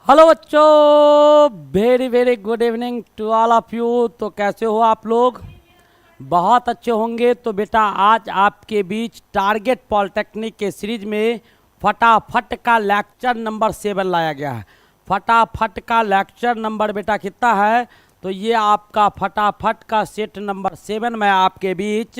Hello बच्चों, very very good evening to all of you. तो कैसे हो आप लोग? बहुत अच्छे होंगे। तो बेटा आज आपके बीच टारगेट पॉलिटेक्निक के सीरीज में फटाफट का लेक्चर नंबर 7 लाया गया है। फटाफट का लेक्चर नंबर बेटा कितना है? तो ये आपका फटाफट का सेट नंबर 7 मैं आपके बीच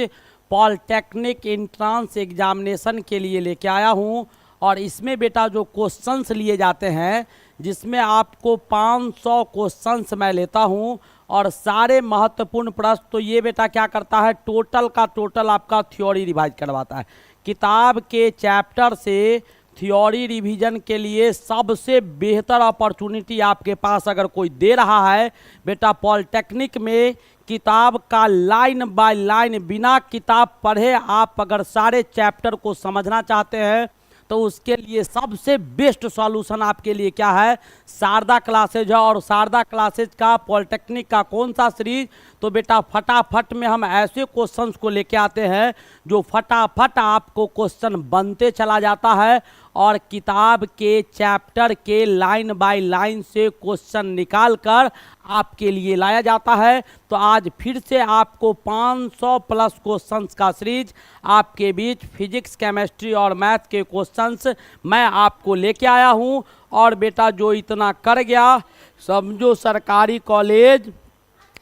पॉलिटेक्निक एंट्रेंस एग्जामिनेशन के लिए लेके आया हूँ। और इसमें बेटा जो क्वेश्चंस लिए जाते हैं, जिसमें आपको 500 क्वेश्चंस मैं लेता हूं और सारे महत्वपूर्ण प्रश्न। तो ये बेटा क्या करता है, टोटल का टोटल आपका थ्योरी रिवाइज करवाता है। किताब के चैप्टर से थ्योरी रिवीजन के लिए सबसे बेहतर अपॉर्चुनिटी आपके पास अगर कोई दे रहा है बेटा पॉलिटेक्निक में, किताब का लाइन बाय लाइन बिना किताब पढ़े आप अगर सारे चैप्टर को समझना चाहते हैं तो उसके लिए सबसे बेस्ट सॉल्यूशन आपके लिए क्या है, शारदा क्लासेज है। और शारदा क्लासेज का पॉलिटेक्निक का कौन सा सीरीज? तो बेटा फटाफट में हम ऐसे क्वेश्चंस को लेके आते हैं जो फटाफट आपको क्वेश्चन बनते चला जाता है और किताब के चैप्टर के लाइन बाय लाइन से क्वेश्चन निकाल कर आपके लिए लाया जाता है। तो आज फिर से आपको 500 प्लस क्वेश्चंस का सीरीज आपके बीच फिजिक्स, केमिस्ट्री और मैथ के क्वेश्चंस मैं आपको लेके आया हूं। और बेटा जो इतना कर गया समझो सरकारी कॉलेज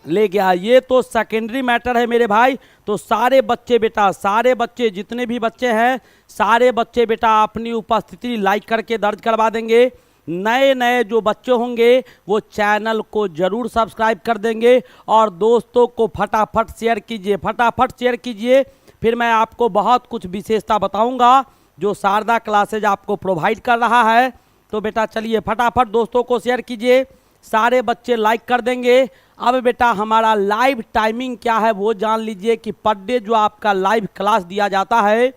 ले गया, ये तो सेकेंडरी मैटर है मेरे भाई। तो सारे बच्चे बेटा, सारे बच्चे जितने भी बच्चे हैं, सारे बच्चे बेटा अपनी उपस्थिति लाइक करके दर्ज करवा देंगे। नए नए जो बच्चे होंगे वो चैनल को जरूर सब्सक्राइब कर देंगे और दोस्तों को फटाफट शेयर कीजिए, फटाफट शेयर कीजिए। फिर मैं आपको बहुत कुछ विशेषता बताऊंगा जो शारदा क्लासेज आपको प्रोवाइड कर रहा है। तो बेटा चलिए फटाफट दोस्तों को शेयर कीजिए, सारे बच्चे लाइक कर देंगे। अब बेटा हमारा लाइव टाइमिंग क्या है वो जान लीजिए कि पर डे जो आपका लाइव क्लास दिया जाता है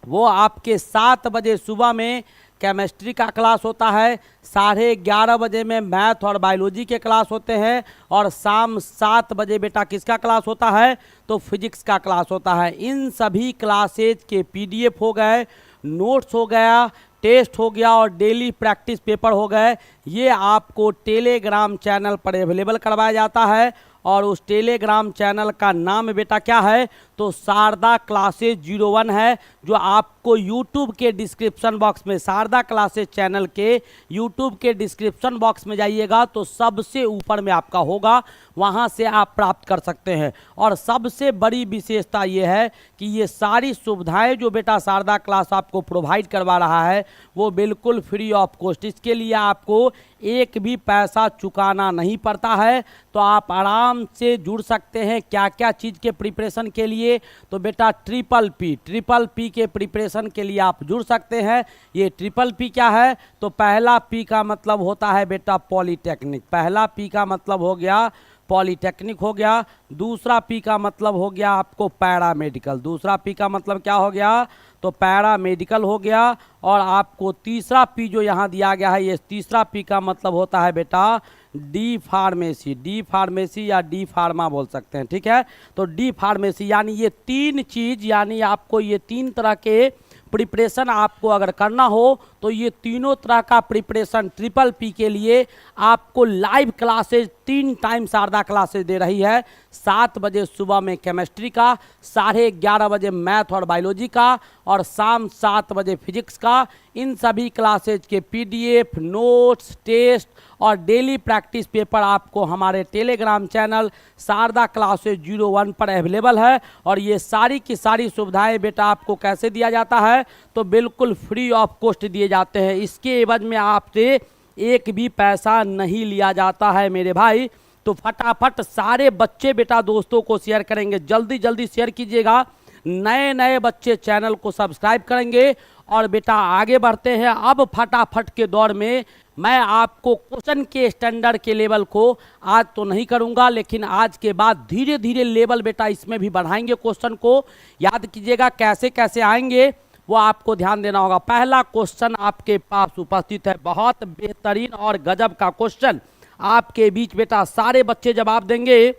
वो आपके 7 बजे सुबह में केमिस्ट्री का क्लास होता है, 11:30 बजे में मैथ और बायोलॉजी के क्लास होते हैं और शाम 7 बजे बेटा किसका क्लास होता है? तो फिजिक्स का क्लास होता है। इन सभी क्लासेज के पीडीएफ हो गए, नोट्स हो गया, टेस्ट हो गया और डेली प्रैक्टिस पेपर हो गए, ये आपको टेलीग्राम चैनल पर अवेलेबल करवाया जाता है। और उस टेलीग्राम चैनल का नाम बेटा क्या है? तो शारदा क्लासेज 01 है, जो आपको यूट्यूब के डिस्क्रिप्शन बॉक्स में, शारदा क्लासेज चैनल के यूट्यूब के डिस्क्रिप्शन बॉक्स में जाइएगा तो सबसे ऊपर में आपका होगा, वहां से आप प्राप्त कर सकते हैं। और सबसे बड़ी विशेषता ये है कि ये सारी सुविधाएं जो बेटा शारदा क्लास आपको प्रोवाइड करवा रहा है वो बिल्कुल फ्री ऑफ कॉस्ट। इसके लिए आपको एक भी पैसा चुकाना नहीं पड़ता है। तो आप आराम से जुड़ सकते हैं। क्या क्या चीज़ के प्रिपरेशन के लिए? तो बेटा ट्रिपल पी के प्रिपरेशन के लिए आप जुड़ सकते हैं। ये ट्रिपल पी क्या है? तो पहला पी का मतलब होता है बेटा पॉलिटेक्निक, पहला पी का मतलब हो गया पॉलिटेक्निक हो गया। दूसरा पी का मतलब हो गया आपको पैरामेडिकल, दूसरा पी का मतलब क्या हो गया? तो पैरामेडिकल हो गया। और आपको तीसरा पी जो यहाँ दिया गया है, ये तीसरा पी का मतलब होता है बेटा डी फार्मेसी या डी फार्मा बोल सकते हैं, ठीक है। तो डी फार्मेसी यानी ये 3 चीज़, यानी आपको ये 3 तरह के प्रिपरेशन आपको अगर करना हो तो ये तीनों तरह का प्रिपरेशन ट्रिपल पी के लिए आपको live classes 3 time Sharda classes दे रही है। 7 बजे सुबह में केमिस्ट्री का, 11:30 बजे मैथ और बायोलॉजी का और शाम 7 बजे फिजिक्स का। इन सभी क्लासेज के पीडीएफ, नोट्स, टेस्ट और डेली प्रैक्टिस पेपर आपको हमारे टेलीग्राम चैनल शारदा क्लासेज 01 पर अवेलेबल है। और ये सारी की सारी सुविधाएं बेटा आपको कैसे दिया जाता है? तो बिल्कुल फ्री ऑफ कॉस्ट दिए जाते हैं। इसके एवज में आपसे एक भी पैसा नहीं लिया जाता है मेरे भाई। तो फटाफट सारे बच्चे बेटा दोस्तों को शेयर करेंगे, जल्दी जल्दी शेयर कीजिएगा। नए नए बच्चे चैनल को सब्सक्राइब करेंगे। और बेटा आगे बढ़ते हैं। अब फटाफट के दौर में मैं आपको क्वेश्चन के स्टैंडर्ड के लेवल को आज तो नहीं करूंगा, लेकिन आज के बाद धीरे धीरे लेवल बेटा इसमें भी बढ़ाएंगे। क्वेश्चन को याद कीजिएगा, कैसे कैसे आएंगे वो आपको ध्यान देना होगा। पहला क्वेश्चन आपके पास उपस्थित है, बहुत बेहतरीन और गजब का क्वेश्चन आपके बीच बेटा सारे बच्चे जवाब देंगे,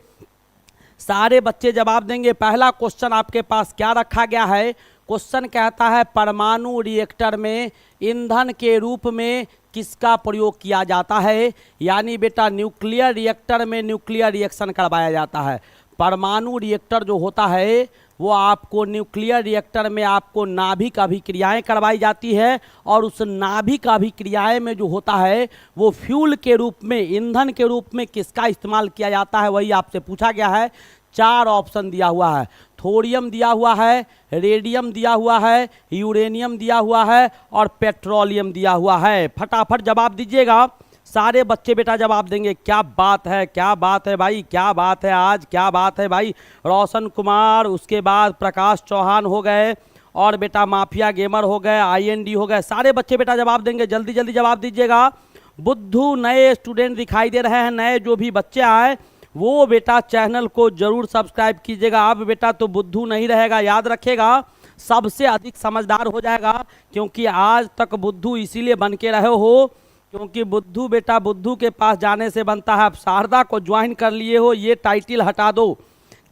सारे बच्चे जवाब देंगे। पहला क्वेश्चन आपके पास क्या रखा गया है? क्वेश्चन कहता है परमाणु रिएक्टर में ईंधन के रूप में किसका प्रयोग किया जाता है? यानी बेटा न्यूक्लियर रिएक्टर में न्यूक्लियर रिएक्शन करवाया जाता है। परमाणु रिएक्टर जो होता है वो आपको न्यूक्लियर रिएक्टर में आपको नाभिक अभिक्रियाएं करवाई जाती है, और उस नाभिक अभिक्रियाएं में जो होता है वो फ्यूल के रूप में, ईंधन के रूप में किसका इस्तेमाल किया जाता है, वही आपसे पूछा गया है। 4 ऑप्शन दिया हुआ है। थोरियम दिया हुआ है, रेडियम दिया हुआ है, यूरेनियम दिया हुआ है और पेट्रोलियम दिया हुआ है। फटाफट जवाब दीजिएगा, सारे बच्चे बेटा जवाब देंगे। क्या बात है, क्या बात है भाई, क्या बात है आज, क्या बात है भाई। रोशन कुमार, उसके बाद प्रकाश चौहान हो गए, और बेटा माफिया गेमर हो गए, IND हो गए। सारे बच्चे बेटा जवाब देंगे, जल्दी जल्दी जवाब दीजिएगा। बुद्धू, नए स्टूडेंट दिखाई दे रहे हैं, नए जो भी बच्चे आए वो बेटा चैनल को जरूर सब्सक्राइब कीजिएगा। अब बेटा तो बुद्धू नहीं रहेगा, याद रखेगा, सबसे अधिक समझदार हो जाएगा, क्योंकि आज तक बुद्धू इसीलिए बन के रहे हो क्योंकि बुद्धू बेटा, बुद्धू के पास जाने से बनता है। अब शारदा को ज्वाइन कर लिए हो, ये टाइटल हटा दो।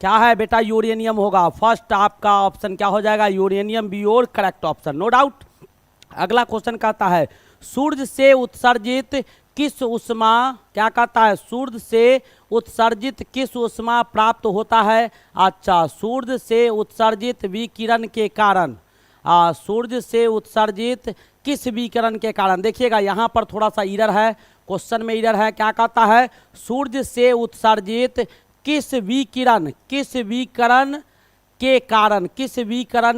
क्या है बेटा? यूरेनियम होगा। फर्स्ट आपका ऑप्शन क्या हो जाएगा? Uranium be your correct option, no doubt. अगला क्वेश्चन कहता है सूर्य से उत्सर्जित किस ऊष्मा, क्या कहता है, सूर्य से उत्सर्जित किस ऊष्मा प्राप्त होता है? अच्छा, सूर्य से उत्सर्जित विकिरण के कारण, सूर्य से उत्सर्जित किस विकिरण के कारण? देखिएगा यहाँ पर थोड़ा सा इरर है, क्वेश्चन में इरर है। क्या कहता है? सूर्य से उत्सर्जित किस विकिरण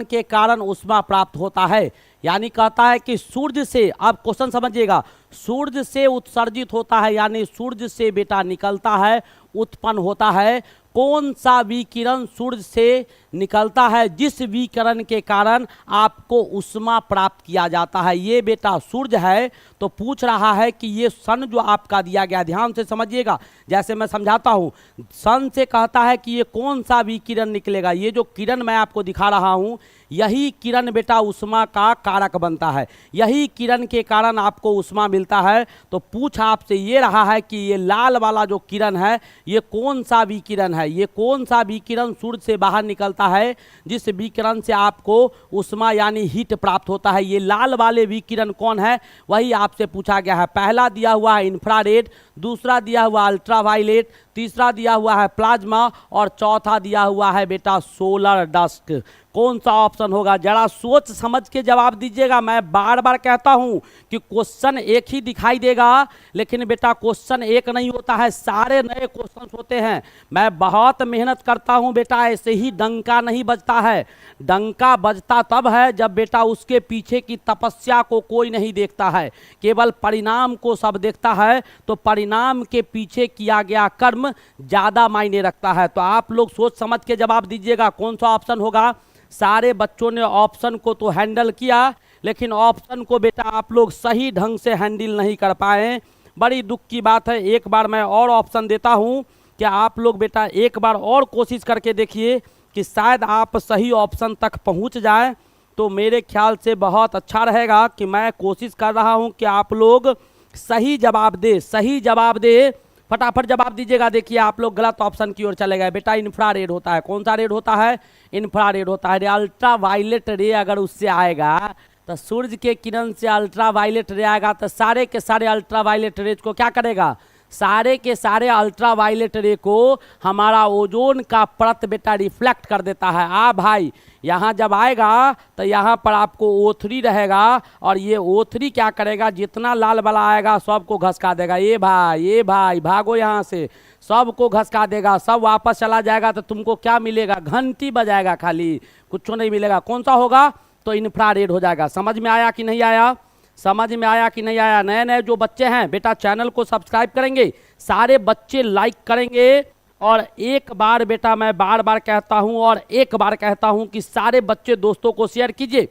के कारण ऊष्मा प्राप्त होता है? यानी कहता है कि सूर्य से, आप क्वेश्चन समझिएगा, सूर्य से उत्सर्जित होता है यानी सूर्य से बेटा निकलता है, उत्पन्न होता है। कौन सा विकिरण सूर्य से निकलता है जिस विकिरण के कारण आपको ऊष्मा प्राप्त किया जाता है? ये बेटा सूर्य है। तो पूछ रहा है कि ये सन जो आपका दिया गया, ध्यान से समझिएगा, जैसे मैं समझाता हूँ। सन से कहता है कि ये कौन सा विकिरण निकलेगा। ये जो किरण मैं आपको दिखा रहा हूँ, यही किरण बेटा ऊष्मा का कारक बनता है, यही किरण के कारण आपको ऊष्मा मिलता है। तो पूछ आपसे ये रहा है कि ये लाल वाला जो किरण है ये कौन सा विकिरण है? ये कौन सा विकिरण सूर्य से बाहर निकलता है जिस विकिरण से आपको ऊष्मा यानी हीट प्राप्त होता है? ये लाल वाले विकिरण कौन है, वही आपसे पूछा गया है। पहला दिया हुआ है इंफ्रारेड, दूसरा दिया हुआ अल्ट्रावायलेट, तीसरा दिया हुआ है प्लाज्मा, और चौथा दिया हुआ है बेटा सोलर डस्ट। कौन सा ऑप्शन होगा? जरा सोच समझ के जवाब दीजिएगा। मैं बार बार कहता हूं कि क्वेश्चन एक ही दिखाई देगा, लेकिन बेटा क्वेश्चन एक नहीं होता है, सारे नए क्वेश्चन होते हैं। मैं बहुत मेहनत करता हूं बेटा, ऐसे ही डंका नहीं बजता है। डंका बजता तब है जब बेटा उसके पीछे की तपस्या को कोई नहीं देखता है, केवल परिणाम को सब देखता है। तो परिणाम के पीछे किया गया कर्म ज्यादा मायने रखता है। तो आप लोग सोच समझ के जवाब दीजिएगा कौन सा ऑप्शन होगा। सारे बच्चों ने ऑप्शन को तो हैंडल किया, लेकिन ऑप्शन को बेटा आप लोग सही ढंग से हैंडल नहीं कर पाए। बड़ी दुख की बात है। एक बार मैं और ऑप्शन देता हूं कि आप लोग बेटा एक बार और कोशिश करके देखिए कि शायद आप सही ऑप्शन तक पहुंच जाएं। तो मेरे ख्याल से बहुत अच्छा रहेगा कि मैं कोशिश कर रहा हूं कि आप लोग सही जवाब दे, सही जवाब दे। फटाफट जवाब दीजिएगा। देखिए आप लोग गलत ऑप्शन की ओर चले गए। बेटा इंफ्रारेड होता है। कौन सा रेड होता है? इंफ्रारेड होता है। अल्ट्रा वायलेट रे अगर उससे आएगा तो सूर्य के किरण से अल्ट्रा वायलेट रे आएगा तो सारे के सारे अल्ट्रा वायलेट रेज को क्या करेगा? सारे के सारे अल्ट्रा वायलेट रे को हमारा ओजोन का परत बेटा रिफ्लेक्ट कर देता है। भाई यहाँ जब आएगा तो यहाँ पर आपको O3 रहेगा, और ये O3 क्या करेगा? जितना लाल वाला आएगा सबको घसका देगा। ये भाई भागो यहाँ से, सबको घसका देगा, सब वापस चला जाएगा। तो तुमको क्या मिलेगा? घंटी बजाएगा, खाली कुछ नहीं मिलेगा। कौन सा होगा? तो इंफ्रारेड हो जाएगा। समझ में आया कि नहीं आया? समझ में आया कि नहीं आया? नए नए जो बच्चे हैं बेटा चैनल को सब्सक्राइब करेंगे, सारे बच्चे लाइक करेंगे, और एक बार बेटा मैं बार बार कहता हूं और एक बार कहता हूं कि सारे बच्चे दोस्तों को शेयर कीजिए।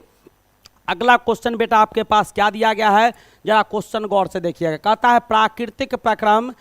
अगला क्वेश्चन बेटा आपके पास क्या दिया गया है, जरा क्वेश्चन गौर से देखिएगा। कहता है प्राकृतिक प्रक्रम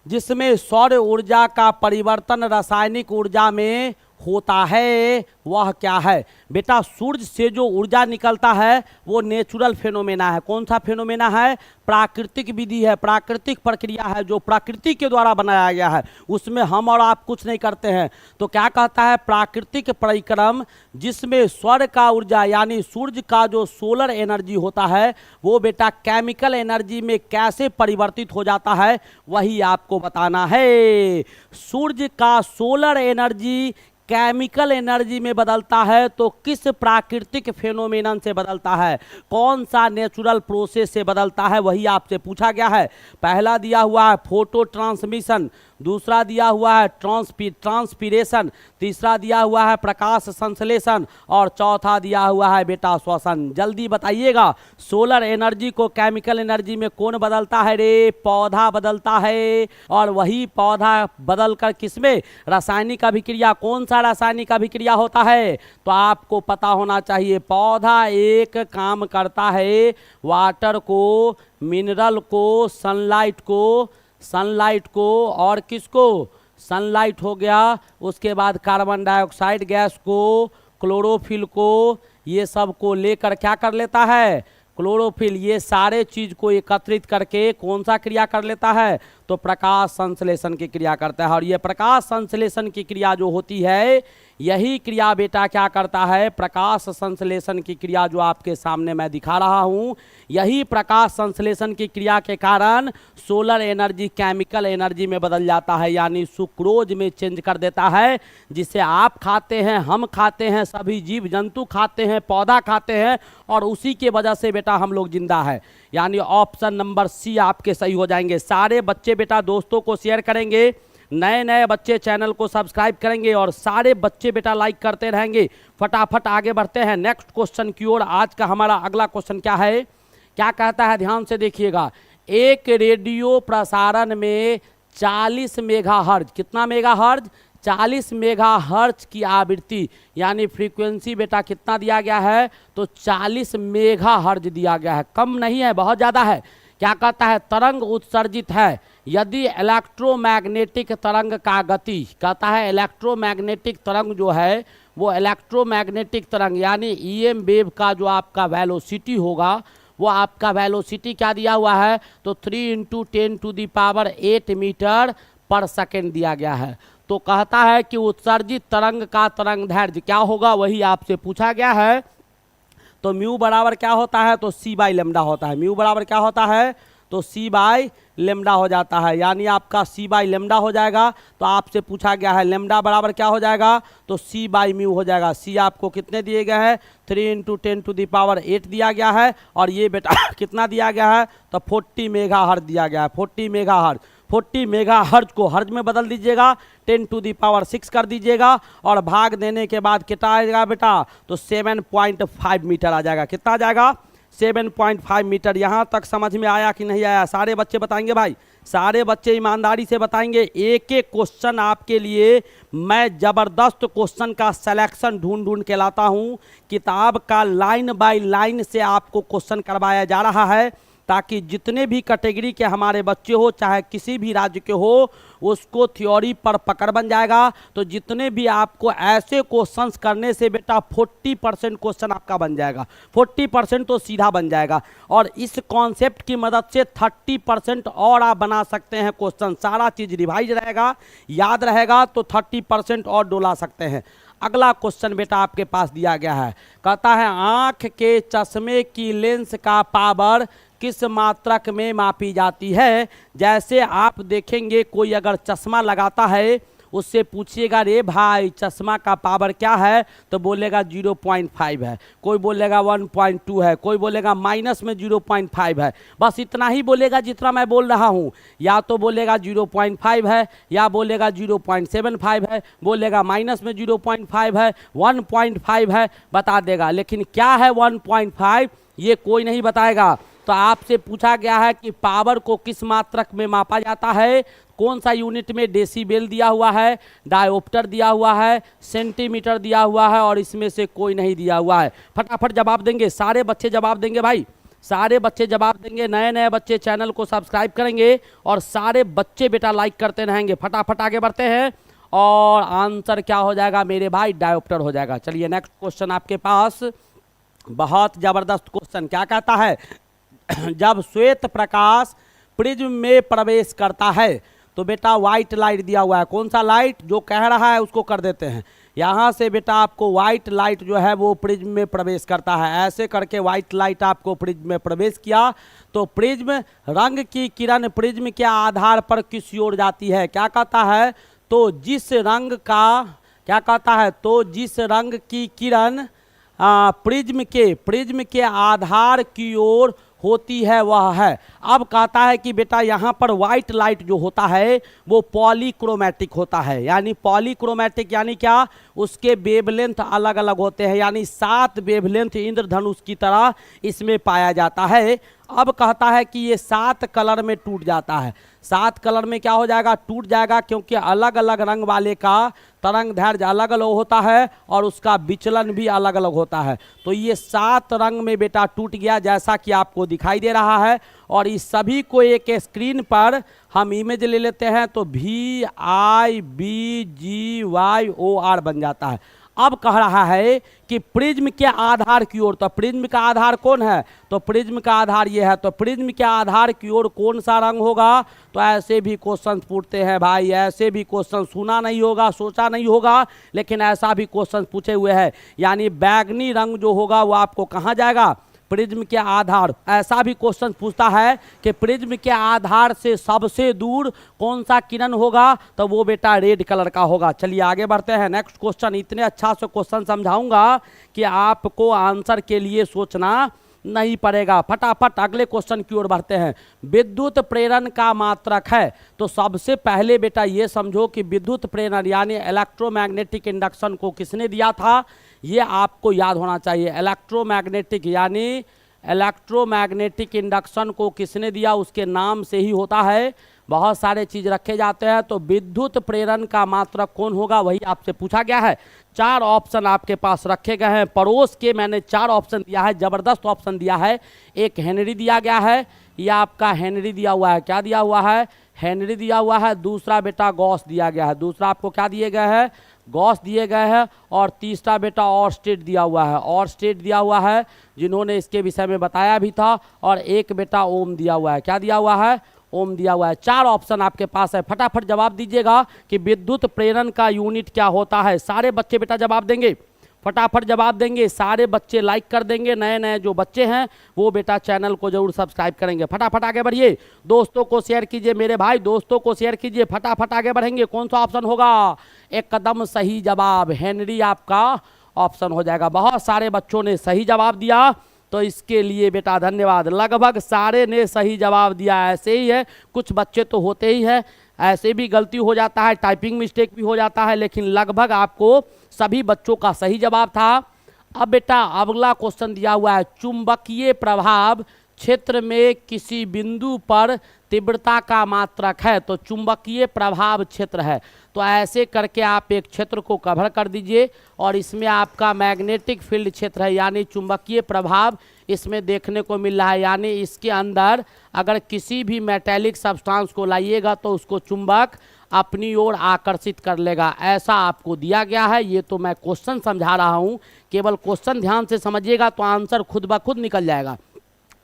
जिसमें सौर ऊर्जा का परिवर्तन रासायनिक ऊर्जा में होता है वह क्या है? बेटा सूर्य से जो ऊर्जा निकलता है वो नेचुरल फेनोमेना है। कौन सा फेनोमेना है? प्राकृतिक विधि है, प्राकृतिक प्रक्रिया है जो प्रकृति के द्वारा बनाया गया है, उसमें हम और आप कुछ नहीं करते हैं। तो क्या कहता है? प्राकृतिक परिक्रम जिसमें सौर का ऊर्जा यानी सूर्य का जो सोलर एनर्जी होता है वो बेटा केमिकल एनर्जी में कैसे परिवर्तित हो जाता है वही आपको बताना है। सूर्य का सोलर एनर्जी केमिकल एनर्जी में बदलता है तो किस प्राकृतिक फेनोमेनन से बदलता है, कौन सा नेचुरल प्रोसेस से बदलता है वही आपसे पूछा गया है। पहला दिया हुआ है फोटो ट्रांसमिशन, दूसरा दिया हुआ है ट्रांसपीरेशन, तीसरा दिया हुआ है प्रकाश संश्लेषण और चौथा दिया हुआ है बेटा श्वसन। जल्दी बताइएगा, सोलर एनर्जी को केमिकल एनर्जी में कौन बदलता है रे? पौधा बदलता है। और वही पौधा बदलकर किसमें? रासायनिक अभिक्रिया। कौन सा रासायनिक अभिक्रिया होता है? तो आपको पता होना चाहिए। पौधा एक काम करता है, वाटर को, मिनरल को, सनलाइट को और किसको? सनलाइट हो गया, उसके बाद कार्बन डाइऑक्साइड गैस को, क्लोरोफिल को, ये सब को लेकर क्या कर लेता है? क्लोरोफिल, ये सारे चीज को एकत्रित करके कौन सा क्रिया कर लेता है? तो प्रकाश संश्लेषण की क्रिया करता है। और ये प्रकाश संश्लेषण की क्रिया जो होती है, यही क्रिया बेटा क्या करता है? प्रकाश संश्लेषण की क्रिया जो आपके सामने मैं दिखा रहा हूं, यही प्रकाश संश्लेषण की क्रिया के कारण सोलर एनर्जी केमिकल एनर्जी में बदल जाता है, यानी सुक्रोज में चेंज कर देता है, जिसे आप खाते हैं, हम खाते हैं, सभी जीव जंतु खाते हैं, पौधा खाते हैं और उसी के वजह से बेटा हम लोग जिंदा है। यानी ऑप्शन नंबर सी आपके सही हो जाएंगे। सारे बच्चे बेटा दोस्तों को शेयर करेंगे, नए नए बच्चे चैनल को सब्सक्राइब करेंगे और सारे बच्चे बेटा लाइक करते रहेंगे। फटाफट आगे बढ़ते हैं नेक्स्ट क्वेश्चन की ओर। आज का हमारा अगला क्वेश्चन क्या है, क्या कहता है? ध्यान से देखिएगा। एक रेडियो प्रसारण में 40 मेगाहर्ट्ज, कितना मेगाहर्ट्ज? 40 मेगाहर्ट्ज की आवृत्ति यानी फ्रीक्वेंसी बेटा कितना दिया गया है? तो 40 मेगाहर्ट्ज दिया गया है, कम नहीं है, बहुत ज़्यादा है। क्या कहता है? तरंग उत्सर्जित है यदि इलेक्ट्रोमैग्नेटिक तरंग का गति, कहता है इलेक्ट्रोमैग्नेटिक तरंग जो है वो इलेक्ट्रोमैग्नेटिक तरंग यानी ईएम वेव का जो आपका वेलोसिटी होगा वो आपका वेलोसिटी क्या दिया हुआ है? तो 3 × 10⁸ मीटर पर सेकेंड दिया गया है। तो कहता है कि उत्सर्जित तरंग का तरंग दैर्ध्य क्या होगा वही आपसे पूछा गया है। तो म्यू बराबर क्या होता है? तो सी बाई लेमडा होता है। म्यू बराबर क्या होता है? तो सी बाई लेमडा हो जाता है, यानी आपका सी बाई लेमडा हो जाएगा। तो आपसे पूछा गया है लेमडा बराबर क्या हो जाएगा? तो सी बाई म्यू हो जाएगा। सी आपको कितने दिए गए हैं? 3 × 10⁸ दिया गया है और ये बेटा कितना दिया गया है? तो 40 मेगाहर्ट्ज दिया गया है। 40 मेगाहर्ट्ज, 40 मेगाहर्ट्ज को हर्ज में बदल दीजिएगा, 10⁶ कर दीजिएगा और भाग देने के बाद कितना आएगा बेटा? तो 7.5 मीटर आ जाएगा। कितना आ जाएगा? 7.5 मीटर। यहाँ तक समझ में आया कि नहीं आया? सारे बच्चे बताएंगे भाई, सारे बच्चे ईमानदारी से बताएंगे। एक एक क्वेश्चन आपके लिए मैं ज़बरदस्त क्वेश्चन का सिलेक्शन ढूंढ ढूंढ के लाता हूँ। किताब का लाइन बाय लाइन से आपको क्वेश्चन करवाया जा रहा है ताकि जितने भी कैटेगरी के हमारे बच्चे हो, चाहे किसी भी राज्य के हो, उसको थ्योरी पर पकड़ बन जाएगा। तो जितने भी आपको ऐसे क्वेश्चंस करने से बेटा 40% क्वेश्चन आपका बन जाएगा, 40% तो सीधा बन जाएगा। और इस कॉन्सेप्ट की मदद से 30% और आप बना सकते हैं क्वेश्चन। सारा चीज़ रिवाइज रहेगा, याद रहेगा, तो 30% और डोला सकते हैं। अगला क्वेश्चन बेटा आपके पास दिया गया है, कहता है आँख के चश्मे की लेंस का पावर किस मात्रक में मापी जाती है? जैसे आप देखेंगे कोई अगर चश्मा लगाता है, उससे पूछिएगा रे भाई चश्मा का पावर क्या है, तो बोलेगा 0.5 है, कोई बोलेगा 1.2 है, कोई बोलेगा माइनस में 0.5 है। बस इतना ही बोलेगा जितना मैं बोल रहा हूँ। या तो बोलेगा 0.5 है, या बोलेगा 0.75 है, बोलेगा माइनस में 0.5 है, 1.5 है, बता देगा। लेकिन क्या है 1.5 ये कोई नहीं बताएगा। तो आपसे पूछा गया है कि पावर को किस मात्रक में मापा जाता है, कौन सा यूनिट में? डेसीबेल दिया हुआ है, डायोप्टर दिया हुआ है, सेंटीमीटर दिया हुआ है और इसमें से कोई नहीं दिया हुआ है। फटाफट जवाब देंगे, सारे बच्चे जवाब देंगे भाई, सारे बच्चे जवाब देंगे। नए नए बच्चे चैनल को सब्सक्राइब करेंगे और सारे बच्चे बेटा लाइक करते रहेंगे। फटाफट आगे बढ़ते हैं और आंसर क्या हो जाएगा मेरे भाई, डायोप्टर हो जाएगा। चलिए नेक्स्ट क्वेश्चन आपके पास, बहुत जबरदस्त क्वेश्चन। क्या कहता है, जब श्वेत प्रकाश प्रिज्म में प्रवेश करता है तो बेटा व्हाइट लाइट दिया हुआ है, कौन सा लाइट, जो कह रहा है उसको कर देते हैं। यहाँ से बेटा आपको व्हाइट लाइट जो है वो प्रिज्म में प्रवेश करता है, ऐसे करके व्हाइट लाइट आपको प्रिज्म में प्रवेश किया तो प्रिज्म रंग की किरण प्रिज्म के आधार पर किस ओर जाती है। क्या कहता है, तो जिस रंग का, क्या कहता है, तो जिस रंग की किरण प्रिज्म के आधार की ओर होती है वह है। अब कहता है कि बेटा यहाँ पर व्हाइट लाइट जो होता है वो पॉलीक्रोमैटिक होता है, यानी पॉलीक्रोमैटिक यानी क्या, उसके वेवलेंथ अलग अलग होते हैं, यानी 7 वेवलेंथ इंद्रधनुष की तरह इसमें पाया जाता है। अब कहता है कि ये 7 कलर में टूट जाता है, 7 कलर में क्या हो जाएगा, टूट जाएगा, क्योंकि अलग अलग रंग वाले का तरंग दैर्घ्य अलग अलग होता है और उसका विचलन भी अलग अलग होता है। तो ये 7 रंग में बेटा टूट गया, जैसा कि आपको दिखाई दे रहा है। और इस सभी को एक स्क्रीन पर हम इमेज ले लेते हैं तो VIBGYOR बन जाता है। अब कह रहा है कि प्रिज्म के आधार की ओर, तो प्रिज्म का आधार कौन है, तो प्रिज्म का आधार ये है, तो प्रिज्म के आधार की ओर कौन सा रंग होगा। तो ऐसे भी क्वेश्चन पूछते हैं भाई, ऐसे भी क्वेश्चन सुना नहीं होगा, सोचा नहीं होगा, लेकिन ऐसा भी क्वेश्चन पूछे हुए हैं। यानी बैगनी रंग जो होगा वो आपको कहाँ जाएगा, प्रिज्म के आधार। ऐसा भी क्वेश्चन पूछता है कि प्रिज्म के आधार से सबसे दूर कौन सा किरण होगा, तो वो बेटा रेड कलर का होगा। चलिए आगे बढ़ते हैं, नेक्स्ट क्वेश्चन। इतने अच्छा से क्वेश्चन समझाऊंगा कि आपको आंसर के लिए सोचना नहीं पड़ेगा। फटाफट अगले क्वेश्चन की ओर बढ़ते हैं। विद्युत प्रेरण का मात्रक है, तो सबसे पहले बेटा ये समझो कि विद्युत प्रेरण यानी इलेक्ट्रोमैग्नेटिक इंडक्शन को किसने दिया था, ये आपको याद होना चाहिए। इलेक्ट्रोमैग्नेटिक यानी इलेक्ट्रोमैग्नेटिक इंडक्शन को किसने दिया, उसके नाम से ही होता है, बहुत सारे चीज रखे जाते हैं। तो विद्युत प्रेरण का मात्रक कौन होगा, वही आपसे पूछा गया है। 4 ऑप्शन आपके पास रखे गए हैं, पड़ोस के मैंने 4 ऑप्शन दिया है, जबरदस्त ऑप्शन दिया है। एक हेनरी दिया गया है, यह आपका हेनरी दिया हुआ है, क्या दिया हुआ है, हेनरी दिया हुआ है। दूसरा बेटा गॉस दिया गया है, दूसरा आपको क्या दिए गए हैं, गॉस दिए गए हैं। और तीसरा बेटा ऑर्स्टेड दिया हुआ है, ऑर्स्टेड दिया हुआ है, जिन्होंने इसके विषय में बताया भी था। और एक बेटा ओम दिया हुआ है, क्या दिया हुआ है, ओम दिया हुआ है। 4 ऑप्शन आपके पास है, फटाफट जवाब दीजिएगा कि विद्युत प्रेरण का यूनिट क्या होता है। सारे बच्चे बेटा जवाब देंगे, फटाफट जवाब देंगे, सारे बच्चे लाइक कर देंगे। नए नए जो बच्चे हैं वो बेटा चैनल को जरूर सब्सक्राइब करेंगे। फटाफट आगे बढ़िए, दोस्तों को शेयर कीजिए, मेरे भाई दोस्तों को शेयर कीजिए, फटाफट आगे बढ़ेंगे। कौन सा ऑप्शन होगा, एकदम सही जवाब हेनरी आपका ऑप्शन हो जाएगा। बहुत सारे बच्चों ने सही जवाब दिया, तो इसके लिए बेटा धन्यवाद। लगभग सारे ने सही जवाब दिया, ऐसे ही है, कुछ बच्चे तो होते ही है, ऐसे भी गलती हो जाता है, टाइपिंग मिस्टेक भी हो जाता है, लेकिन लगभग आपको सभी बच्चों का सही जवाब था। अब बेटा अगला क्वेश्चन दिया हुआ है, चुंबकीय प्रभाव क्षेत्र में किसी बिंदु पर तीव्रता का मात्रक है। तो चुंबकीय प्रभाव क्षेत्र है, तो ऐसे करके आप एक क्षेत्र को कवर कर दीजिए और इसमें आपका मैग्नेटिक फील्ड क्षेत्र है, यानी चुंबकीय प्रभाव इसमें देखने को मिल रहा है। यानी इसके अंदर अगर किसी भी मेटेलिक सब्सटेंस को लाइएगा तो उसको चुंबक अपनी ओर आकर्षित कर लेगा, ऐसा आपको दिया गया है। ये तो मैं क्वेश्चन समझा रहा हूँ, केवल क्वेश्चन ध्यान से समझिएगा तो आंसर खुद ब खुद निकल जाएगा।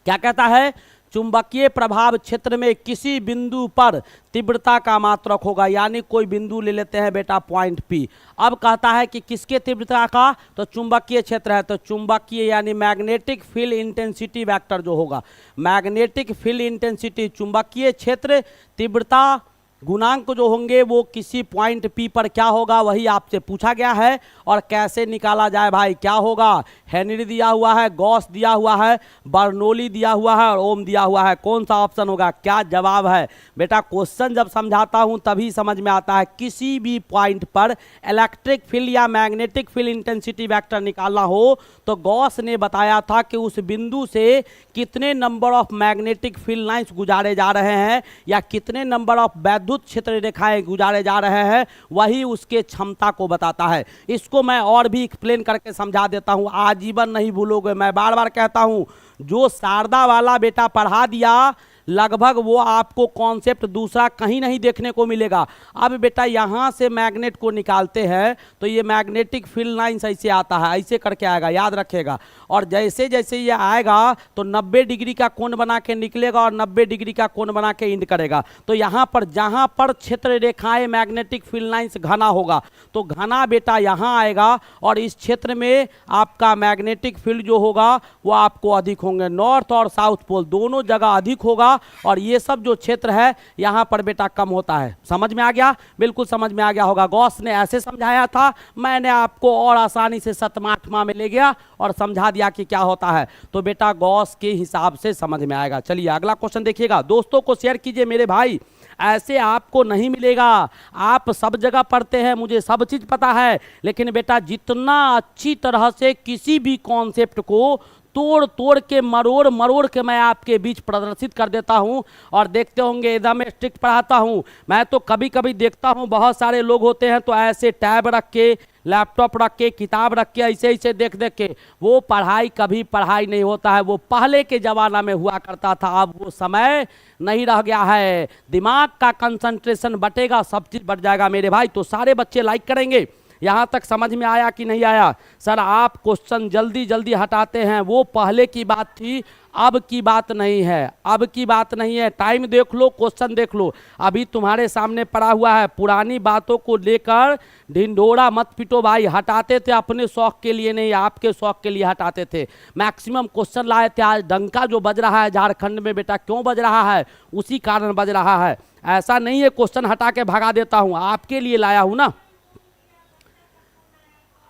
क्या कहता है, चुंबकीय प्रभाव क्षेत्र में किसी बिंदु पर तीव्रता का मात्रक होगा, यानी कोई बिंदु ले लेते हैं बेटा पॉइंट P। अब कहता है कि किसके तीव्रता का, तो चुंबकीय क्षेत्र है, तो चुंबकीय यानी मैग्नेटिक फील्ड इंटेंसिटी वेक्टर जो होगा, मैग्नेटिक फील्ड इंटेंसिटी चुंबकीय क्षेत्र तीव्रता गुणांक जो होंगे वो किसी पॉइंट P पर क्या होगा, वही आपसे पूछा गया है। और कैसे निकाला जाए भाई, क्या होगा, हेनरी दिया हुआ है, गॉस दिया हुआ है, बर्नौली दिया हुआ है और ओम दिया हुआ है, कौन सा ऑप्शन होगा, क्या जवाब है। बेटा क्वेश्चन जब समझाता हूं तभी समझ में आता है। किसी भी पॉइंट पर इलेक्ट्रिक फील्ड या मैग्नेटिक फील्ड इंटेंसिटी वेक्टर निकालना हो तो गॉस ने बताया था कि उस बिंदु से कितने number of magnetic field lines गुजारे जा रहे हैं या कितने नंबर ऑफ विद्युत क्षेत्र रेखाएं गुजारे जा रहे हैं, वही उसके क्षमता को बताता है। इसको मैं और भी एक्सप्लेन करके समझा देता हूं, आजीवन नहीं भूलोगे। मैं बार बार कहता हूं, जो शारदा वाला बेटा पढ़ा दिया लगभग वो आपको कॉन्सेप्ट दूसरा कहीं नहीं देखने को मिलेगा। अब बेटा यहाँ से मैग्नेट को निकालते हैं तो ये मैग्नेटिक फील्ड लाइंस ऐसे आता है, ऐसे करके आएगा, याद रखेगा। और जैसे जैसे ये आएगा तो 90 डिग्री का कोण बना के निकलेगा और 90 डिग्री का कोण बना के इंड करेगा। तो यहाँ पर जहाँ पर क्षेत्र रेखाएं मैग्नेटिक फील्ड लाइंस घना होगा तो घना बेटा यहाँ आएगा और इस क्षेत्र में आपका मैग्नेटिक फील्ड जो होगा वो आपको अधिक होंगे। नॉर्थ और साउथ पोल दोनों जगह अधिक होगा और ये सब जो क्षेत्र है यहाँ पर बेटा कम होता है। समझ में आ गया? बिल्कुल समझ में आ गया होगा। गॉस ने ऐसे समझाया था, मैंने आपको और आसानी से 7वां 8वां में ले गया और समझा दिया कि क्या होता है। तो बेटा गॉस के हिसाब से समझ में आएगा। चलिए अगला क्वेश्चन देखिएगा। दोस्तों को शेयर कीजिए मेरे भाई, ऐसे आपको नहीं मिलेगा। आप सब जगह पढ़ते हैं, मुझे सब चीज़ पता है, लेकिन बेटा जितना अच्छी तरह से किसी भी कॉन्सेप्ट को तोड़ तोड़ के मरोड़ मरोड़ के मैं आपके बीच प्रदर्शित कर देता हूं और देखते होंगे एकदम स्ट्रिक्ट पढ़ाता हूं। मैं तो कभी कभी देखता हूं बहुत सारे लोग होते हैं तो ऐसे टैब रख के, लैपटॉप रख के, किताब रख के ऐसे ऐसे देख देख के, वो पढ़ाई कभी पढ़ाई नहीं होता है। वो पहले के ज़माना में हुआ करता था, अब वो समय नहीं रह गया है। दिमाग का कंसंट्रेशन बटेगा, सब चीज़ बढ़ जाएगा मेरे भाई। तो सारे बच्चे लाइक करेंगे। यहाँ तक समझ में आया कि नहीं आया? सर आप क्वेश्चन जल्दी जल्दी हटाते हैं, वो पहले की बात थी, अब की बात नहीं है। अब की बात नहीं है। टाइम देख लो, क्वेश्चन देख लो। अभी तुम्हारे सामने पड़ा हुआ है। पुरानी बातों को लेकर ढिंढोरा मत पिटो भाई। हटाते थे अपने शौक के लिए नहीं, आपके शौक के लिए हटाते थे। मैक्सिमम क्वेश्चन लाए थे। आज डंका जो बज रहा है झारखंड में बेटा, क्यों बज रहा है? उसी कारण बज रहा है। ऐसा नहीं है क्वेश्चन हटा के भगा देता हूँ, आपके लिए लाया हूँ ना।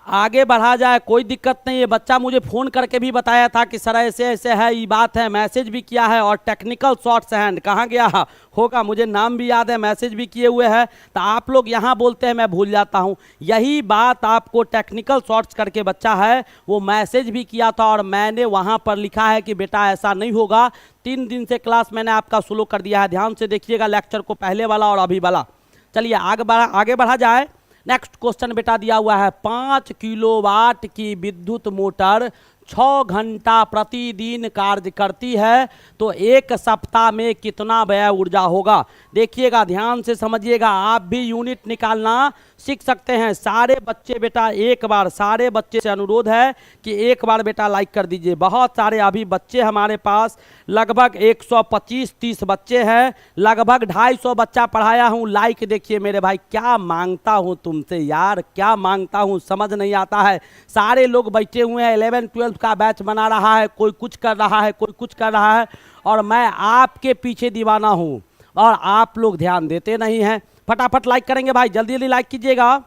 आगे बढ़ा जाए, कोई दिक्कत नहीं है। बच्चा मुझे फ़ोन करके भी बताया था कि सर ऐसे ऐसे है, ये बात है, मैसेज भी किया है। और टेक्निकल शॉर्ट्स हैंड कहाँ गया होगा, मुझे नाम भी याद है, मैसेज भी किए हुए हैं। तो आप लोग यहाँ बोलते हैं, मैं भूल जाता हूँ। यही बात आपको टेक्निकल शॉर्ट्स करके बच्चा है, वो मैसेज भी किया था और मैंने वहाँ पर लिखा है कि बेटा ऐसा नहीं होगा। 3 दिन से क्लास मैंने आपका स्लो कर दिया है, ध्यान से देखिएगा लेक्चर को, पहले वाला और अभी वाला। चलिए आगे बढ़ा जाए। नेक्स्ट क्वेश्चन बेटा दिया हुआ है, 5 किलोवाट की विद्युत मोटर 6 घंटा प्रतिदिन कार्य करती है तो 1 सप्ताह में कितना व्यय ऊर्जा होगा? देखिएगा, ध्यान से समझिएगा। आप भी यूनिट निकालना सीख सकते हैं। सारे बच्चे बेटा एक बार, सारे बच्चे से अनुरोध है कि एक बार बेटा लाइक कर दीजिए। बहुत सारे अभी बच्चे हमारे पास लगभग 125-30 बच्चे हैं, लगभग 250 बच्चा पढ़ाया हूँ। लाइक देखिए मेरे भाई, क्या मांगता हूँ तुमसे यार, क्या मांगता हूँ, समझ नहीं आता है। सारे लोग बैठे हुए हैं, 11-12 का बैच बना रहा है, कोई कुछ कर रहा है, कोई कुछ कर रहा है, और मैं आपके पीछे दीवाना हूँ और आप लोग ध्यान देते नहीं हैं। फटाफट लाइक करेंगे भाई, जल्दी जल्दी लाइक कीजिएगा,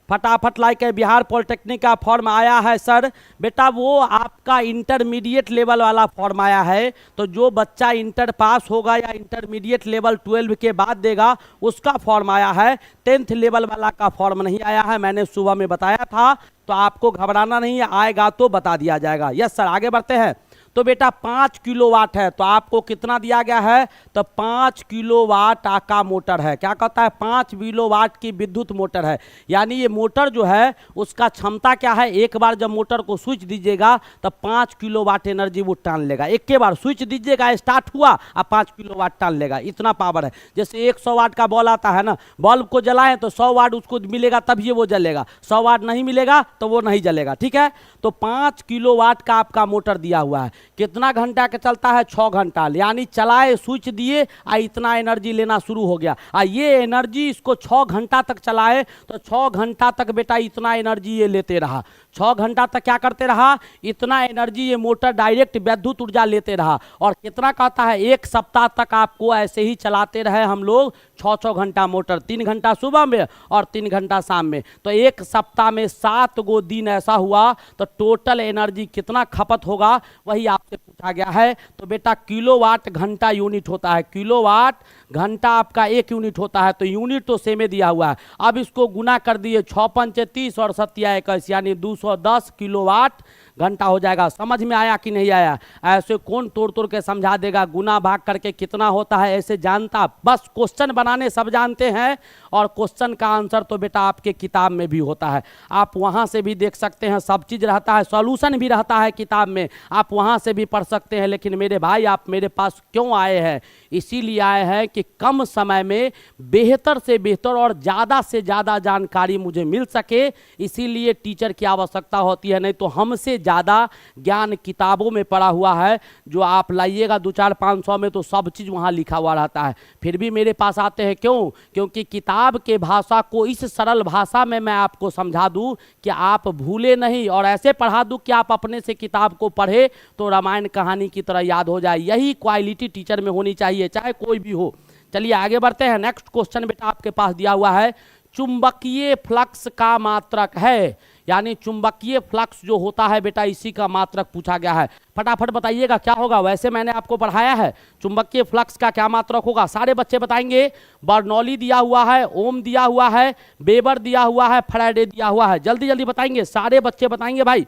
फटाफट लाइक है। बिहार पॉलिटेक्निक का फॉर्म आया है सर, बेटा वो आपका इंटरमीडिएट लेवल वाला फॉर्म आया है। तो जो बच्चा इंटर पास होगा या इंटरमीडिएट लेवल 12 के बाद देगा, उसका फॉर्म आया है। 10th लेवल वाला का फॉर्म नहीं आया है, मैंने सुबह में बताया था। तो आपको घबराना नहीं है, आएगा तो बता दिया जाएगा। यस सर, आगे बढ़ते हैं। तो बेटा 5 किलोवाट है, तो आपको कितना दिया गया है? तो 5 किलोवाट का मोटर है। क्या कहता है? 5 किलोवाट की विद्युत मोटर है। यानी ये मोटर जो है उसका क्षमता क्या है? एक बार जब मोटर को स्विच दीजिएगा तो 5 किलोवाट एनर्जी वो टान लेगा। एक के बार स्विच दीजिएगा, स्टार्ट हुआ, अब 5 किलोवाट टान लेगा। इतना पावर है। जैसे 100 वाट का बॉल आता है ना, बल्ब को जलाएं तो 100 वाट उसको मिलेगा तभी वो जलेगा, 100 वाट नहीं मिलेगा तो वो नहीं जलेगा। ठीक है, तो 5 किलोवाट का आपका मोटर दिया हुआ है। कितना घंटा का चलता है? 6 घंटा। यानी चलाए, स्विच दिए, इतना एनर्जी लेना शुरू हो गया। ये एनर्जी इसको 6 घंटा तक चलाए तो 6 घंटा तक बेटा इतना एनर्जी ये लेते रहा। 6 घंटा तक क्या करते रहा? इतना एनर्जी ये मोटर डायरेक्ट विद्युत ऊर्जा लेते रहा। और कितना कहता है? 1 सप्ताह तक आपको ऐसे ही चलाते रहे हम लोग, 6-6 घंटा मोटर, 3 घंटा सुबह में और 3 घंटा शाम में। तो 1 सप्ताह में 7 गो दिन ऐसा हुआ तो टोटल एनर्जी कितना खपत होगा वही आपसे पूछा गया है। तो बेटा किलोवाट घंटा यूनिट होता है, किलोवाट घंटा आपका 1 यूनिट होता है। तो यूनिट तो सेमे दिया हुआ है। अब इसको गुना कर दिए, 6 पंचे 30 और 7 21, यानी 210 किलोवाट घंटा हो जाएगा। समझ में आया कि नहीं आया? ऐसे कौन तोड़ तोड़ के समझा देगा? गुना भाग करके कितना होता है ऐसे जानता, बस क्वेश्चन बनाने सब जानते हैं, और क्वेश्चन का आंसर तो बेटा आपके किताब में भी होता है, आप वहां से भी देख सकते हैं, सब चीज रहता है, सॉल्यूशन भी रहता है किताब में, आप वहां से भी पढ़ सकते हैं। लेकिन मेरे भाई आप मेरे पास क्यों आए हैं? इसीलिए आए हैं कि कम समय में बेहतर से बेहतर और ज़्यादा से ज़्यादा जानकारी मुझे मिल सके, इसीलिए टीचर की आवश्यकता होती है। नहीं तो हमसे ज़्यादा ज्ञान किताबों में पड़ा हुआ है, जो आप लाइएगा 2-4-500 में तो सब चीज़ वहाँ लिखा हुआ रहता है, फिर भी मेरे पास आते हैं क्यों? क्योंकि किताब के भाषा को इस सरल भाषा में मैं आपको समझा दूं कि आप भूले नहीं, और ऐसे पढ़ा दूं कि आप अपने से किताब को पढ़े तो रामायण कहानी की तरह याद हो जाए। यही क्वालिटी टीचर में होनी चाहिए, चाहे कोई भी हो। चलिए आगे बढ़ते हैं। नेक्स्ट क्वेश्चन बेटा आपके पास दिया हुआ है, चुंबकीय फ्लक्स का मात्रक है, यानी चुंबकीय फ्लक्स जो होता है बेटा इसी का मात्रक पूछा गया है। फटाफट बताइएगा क्या होगा? वैसे मैंने आपको पढ़ाया है, चुंबकीय फ्लक्स का क्या मात्रक होगा? सारे बच्चे बताएंगे। बर्नौली दिया हुआ है, ओम दिया हुआ है, वेबर दिया हुआ है, फैराडे दिया हुआ है। जल्दी जल्दी बताएंगे, सारे बच्चे बताएंगे भाई।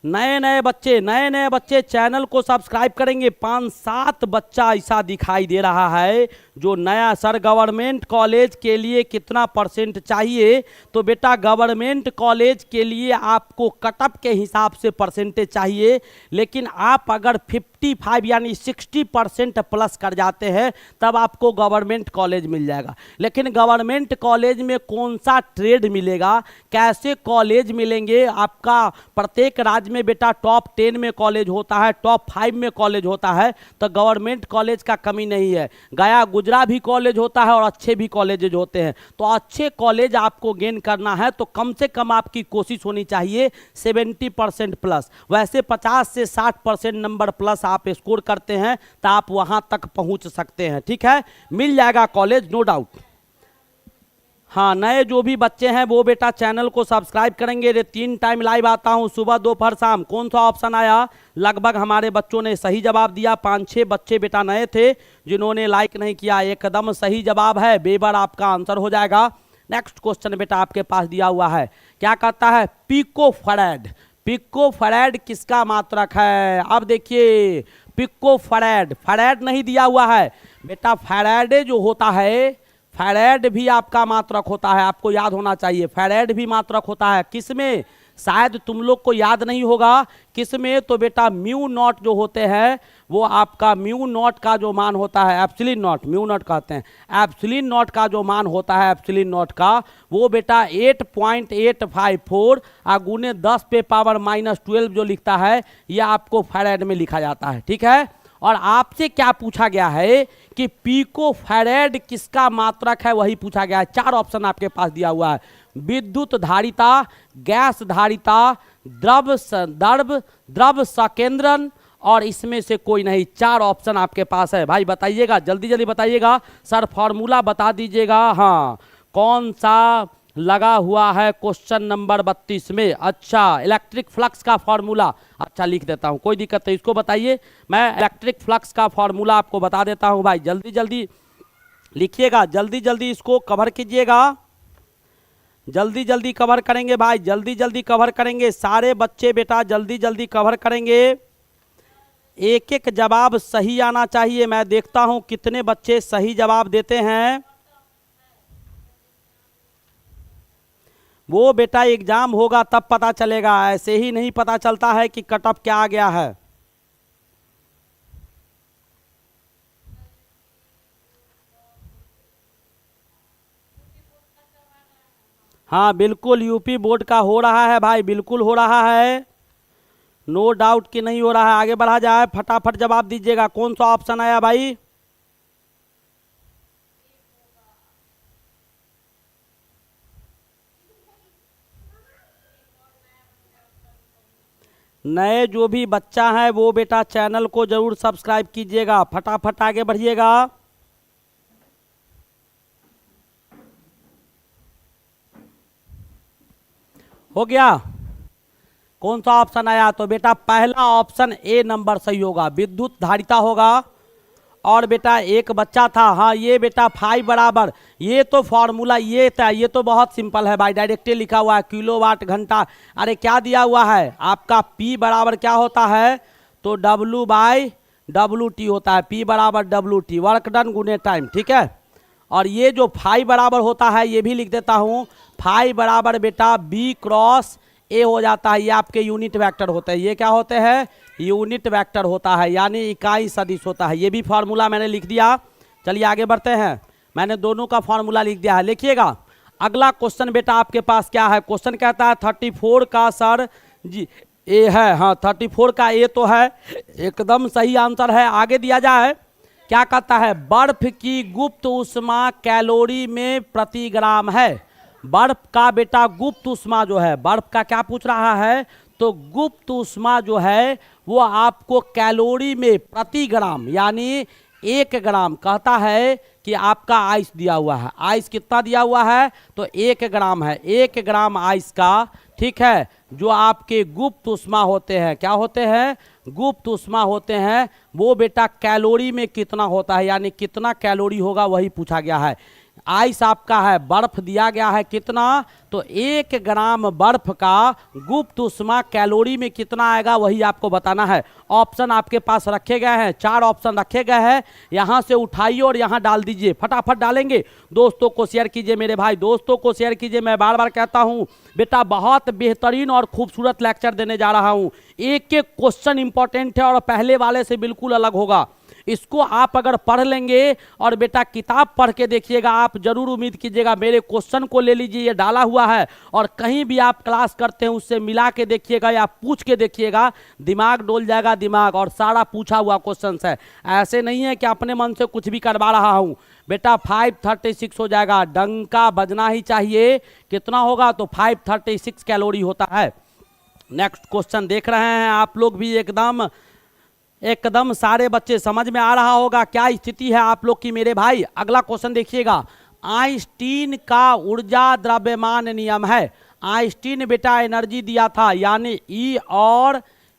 नए नए बच्चे चैनल को सब्सक्राइब करेंगे। 5-7 बच्चा ऐसा दिखाई दे रहा है जो नया, सर गवर्नमेंट कॉलेज के लिए कितना परसेंट चाहिए? तो बेटा गवर्नमेंट कॉलेज के लिए आपको कटअप के हिसाब से परसेंटेज चाहिए, लेकिन आप अगर 55 यानी 60% प्लस कर जाते हैं तब आपको गवर्नमेंट कॉलेज मिल जाएगा। लेकिन गवर्नमेंट कॉलेज में कौन सा ट्रेड मिलेगा, कैसे कॉलेज मिलेंगे? आपका प्रत्येक राज्य में बेटा टॉप 10 में कॉलेज होता है, टॉप 5 में कॉलेज होता है, तो गवर्नमेंट कॉलेज का कमी नहीं है। गया गुजरा भी कॉलेज होता है और अच्छे भी कॉलेज होते हैं। तो अच्छे कॉलेज आपको गेन करना है तो कम से कम आपकी कोशिश होनी चाहिए 70% प्लस। वैसे 50 से 60% नंबर प्लस आप स्कोर करते हैं तो आप वहां तक पहुंच सकते हैं। ठीक है, मिल जाएगा कॉलेज, नो डाउट। हाँ, नए जो भी बच्चे हैं वो बेटा चैनल को सब्सक्राइब करेंगे। 3 टाइम लाइव आता हूँ, सुबह दोपहर शाम। कौन सा ऑप्शन आया? लगभग हमारे बच्चों ने सही जवाब दिया। 5-6 बच्चे बेटा नए थे जिन्होंने लाइक नहीं किया, एकदम सही जवाब है, वेबर आपका आंसर हो जाएगा। नेक्स्ट क्वेश्चन बेटा आपके पास दिया हुआ है, क्या कहता है? Pico farad. पिको फैराड किसका मात्रक है? अब देखिए, पिको फैराड, फैराड नहीं दिया हुआ है बेटा, फैराडे जो होता है, फैराड भी आपका मात्रक होता है, आपको याद होना चाहिए। फैराड भी मात्रक होता है, किसमें? शायद तुम लोग को याद नहीं होगा किसमें, तो बेटा म्यू नॉट जो होते हैं वो आपका म्यू नॉट का जो मान होता है, एप्सिलॉन नॉट, म्यू नॉट कहते हैं, एप्सिलॉन नॉट का जो मान होता है, एप्सिलॉन नॉट का वो बेटा 8.854 गुने 10 पे पावर -12 जो लिखता है ये आपको फैराड में लिखा जाता है। ठीक है, और आपसे क्या पूछा गया है कि पिको फैराड किसका मात्रक है, वही पूछा गया है। 4 ऑप्शन आपके पास दिया हुआ है, विद्युत धारिता, गैस धारिता, द्रव संकेंद्रण, और इसमें से कोई नहीं। 4 ऑप्शन आपके पास है भाई, बताइएगा, जल्दी जल्दी बताइएगा। सर फॉर्मूला बता दीजिएगा। हाँ, कौन सा लगा हुआ है क्वेश्चन नंबर 32 में? अच्छा, इलेक्ट्रिक फ्लक्स का फॉर्मूला। अच्छा, लिख देता हूं, कोई दिक्कत नहीं, इसको बताइए। मैं इलेक्ट्रिक फ्लक्स का फॉर्मूला आपको बता देता हूं भाई, जल्दी जल्दी लिखिएगा, जल्दी जल्दी इसको कवर कीजिएगा, जल्दी जल्दी कवर करेंगे भाई, जल्दी जल्दी कवर करेंगे। सारे बच्चे बेटा जल्दी जल्दी कवर करेंगे, एक एक जवाब सही आना चाहिए। मैं देखता हूं कितने बच्चे सही जवाब देते हैं। वो बेटा एग्जाम होगा तब पता चलेगा, ऐसे ही नहीं पता चलता है कि कट ऑफ क्या आ गया है। हाँ बिल्कुल, यूपी बोर्ड का हो रहा है भाई, बिल्कुल हो रहा है, नो डाउट कि नहीं हो रहा है। आगे बढ़ा जाए, फटाफट जवाब दीजिएगा। कौन सा ऑप्शन आया भाई? नए जो भी बच्चा है वो बेटा चैनल को जरूर सब्सक्राइब कीजिएगा, फटाफट आगे बढ़िएगा। हो गया? कौन सा ऑप्शन आया? तो बेटा पहला ऑप्शन ए नंबर सही होगा, विद्युत धारिता होगा। और बेटा एक बच्चा था। हाँ ये बेटा फाइव बराबर, ये तो फॉर्मूला ये था, ये तो बहुत सिंपल है भाई, डायरेक्टली लिखा हुआ है किलोवाट घंटा। अरे क्या दिया हुआ है आपका, P बराबर क्या होता है, तो W/WT होता है, P बराबर WT, वर्क डन गुने टाइम, ठीक है। और ये जो फाइव बराबर होता है ये भी लिख देता हूँ, फाइव बराबर बेटा B क्रॉस A हो जाता है, ये आपके यूनिट वेक्टर होते हैं। ये क्या होते हैं, यूनिट वेक्टर होता है, यानी इकाई सदिश होता है। ये भी फार्मूला मैंने लिख दिया। चलिए आगे बढ़ते हैं, मैंने दोनों का फार्मूला लिख दिया है। लिखिएगा अगला क्वेश्चन बेटा आपके पास क्या है, क्वेश्चन कहता है 34 का सर जी ए है। हाँ 34 का ए तो है, एकदम सही आंसर है। आगे दिया जाए क्या कहता है, बर्फ की गुप्त ऊष्मा कैलोरी में प्रति ग्राम है। बर्फ का बेटा गुप्त ऊष्मा जो है, बर्फ का क्या पूछ रहा है, तो गुप्त ऊष्मा जो है वो आपको कैलोरी में प्रति ग्राम, यानी 1 ग्राम कहता है कि आपका आइस दिया हुआ है। आइस कितना दिया हुआ है, तो 1 ग्राम है, 1 ग्राम आइस का, ठीक है, जो आपके गुप्त ऊष्मा होते हैं, क्या होते हैं, गुप्त ऊष्मा होते हैं, वो बेटा कैलोरी में कितना होता है, यानी कितना कैलोरी होगा वही पूछा गया है। आइस आपका है, बर्फ दिया गया है कितना, तो 1 ग्राम बर्फ का गुप्त ऊष्मा कैलोरी में कितना आएगा वही आपको बताना है। ऑप्शन आपके पास रखे गए हैं, 4 ऑप्शन रखे गए हैं, यहाँ से उठाइए और यहाँ डाल दीजिए, फटाफट डालेंगे। दोस्तों को शेयर कीजिए मेरे भाई, दोस्तों को शेयर कीजिए। मैं बार बार कहता हूँ बेटा बहुत बेहतरीन और खूबसूरत लेक्चर देने जा रहा हूँ। एक एक क्वेश्चन इंपॉर्टेंट है और पहले वाले से बिल्कुल अलग होगा। इसको आप अगर पढ़ लेंगे और बेटा किताब पढ़ के देखिएगा, आप जरूर उम्मीद कीजिएगा। मेरे क्वेश्चन को ले लीजिए, ये डाला हुआ है, और कहीं भी आप क्लास करते हैं उससे मिला के देखिएगा या पूछ के देखिएगा, दिमाग डोल जाएगा दिमाग। और सारा पूछा हुआ क्वेश्चन है, ऐसे नहीं है कि अपने मन से कुछ भी करवा रहा हूँ। बेटा 536 हो जाएगा, डंका बजना ही चाहिए। कितना होगा, तो 536 कैलोरी होता है। नेक्स्ट क्वेश्चन देख रहे हैं आप लोग भी, एकदम सारे बच्चे समझ में आ रहा होगा क्या स्थिति है आप लोग की मेरे भाई। अगला क्वेश्चन देखिएगा, आइंस्टीन का ऊर्जा द्रव्यमान नियम है। आइंस्टीन बेटा एनर्जी दिया था, यानी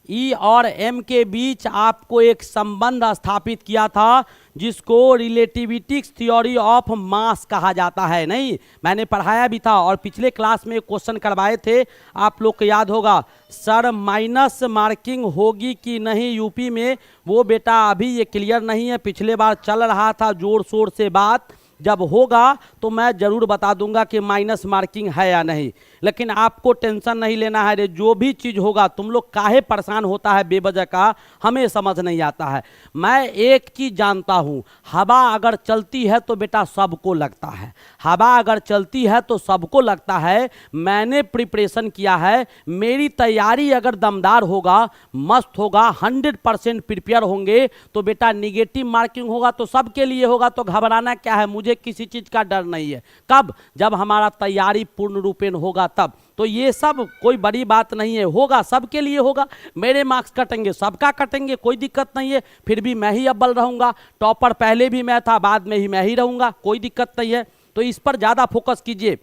ई और एम के बीच आपको एक संबंध स्थापित किया था, जिसको रिलेटिविटी थ्योरी ऑफ मास कहा जाता है। नहीं, मैंने पढ़ाया भी था और पिछले क्लास में क्वेश्चन करवाए थे, आप लोग को याद होगा। सर माइनस मार्किंग होगी कि नहीं यूपी में, वो बेटा अभी ये क्लियर नहीं है। पिछले बार चल रहा था जोर शोर से बात, जब होगा तो मैं जरूर बता दूंगा कि माइनस मार्किंग है या नहीं। लेकिन आपको टेंशन नहीं लेना है रे, जो भी चीज़ होगा, तुम लोग काहे परेशान होता है बेवजह का, हमें समझ नहीं आता है। मैं एक चीज़ जानता हूँ, हवा अगर चलती है तो बेटा सबको लगता है, हवा अगर चलती है तो सबको लगता है। मैंने प्रिपरेशन किया है, मेरी तैयारी अगर दमदार होगा, मस्त होगा, 100% प्रिपेयर होंगे, तो बेटा निगेटिव मार्किंग होगा तो सबके लिए होगा। तो घबराना क्या है, मुझे किसी चीज़ का डर नहीं है। कब, जब हमारा तैयारी पूर्ण रूपेण होगा तब। तो ये सब कोई बड़ी बात नहीं है, होगा सबके लिए होगा। मेरे मार्क्स कटेंगे, सबका कटेंगे, कोई दिक्कत नहीं है। फिर भी मैं ही अव्वल रहूँगा, टॉपर पहले भी मैं था, बाद में ही मैं ही रहूँगा, कोई दिक्कत नहीं है। तो इस पर ज़्यादा फोकस कीजिए।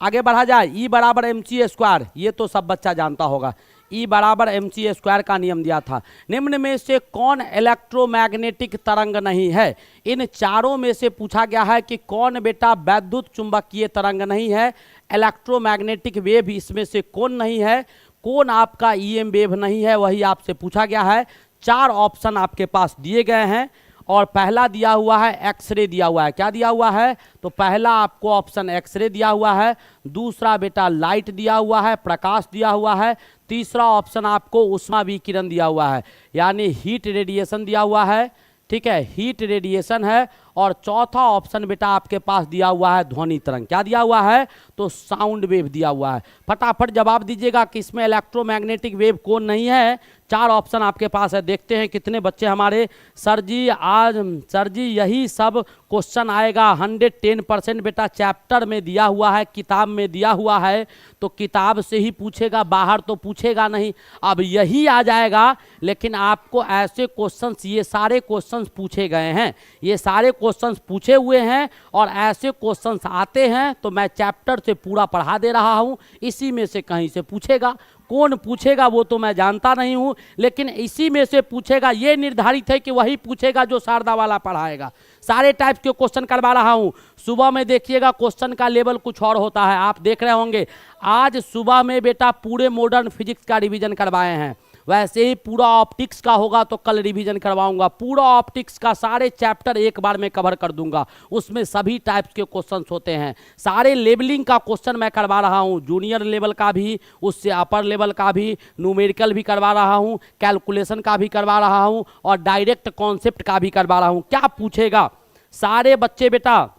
आगे बढ़ा जाए, E बराबर mc², ये तो सब बच्चा जानता होगा। E बराबर mc² का नियम दिया था। निम्न में से कौन इलेक्ट्रोमैग्नेटिक तरंग नहीं है। इन चारों में से पूछा गया है कि कौन बेटा वैद्युत चुंबकीय तरंग नहीं है। इलेक्ट्रोमैग्नेटिक वेव इसमें से कौन नहीं है, कौन आपका EM वेव नहीं है, वही आपसे पूछा गया है। 4 ऑप्शन आपके पास दिए गए हैं और पहला दिया हुआ है एक्सरे दिया हुआ है। क्या दिया हुआ है, तो पहला आपको ऑप्शन एक्सरे दिया हुआ है, दूसरा बेटा लाइट दिया हुआ है, प्रकाश दिया हुआ है, तीसरा ऑप्शन आपको उष्मा विकिरण दिया हुआ है, यानी हीट रेडिएशन दिया हुआ है। ठीक है, हीट रेडिएशन है। और चौथा ऑप्शन बेटा आपके पास दिया हुआ है ध्वनि तरंग। क्या दिया हुआ है, तो साउंड वेव दिया हुआ है। फटाफट जवाब दीजिएगा कि इसमें इलेक्ट्रोमैग्नेटिक वेव कौन नहीं है। 4 ऑप्शन आपके पास है, देखते हैं कितने बच्चे हमारे। सर जी यही सब क्वेश्चन आएगा 110% बेटा चैप्टर में दिया हुआ है, किताब में दिया हुआ है, तो किताब से ही पूछेगा, बाहर तो पूछेगा नहीं। अब यही आ जाएगा, लेकिन आपको ऐसे क्वेश्चंस, ये सारे क्वेश्चंस पूछे गए हैं, ये सारे क्वेश्चंस पूछे हुए हैं और ऐसे क्वेश्चंस आते हैं तो मैं चैप्टर से पूरा पढ़ा दे रहा हूं, इसी में से कहीं से पूछेगा। कौन पूछेगा वो तो मैं जानता नहीं हूं, लेकिन इसी में से पूछेगा, ये निर्धारित है कि वही पूछेगा जो शारदा वाला पढ़ाएगा। सारे टाइप के क्वेश्चन करवा रहा हूं। सुबह में देखिएगा क्वेश्चन का लेवल कुछ और होता है, आप देख रहे होंगे। आज सुबह में बेटा पूरे मॉडर्न फिजिक्स का रिवीजन करवाए हैं, वैसे ही पूरा ऑप्टिक्स का होगा तो कल रिवीजन करवाऊंगा। पूरा ऑप्टिक्स का सारे चैप्टर एक बार में कवर कर दूंगा, उसमें सभी टाइप्स के क्वेश्चंस होते हैं। सारे लेवलिंग का क्वेश्चन मैं करवा रहा हूं, जूनियर लेवल का भी, उससे अपर लेवल का भी, न्यूमेरिकल भी करवा रहा हूं, कैलकुलेशन का भी करवा रहा हूं और डायरेक्ट कॉन्सेप्ट का भी करवा रहा हूं। क्या पूछेगा सारे बच्चे बेटा,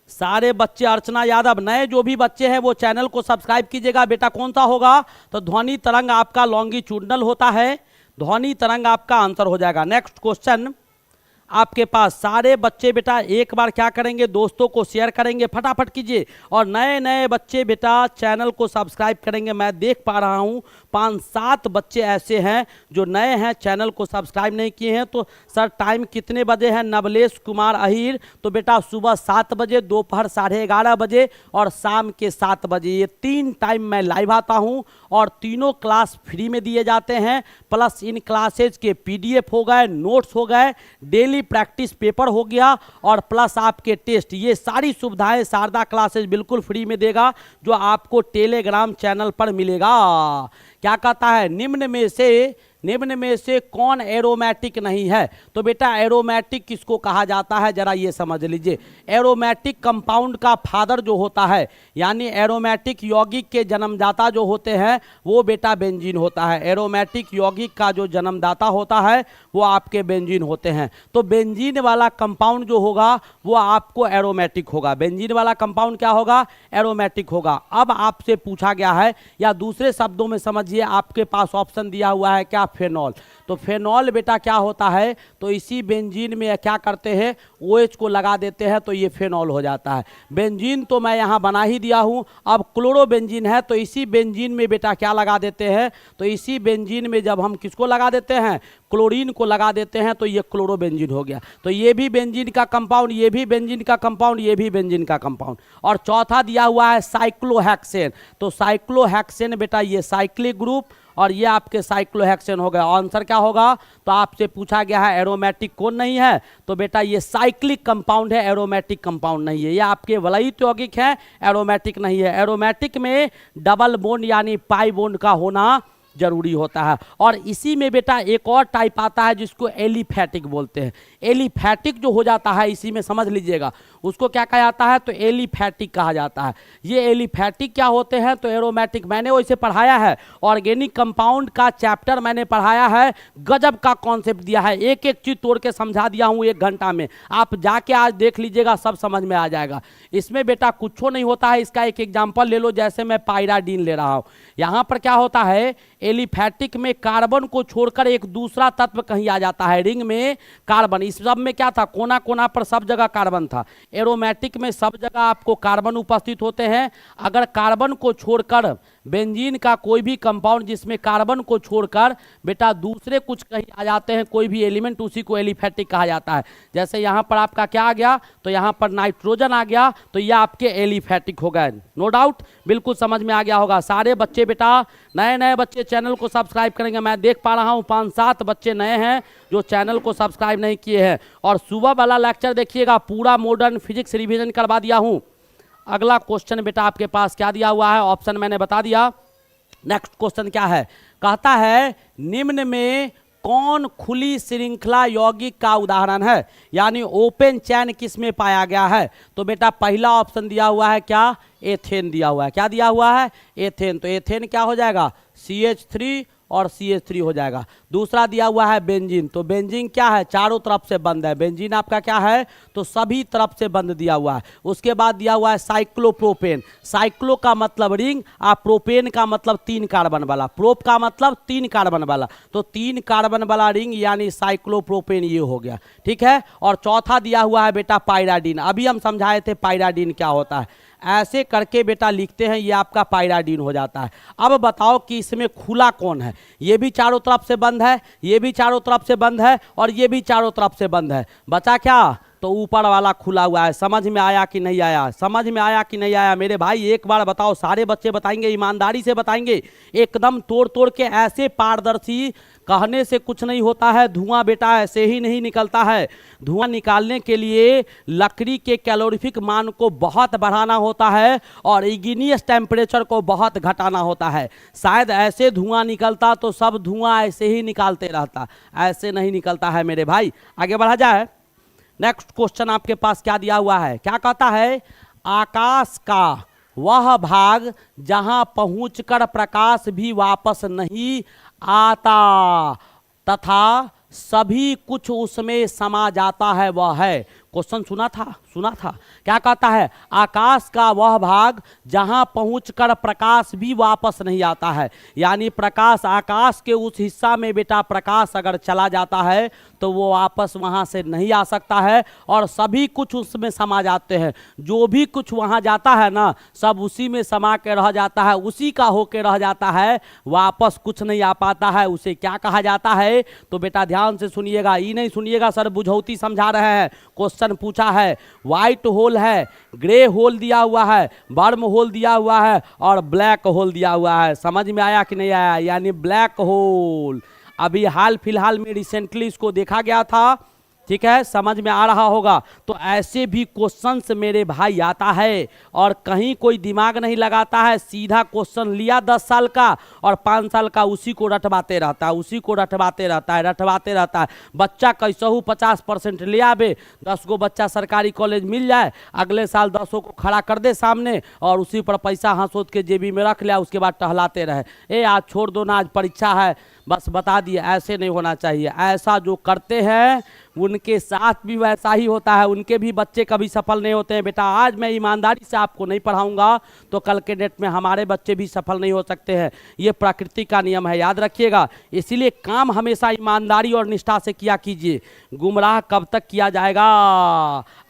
सारे बच्चे, अर्चना यादव, नए जो भी बच्चे हैं वो चैनल को सब्सक्राइब कीजिएगा। बेटा कौन सा होगा, तो ध्वनि तरंग आपका लॉन्गिट्यूडनल होता है, ध्वनि तरंग आपका आंसर हो जाएगा। नेक्स्ट क्वेश्चन आपके पास, सारे बच्चे बेटा एक बार क्या करेंगे, दोस्तों को शेयर करेंगे, फटाफट कीजिए। और नए नए बच्चे बेटा चैनल को सब्सक्राइब करेंगे। मैं देख पा रहा हूँ 5-7 बच्चे ऐसे हैं जो नए हैं, चैनल को सब्सक्राइब नहीं किए हैं। तो सर टाइम कितने बजे है, नवलेश कुमार अहिर, तो बेटा सुबह 7 बजे, दोपहर 11:30 बजे और शाम के 7 बजे, ये 3 टाइम मैं लाइव आता हूँ और तीनों क्लास फ्री में दिए जाते हैं। प्लस इन क्लासेज के PDF हो गए, नोट्स हो गए, डेली प्रैक्टिस पेपर हो गया और प्लस आपके टेस्ट, ये सारी सुविधाएं शारदा क्लासेज बिल्कुल फ्री में देगा, जो आपको टेलीग्राम चैनल पर मिलेगा। क्या कहता है, निम्न में से कौन एरोमेटिक नहीं है, तो बेटा एरोमेटिक किसको कहा जाता है जरा ये समझ लीजिए। एरोमेटिक कंपाउंड का फादर जो होता है, यानी एरोमेटिक यौगिक के जन्मदाता जो होते हैं वो बेटा बेंजीन होता है। एरोमेटिक यौगिक का जो जन्मदाता होता है वो आपके बेंजीन होते हैं। तो बेंजीन वाला कंपाउंड जो होगा वो आपको एरोमेटिक होगा। बेंजीन वाला कंपाउंड क्या होगा, एरोमेटिक होगा। अब आपसे पूछा गया है, या दूसरे शब्दों में समझिए, आपके पास ऑप्शन दिया हुआ है क्या, फेनॉल। तो फेनॉल बेटा क्या होता है, तो इसी बेंजीन में क्या करते हैं, OH को लगा देते हैं तो ये फेनॉल हो जाता है। बेंजीन तो मैं यहाँ बना ही दिया हूँ। अब क्लोरोबेंजीन है तो इसी बेंजीन में बेटा क्या लगा देते हैं, तो इसी बेंजीन में जब हम किसको लगा देते हैं, क्लोरीन को लगा देते हैं तो ये क्लोरोबेंजीन हो गया। तो ये भी बेंजीन का कंपाउंड, ये भी बेंजीन का कंपाउंड, ये भी बेंजीन का कंपाउंड। और चौथा दिया हुआ है साइक्लोहेक्सेन। तो साइक्लोहेक्सेन बेटा ये साइक्लिक ग्रुप और ये आपके साइक्लोहेक्सेन हो गया। आंसर क्या होगा, तो आपसे पूछा गया है एरोमेटिक कौन नहीं है, तो बेटा ये साइक्लिक कंपाउंड है, एरोमेटिक कंपाउंड नहीं है। ये आपके वलयित यौगिक है, एरोमेटिक नहीं है। एरोमेटिक में डबल बॉन्ड यानी पाई बॉन्ड का होना जरूरी होता है। और इसी में बेटा एक और टाइप आता है जिसको एलिफैटिक बोलते हैं। एलिफैटिक जो हो जाता है इसी में समझ लीजिएगा, उसको क्या कहा जाता है, तो एलिफैटिक कहा जाता है। ये एलिफैटिक क्या होते हैं, तो एरोमेटिक मैंने वैसे पढ़ाया है, ऑर्गेनिक कंपाउंड का चैप्टर मैंने पढ़ाया है, गजब का कॉन्सेप्ट दिया है, एक एक चीज तोड़ के समझा दिया हूँ 1 घंटा में। आप जाके आज देख लीजिएगा, सब समझ में आ जाएगा। इसमें बेटा कुछ नहीं होता है, इसका एक एग्जाम्पल ले लो, जैसे मैं पायराडीन ले रहा हूँ। यहाँ पर क्या होता है, एलिफैटिक में कार्बन को छोड़कर एक दूसरा तत्व कहीं आ जाता है, रिंग में कार्बन, इस सब में क्या था, कोना कोना पर सब जगह कार्बन था। एरोमेटिक में सब जगह आपको कार्बन उपस्थित होते हैं। अगर कार्बन को छोड़कर बेंजीन का कोई भी कंपाउंड जिसमें कार्बन को छोड़कर बेटा दूसरे कुछ कहीं आ जाते हैं, कोई भी एलिमेंट, उसी को एलिफैटिक कहा जाता है। जैसे यहाँ पर आपका क्या आ गया, तो यहाँ पर नाइट्रोजन आ गया, तो ये आपके एलिफैटिक हो गए। नो डाउट बिल्कुल समझ में आ गया होगा। सारे बच्चे बेटा, नए नए बच्चे चैनल को सब्सक्राइब करेंगे। मैं देख पा रहा हूँ 5-7 बच्चे नए हैं जो चैनल को सब्सक्राइब नहीं किए हैं। और सुबह वाला लेक्चर देखिएगा, पूरा मॉडर्न फिजिक्स रिवीजन करवा दिया हूँ। अगला क्वेश्चन बेटा आपके पास क्या दिया हुआ है, ऑप्शन मैंने बता दिया। नेक्स्ट क्वेश्चन क्या है, कहता है निम्न में कौन खुली श्रृंखला यौगिक का उदाहरण है, यानी ओपन चैन किस में पाया गया है, तो बेटा पहला ऑप्शन दिया हुआ है क्या, एथेन दिया हुआ है। क्या दिया हुआ है, एथेन। तो एथेन क्या हो जाएगा, CH3 और CH3 हो जाएगा। दूसरा दिया हुआ है बेंजीन। तो बेंजीन क्या है, चारों तरफ से बंद है। बेंजीन आपका क्या है, तो सभी तरफ से बंद दिया हुआ है। उसके बाद दिया हुआ है साइक्लोप्रोपेन। साइक्लो का मतलब रिंग, और प्रोपेन का मतलब 3 कार्बन वाला, प्रोप का मतलब 3 कार्बन वाला, तो 3 कार्बन वाला रिंग यानी साइक्लोप्रोपेन, ये हो गया। ठीक है। और चौथा दिया हुआ है बेटा पायराडीन। अभी हम समझाए थे पायराडीन क्या होता है, ऐसे करके बेटा लिखते हैं, ये आपका पायराडीन हो जाता है। अब बताओ कि इसमें खुला कौन है, ये भी चारों तरफ से बंद है, ये भी चारों तरफ से बंद है और ये भी चारों तरफ से बंद है। बचा क्या, तो ऊपर वाला खुला हुआ है। समझ में आया कि नहीं आया? समझ में आया कि नहीं आया मेरे भाई? एक बार बताओ, सारे बच्चे बताएंगे, ईमानदारी से बताएंगे, एकदम तोड़ तोड़ के, ऐसे पारदर्शी। कहने से कुछ नहीं होता है, धुआं बेटा ऐसे ही नहीं निकलता है। धुआं निकालने के लिए लकड़ी के कैलोरीफिक मान को बहुत बढ़ाना होता है और इग्नियस टेम्परेचर को बहुत घटाना होता है। शायद ऐसे धुआं निकलता तो सब धुआं ऐसे ही निकालते रहता, ऐसे नहीं निकलता है मेरे भाई। आगे बढ़ा जाए। नेक्स्ट क्वेश्चन आपके पास क्या दिया हुआ है? क्या कहता है? आकाश का वह भाग जहां पहुंचकर प्रकाश भी वापस नहीं आता तथा सभी कुछ उसमें समा जाता है, वह है। क्वेश्चन सुना था? सुना था। क्या कहता है? आकाश का वह भाग जहां पहुंचकर प्रकाश भी वापस नहीं आता है, यानी प्रकाश, आकाश के उस हिस्सा में बेटा प्रकाश अगर चला जाता है तो वो वापस वहां से नहीं आ सकता है और सभी कुछ उसमें समा जाते हैं। जो भी कुछ वहां जाता है ना, सब उसी में समा के रह जाता है, उसी का होके रह जाता है, वापस कुछ नहीं आ पाता है। उसे क्या कहा जाता है? तो बेटा ध्यान से सुनिएगा, ये नहीं सुनिएगा सर बुझौती समझा रहे हैं। क्वेश्चन पूछा है, व्हाइट होल है, ग्रे होल दिया हुआ है, वर्म होल दिया हुआ है और ब्लैक होल दिया हुआ है। समझ में आया कि नहीं आया? यानी ब्लैक होल अभी हाल फिलहाल में रिसेंटली इसको देखा गया था, ठीक है, समझ में आ रहा होगा। तो ऐसे भी क्वेश्चंस मेरे भाई आता है और कहीं कोई दिमाग नहीं लगाता है, सीधा क्वेश्चन लिया 10 साल का और 5 साल का उसी को रटवाते रहता है, उसी को रटवाते रहता है, रटवाते रहता है। बच्चा कैसहू 50% ले आवे, 10 गो बच्चा सरकारी कॉलेज मिल जाए, अगले साल 10 को खड़ा कर दे सामने और उसी पर पैसा हंसोद के जेबी में रख लिया, उसके बाद टहलाते रहे। ए आज छोड़ दो ना, आज परीक्षा है, बस बता दिए। ऐसे नहीं होना चाहिए। ऐसा जो करते हैं उनके साथ भी वैसा ही होता है, उनके भी बच्चे कभी सफल नहीं होते हैं। बेटा आज मैं ईमानदारी से आपको नहीं पढ़ाऊंगा तो कल के डेट में हमारे बच्चे भी सफल नहीं हो सकते हैं। ये प्रकृति का नियम है, याद रखिएगा। इसीलिए काम हमेशा ईमानदारी और निष्ठा से किया कीजिए। गुमराह कब तक किया जाएगा?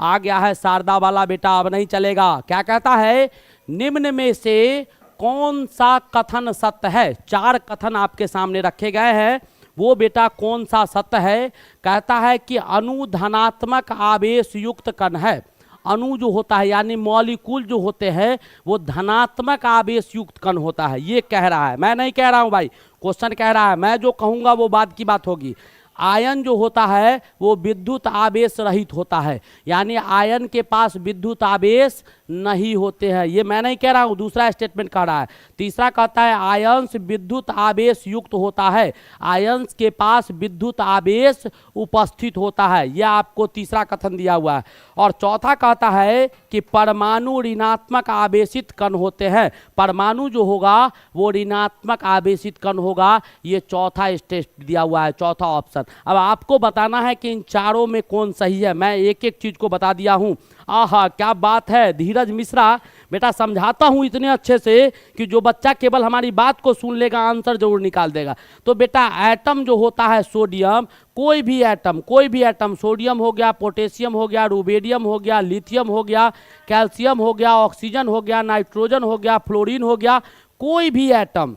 आ गया है शारदा वाला बेटा, अब नहीं चलेगा। क्या कहता है? निम्न में से कौन सा कथन सत्य है? 4 कथन आपके सामने रखे गए हैं, वो बेटा कौन सा सत्य है? कहता है कि अणु धनात्मक आवेश युक्त कण है। अणु जो होता है यानी मॉलिक्यूल जो होते हैं वो धनात्मक आवेश युक्त कण होता है, ये कह रहा है। मैं नहीं कह रहा हूं भाई, क्वेश्चन कह रहा है। मैं जो कहूंगा वो बाद की बात होगी। आयन जो होता है वो विद्युत आवेश रहित होता है, यानी आयन के पास विद्युत आवेश नहीं होते हैं। ये मैं नहीं कह रहा हूँ, दूसरा स्टेटमेंट कह रहा है। तीसरा कहता है आयंस विद्युत आवेश युक्त होता है, आयंस के पास विद्युत आवेश उपस्थित होता है। यह आपको तीसरा कथन दिया हुआ है। और चौथा कहता है कि परमाणु ऋणात्मक आवेशित कण होते हैं। परमाणु जो होगा वो ऋणात्मक आवेशित कण होगा। ये चौथा स्टेट दिया हुआ है, चौथा ऑप्शन। अब आपको बताना है कि इन चारों में कौन सही है। मैं एक एक चीज को बता दिया हूं। आहा क्या बात है धीरज मिश्रा, बेटा समझाता हूं इतने अच्छे से कि जो बच्चा केवल हमारी बात को सुन लेगा आंसर जरूर निकाल देगा। तो बेटा एटम जो होता है सोडियम, कोई भी एटम, सोडियम हो गया, पोटेशियम हो गया, रुबेडियम हो गया, लिथियम हो गया, कैल्शियम हो गया, ऑक्सीजन हो गया, नाइट्रोजन हो गया, फ्लोरीन हो गया, कोई भी एटम,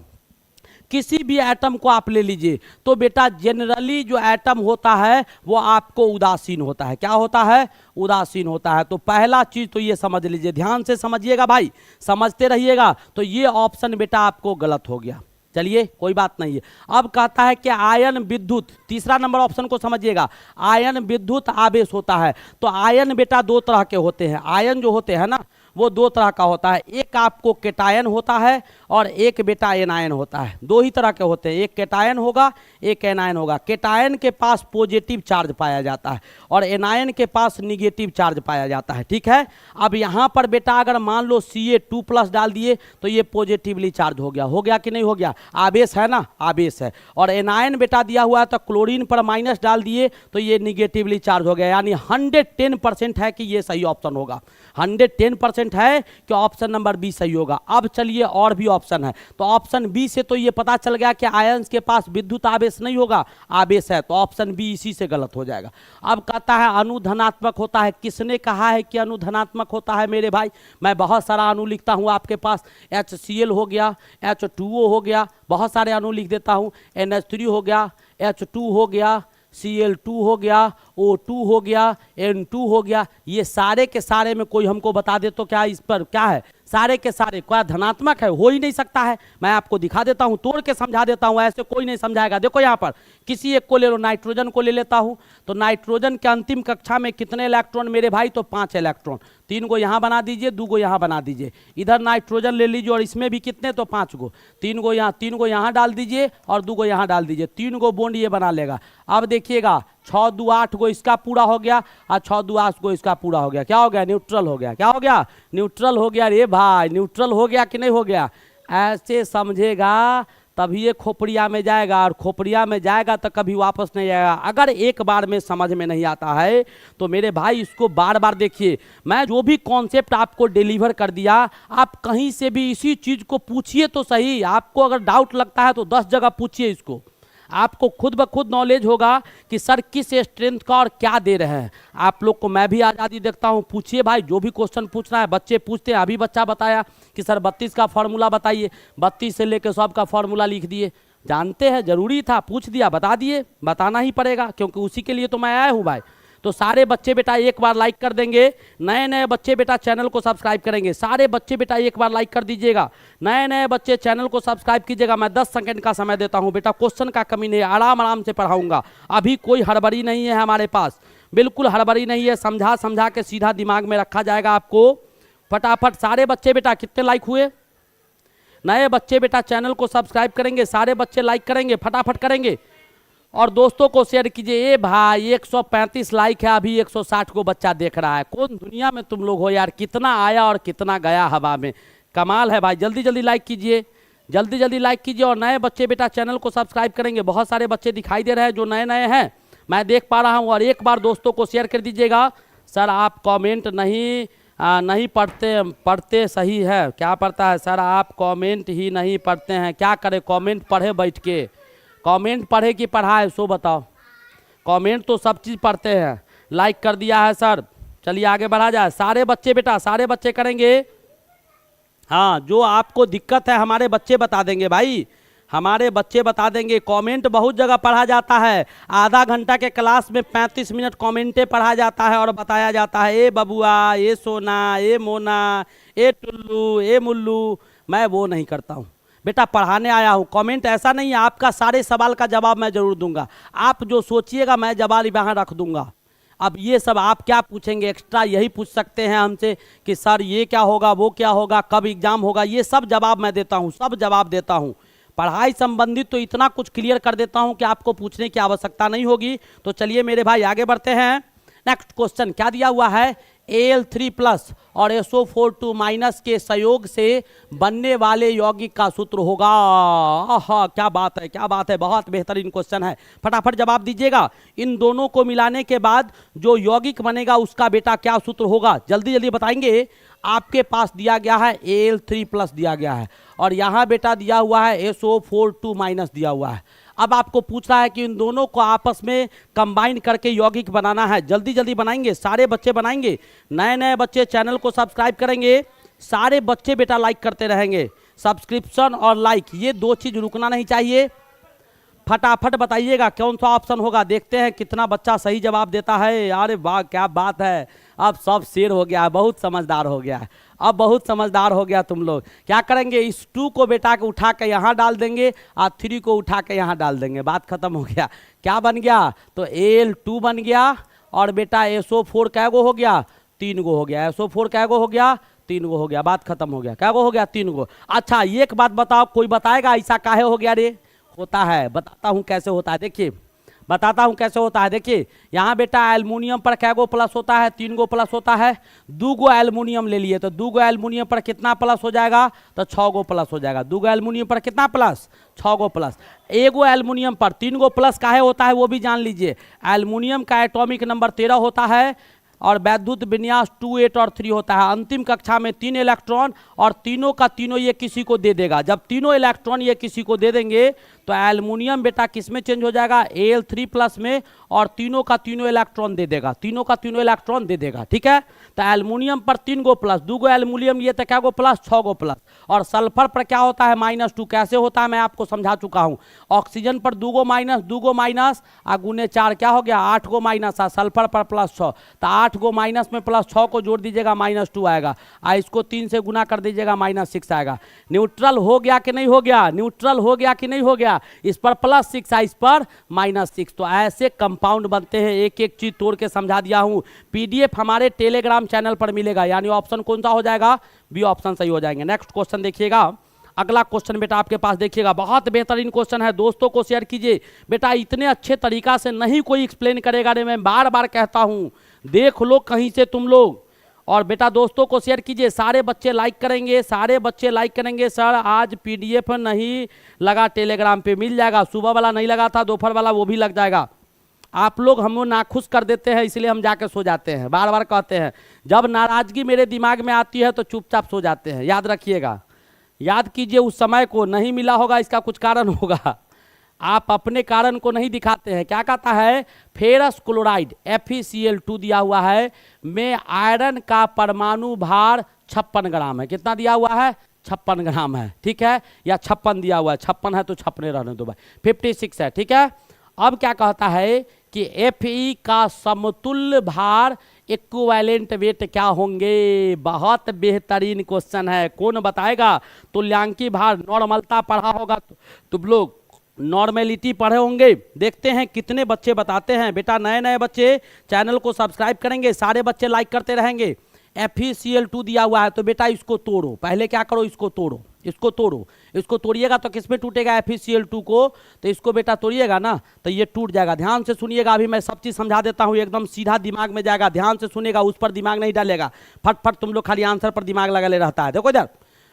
किसी भी एटम को आप ले लीजिए तो बेटा जनरली जो एटम होता है वो आपको उदासीन होता है। क्या होता है? उदासीन होता है। तो पहला चीज तो ये समझ लीजिए, ध्यान से समझिएगा भाई, समझते रहिएगा। तो ये ऑप्शन बेटा आपको गलत हो गया। चलिए कोई बात नहीं है। अब कहता है कि आयन विद्युत, तीसरा नंबर ऑप्शन को समझिएगा, आयन विद्युत आवेश होता है। तो आयन बेटा 2 तरह के होते हैं। आयन जो होते हैं ना वो 2 तरह का होता है, एक आपको केटायन होता है और एक बेटा एनायन होता है। 2 ही तरह के होते हैं, एक केटायन होगा एक एनायन होगा। केटायन के पास पॉजिटिव चार्ज पाया जाता है और एनायन के पास निगेटिव चार्ज पाया जाता है, ठीक है। अब यहाँ पर बेटा अगर मान लो Ca2+ डाल दिए तो ये पॉजिटिवली चार्ज हो गया कि नहीं हो गया? आवेश है ना, आवेश है। और एनायन बेटा दिया हुआ है तो क्लोरीन पर माइनस डाल दिए तो ये निगेटिवली चार्ज हो गया, यानी 110% है कि ये सही ऑप्शन होगा। 110% है कि ऑप्शन नंबर बी सही होगा। अब चलिए और भी ऑप्शन है, तो ऑप्शन बी से तो ये पता चल गया कि आयंस के पास विद्युत आवेश नहीं होगा, आवेश है, तो ऑप्शन बी इसी से गलत हो जाएगा। अब कहता है अणु धनात्मक होता है। किसने कहा है कि अणु धनात्मक होता है मेरे भाई? मैं बहुत सारा अणु लिखता हूं आपके पास, HCl हो गया, H2O हो गया, बहुत सारे अणु लिख देता हूं, NH3 हो गया, H2 हो गया, Cl2 हो गया, O2 हो गया, N2 हो गया। ये सारे के सारे में कोई हमको बता दे तो क्या इस पर क्या है, सारे के सारे क्या धनात्मक है? हो ही नहीं सकता है। मैं आपको दिखा देता हूं, तोड़ के समझा देता हूं, ऐसे कोई नहीं समझाएगा। देखो यहाँ पर किसी एक को ले लो, नाइट्रोजन को ले लेता हूं। तो नाइट्रोजन के अंतिम कक्षा में कितने इलेक्ट्रॉन मेरे भाई? तो 5 इलेक्ट्रॉन। 3 गो यहाँ बना दीजिए, 2 गो यहाँ बना दीजिए। इधर नाइट्रोजन ले लीजिए और इसमें भी कितने? तो 5 गो। 3 गो यहाँ डाल दीजिए और 2 गो यहाँ डाल दीजिए। 3 गो बॉन्ड ये बना लेगा। अब देखिएगा 6 2 8 गो इसका पूरा हो गया और 6 2 8 गो इसका पूरा हो गया। क्या हो गया? न्यूट्रल हो गया। क्या हो गया? न्यूट्रल हो गया। रे भाई न्यूट्रल हो गया कि नहीं हो गया? ऐसे समझेगा तभी ये खोपड़िया में जाएगा, और खोपड़िया में जाएगा तो कभी वापस नहीं आएगा। अगर एक बार में समझ में नहीं आता है तो मेरे भाई इसको बार बार देखिए। मैं जो भी कॉन्सेप्ट आपको डिलीवर कर दिया, आप कहीं से भी इसी चीज को पूछिए तो सही। आपको अगर डाउट लगता है तो 10 जगह पूछिए इसको, आपको खुद ब खुद नॉलेज होगा कि सर किस स्ट्रेंथ का और क्या दे रहे हैं। आप लोग को मैं भी आज़ादी देखता हूं, पूछिए भाई, जो भी क्वेश्चन पूछना है। बच्चे पूछते हैं, अभी बच्चा बताया कि सर 32 का फॉर्मूला बताइए, 32 से लेकर 100 का फॉर्मूला लिख दिए। जानते हैं, जरूरी था, पूछ दिया, बता दिए, बताना ही पड़ेगा क्योंकि उसी के लिए तो मैं आया हूँ भाई। तो सारे बच्चे बेटा एक बार लाइक कर देंगे, नए नए बच्चे बेटा चैनल को सब्सक्राइब करेंगे। सारे बच्चे बेटा एक बार लाइक कर दीजिएगा, नए नए बच्चे चैनल को सब्सक्राइब कीजिएगा। मैं 10 सेकंड का समय देता हूं बेटा, क्वेश्चन का कमी नहीं, आराम आराम से पढ़ाऊंगा। अभी कोई हड़बड़ी नहीं है हमारे पास, बिल्कुल हड़बड़ी नहीं है। समझा समझा के सीधा दिमाग में रखा जाएगा आपको। फटाफट सारे बच्चे बेटा कितने लाइक हुए? नए बच्चे बेटा चैनल को सब्सक्राइब करेंगे, सारे बच्चे लाइक करेंगे, फटाफट करेंगे और दोस्तों को शेयर कीजिए। ए भाई 135 लाइक है, अभी 160 को बच्चा देख रहा है। कौन दुनिया में तुम लोग हो यार? कितना आया और कितना गया हवा में, कमाल है भाई। जल्दी जल्दी लाइक कीजिए, जल्दी जल्दी लाइक कीजिए और नए बच्चे बेटा चैनल को सब्सक्राइब करेंगे। बहुत सारे बच्चे दिखाई दे रहे हैं जो नए नए हैं, मैं देख पा रहा हूँ। और एक बार दोस्तों को शेयर कर दीजिएगा। सर आप कॉमेंट नहीं पढ़ते सही है। क्या पढ़ता है सर? आप कॉमेंट ही नहीं पढ़ते हैं, क्या करें? कॉमेंट पढ़े बैठ के, कमेंट पढ़े कि पढ़ाए सो बताओ? कमेंट तो सब चीज़ पढ़ते हैं। लाइक कर दिया है सर, चलिए आगे बढ़ा जाए। सारे बच्चे बेटा, सारे बच्चे करेंगे। हाँ, जो आपको दिक्कत है हमारे बच्चे बता देंगे भाई, हमारे बच्चे बता देंगे। कमेंट बहुत जगह पढ़ा जाता है, आधा घंटा के क्लास में 35 मिनट कमेंटे पढ़ा जाता है और बताया जाता है, ए बबुआ, ए सोना, ए मोना, ए टुल्लू, ए मुल्लू। मैं वो नहीं करता हूँ बेटा, पढ़ाने आया हूँ। कमेंट ऐसा नहीं है, आपका सारे सवाल का जवाब मैं जरूर दूंगा। आप जो सोचिएगा मैं जवाब यहाँ रख दूंगा। अब ये सब आप क्या पूछेंगे एक्स्ट्रा? यही पूछ सकते हैं हमसे कि सर ये क्या होगा, वो क्या होगा, कब एग्जाम होगा। ये सब जवाब मैं देता हूँ, सब जवाब देता हूँ। पढ़ाई संबंधित तो इतना कुछ क्लियर कर देता हूँ कि आपको पूछने की आवश्यकता नहीं होगी। तो चलिए मेरे भाई आगे बढ़ते हैं। नेक्स्ट क्वेश्चन क्या दिया हुआ है? Al3+ और SO4 के संयोग से बनने वाले यौगिक का सूत्र होगा। आहा, क्या बात है, क्या बात है, बहुत बेहतरीन क्वेश्चन है। फटाफट जवाब दीजिएगा। इन दोनों को मिलाने के बाद जो यौगिक बनेगा उसका बेटा क्या सूत्र होगा? जल्दी जल्दी बताएंगे। आपके पास दिया गया है Al3+ दिया गया है और यहाँ बेटा दिया हुआ है SO4 दिया हुआ है। अब आपको पूछ रहा है कि इन दोनों को आपस में कंबाइन करके यौगिक बनाना है। जल्दी जल्दी बनाएंगे, सारे बच्चे बनाएंगे। नए नए बच्चे चैनल को सब्सक्राइब करेंगे, सारे बच्चे बेटा लाइक करते रहेंगे। सब्सक्रिप्शन और लाइक ये दो चीज़ रुकना नहीं चाहिए। फटाफट बताइएगा कौन सा ऑप्शन होगा। देखते हैं कितना बच्चा सही जवाब देता है। अरे वाह, क्या बात है, अब सब शेर हो गया है, बहुत समझदार हो गया है, अब बहुत समझदार हो गया तुम लोग। क्या करेंगे? इस 2 को बेटा के उठा के यहाँ डाल देंगे और 3 को उठा के यहाँ डाल देंगे, बात खत्म हो गया। क्या बन गया? तो Al2 बन गया और बेटा SO4 कै गो हो गया? 3 गो हो गया। SO4 कै गो हो गया? 3 गो हो गया, बात खत्म हो गया। क्या गो हो गया? 3 गो। अच्छा एक बात बताओ, कोई बताएगा ऐसा काहे हो गया रे? होता है, बताता हूँ कैसे होता है। देखिए बताता हूँ कैसे होता है। देखिए यहाँ बेटा एल्युमिनियम पर कै गो प्लस होता है? 3 गो प्लस होता है। 2 गो एल्युमिनियम ले लिए तो 2 गो एल्युमिनियम पर कितना प्लस हो जाएगा? तो 6 गो प्लस हो जाएगा। 2 गो एल्युमिनियम पर कितना प्लस? 6 गो प्लस। 1 गो एल्युमिनियम पर 3 गो प्लस काहे होता है वो भी जान लीजिए। एल्युमिनियम का एटॉमिक नंबर 13 होता है, और वैद्युत विन्यास 2, 8 और 3 होता है। अंतिम कक्षा में 3 इलेक्ट्रॉन और तीनों का तीनों ये किसी को दे देगा। जब तीनों इलेक्ट्रॉन ये किसी को दे देंगे तो एल्युमिनियम बेटा किस में चेंज हो जाएगा, Al3+ में, और तीनों का तीनों इलेक्ट्रॉन दे देगा, तीनों का तीनों इलेक्ट्रॉन दे देगा। ठीक है, तो एल्युमिनियम पर 3 गो प्लस, 2 गो एल्युमिनियम ये तो क्या गो प्लस, 6 गो प्लस। और सल्फर पर क्या होता है -2। कैसे होता है मैं आपको समझा चुका हूं। ऑक्सीजन पर 2 गो माइनस, 2 गो माइनस आ गुने 4 क्या हो गया, 8 गो माइनस। सल्फर पर +6, तो 8 गो माइनस में +6 को जोड़ दीजिएगा -2 आएगा। इसको 3 से गुना कर दीजिएगा -6 आएगा। न्यूट्रल हो गया कि नहीं हो गया, न्यूट्रल हो गया कि नहीं हो गया। इस पर +6 है, इस पर -6। तो ऐसे कंपाउंड बनते हैं, एक एक चीज तोड़ के समझा दिया हूं। PDF हमारे टेलीग्राम चैनल पर मिलेगा, यानी ऑप्शन कौन सा हो जाएगा, बी ऑप्शन सही हो जाएंगे। नेक्स्ट क्वेश्चन देखिएगा, अगला क्वेश्चन बेटा आपके पास देखिएगा, बहुत बेहतरीन क्वेश्चन है। दोस्तों को शेयर कीजिए बेटा, इतने अच्छे तरीका से नहीं कोई एक्सप्लेन करेगा रे, मैं बार बार कहता हूं, देख लो कहीं से तुम लोग। और बेटा दोस्तों को शेयर कीजिए, सारे बच्चे लाइक करेंगे, सारे बच्चे लाइक करेंगे। सर आज PDF नहीं लगा, टेलीग्राम पे मिल जाएगा। सुबह वाला नहीं लगा था, दोपहर वाला वो भी लग जाएगा। आप लोग हमें नाखुश कर देते हैं, इसलिए हम जाके सो जाते हैं। बार बार कहते हैं, जब नाराजगी मेरे दिमाग में आती है तो चुपचाप सो जाते हैं। याद रखिएगा, याद कीजिए उस समय को, नहीं मिला होगा इसका कुछ कारण होगा। आप अपने कारण को नहीं दिखाते हैं। क्या कहता है, फेरस क्लोराइड FeCl2 दिया हुआ है, में आयरन का परमाणु भार 56 ग्राम है। कितना दिया हुआ है, 56 ग्राम है। ठीक है, या 56 दिया हुआ है, 56 है तो 56 रहने दो भाई, 56 है। ठीक है, अब क्या कहता है कि Fe का समतुल्य भार इक्विवेलेंट वेट क्या होंगे। बहुत बेहतरीन क्वेश्चन है, कौन बताएगा। तुल्यांकी भार, नॉर्मलता पढ़ा होगा तुम लोग, नॉर्मेलिटी पढ़े होंगे। देखते हैं कितने बच्चे बताते हैं। बेटा नए नए बच्चे चैनल को सब्सक्राइब करेंगे, सारे बच्चे लाइक करते रहेंगे। FeCl2 दिया हुआ है, तो बेटा इसको तोड़ो। पहले क्या करो, इसको तोड़ो, इसको तोड़ो। इसको तोड़िएगा तो किस में टूटेगा, FeCl2 को। तो इसको बेटा तोड़िएगा ना तो ये टूट जाएगा। ध्यान से सुनिएगा, अभी मैं सब चीज़ समझा देता हूँ, एकदम सीधा दिमाग में जाएगा। ध्यान से सुनिएगा, उस पर दिमाग नहीं डालेगा। फट तुम लोग खाली आंसर पर दिमाग लगा ले रहता है। देखो इधर,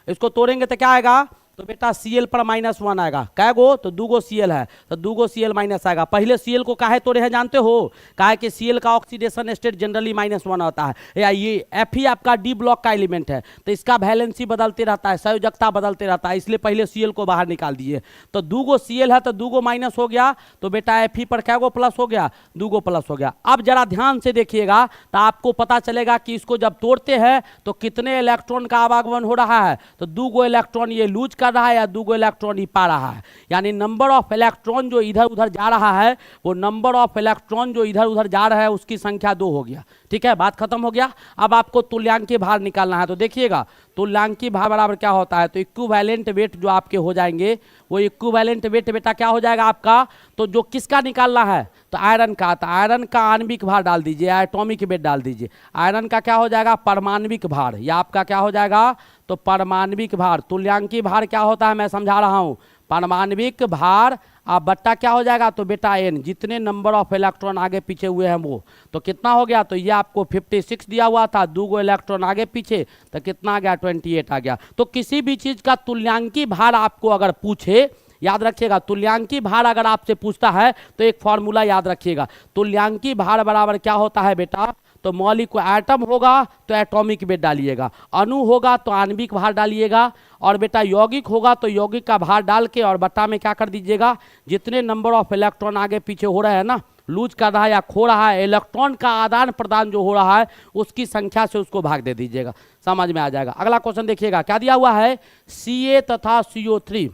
इसको तोड़ेंगे तो क्या आएगा, तो बेटा Cl पर -1 आएगा। कै गो, तो 2 गो Cl है, तो 2 गो Cl माइनस आएगा। पहले Cl को काहे तोड़े हैं जानते हो, काहे कि Cl का ऑक्सीडेशन स्टेट जनरली -1 होता है। या ये Fe आपका D ब्लॉक का एलिमेंट है, तो इसका वैलेंसी बदलते रहता है, संयोजकता बदलते रहता है, इसलिए पहले Cl को बाहर निकाल दिए। तो 2 गो Cl है, तो 2 गो माइनस हो गया, तो बेटा Fe पर क्या गो प्लस हो गया, 2 गो प्लस हो गया। अब जरा ध्यान से देखिएगा तो आपको पता चलेगा कि इसको जब तोड़ते हैं तो कितने इलेक्ट्रॉन का आवागमन हो रहा है। तो 2 गो इलेक्ट्रॉन ये लूज कर रहा है, या 2 गो इलेक्ट्रॉन ही पा रहा है। यानी नंबर ऑफ इलेक्ट्रॉन जो इधर उधर जा रहा है, वो नंबर ऑफ इलेक्ट्रॉन जो इधर उधर जा रहा है उसकी संख्या 2 हो गया। ठीक है, बात खत्म हो गया। अब आपको तुल्यांकी भार निकालना है। तो देखिएगा तुल्यांकी भार बराबर क्या होता है, तो इक्विवेलेंट वेट जो आपके हो जाएंगे, वो इक्विवेलेंट वेट बेटा क्या हो जाएगा आपका, तो जो किसका निकालना है, तो आयरन का। तो आयरन का आणविक भार डाल दीजिए, एटॉमिक वेट डाल दीजिए। आयरन का क्या हो जाएगा, परमाणविक भार, या आपका क्या हो जाएगा, तो परमाणविक भार। तुल्यांकी भार क्या होता है मैं समझा रहा हूं, परमाणविक भार अब बट्टा क्या हो जाएगा, तो बेटा N, जितने नंबर ऑफ इलेक्ट्रॉन आगे पीछे हुए हैं वो। तो कितना हो गया, तो ये आपको 56 दिया हुआ था, 2 गो इलेक्ट्रॉन आगे पीछे, तो कितना आ गया, 28 आ गया। तो किसी भी चीज का तुल्यांकी भार आपको अगर पूछे, याद रखिएगा, तुल्यांकी भार अगर आपसे पूछता है तो एक फॉर्मूला याद रखिएगा। तुल्यांकी भार बराबर क्या होता है बेटा, तो मौलिक एटम होगा तो एटॉमिक वेट डालिएगा, अणु होगा तो आणविक भार डालिएगा, और बेटा यौगिक होगा तो यौगिक का भार डाल के और बट्टा में क्या कर दीजिएगा, जितने नंबर ऑफ इलेक्ट्रॉन आगे पीछे हो रहे हैं ना, लूज कर रहा है या खो रहा है, इलेक्ट्रॉन का आदान प्रदान जो हो रहा है उसकी संख्या से उसको भाग दे दीजिएगा, समझ में आ जाएगा। अगला क्वेश्चन देखिएगा, क्या दिया हुआ है, Ca तथा CO3,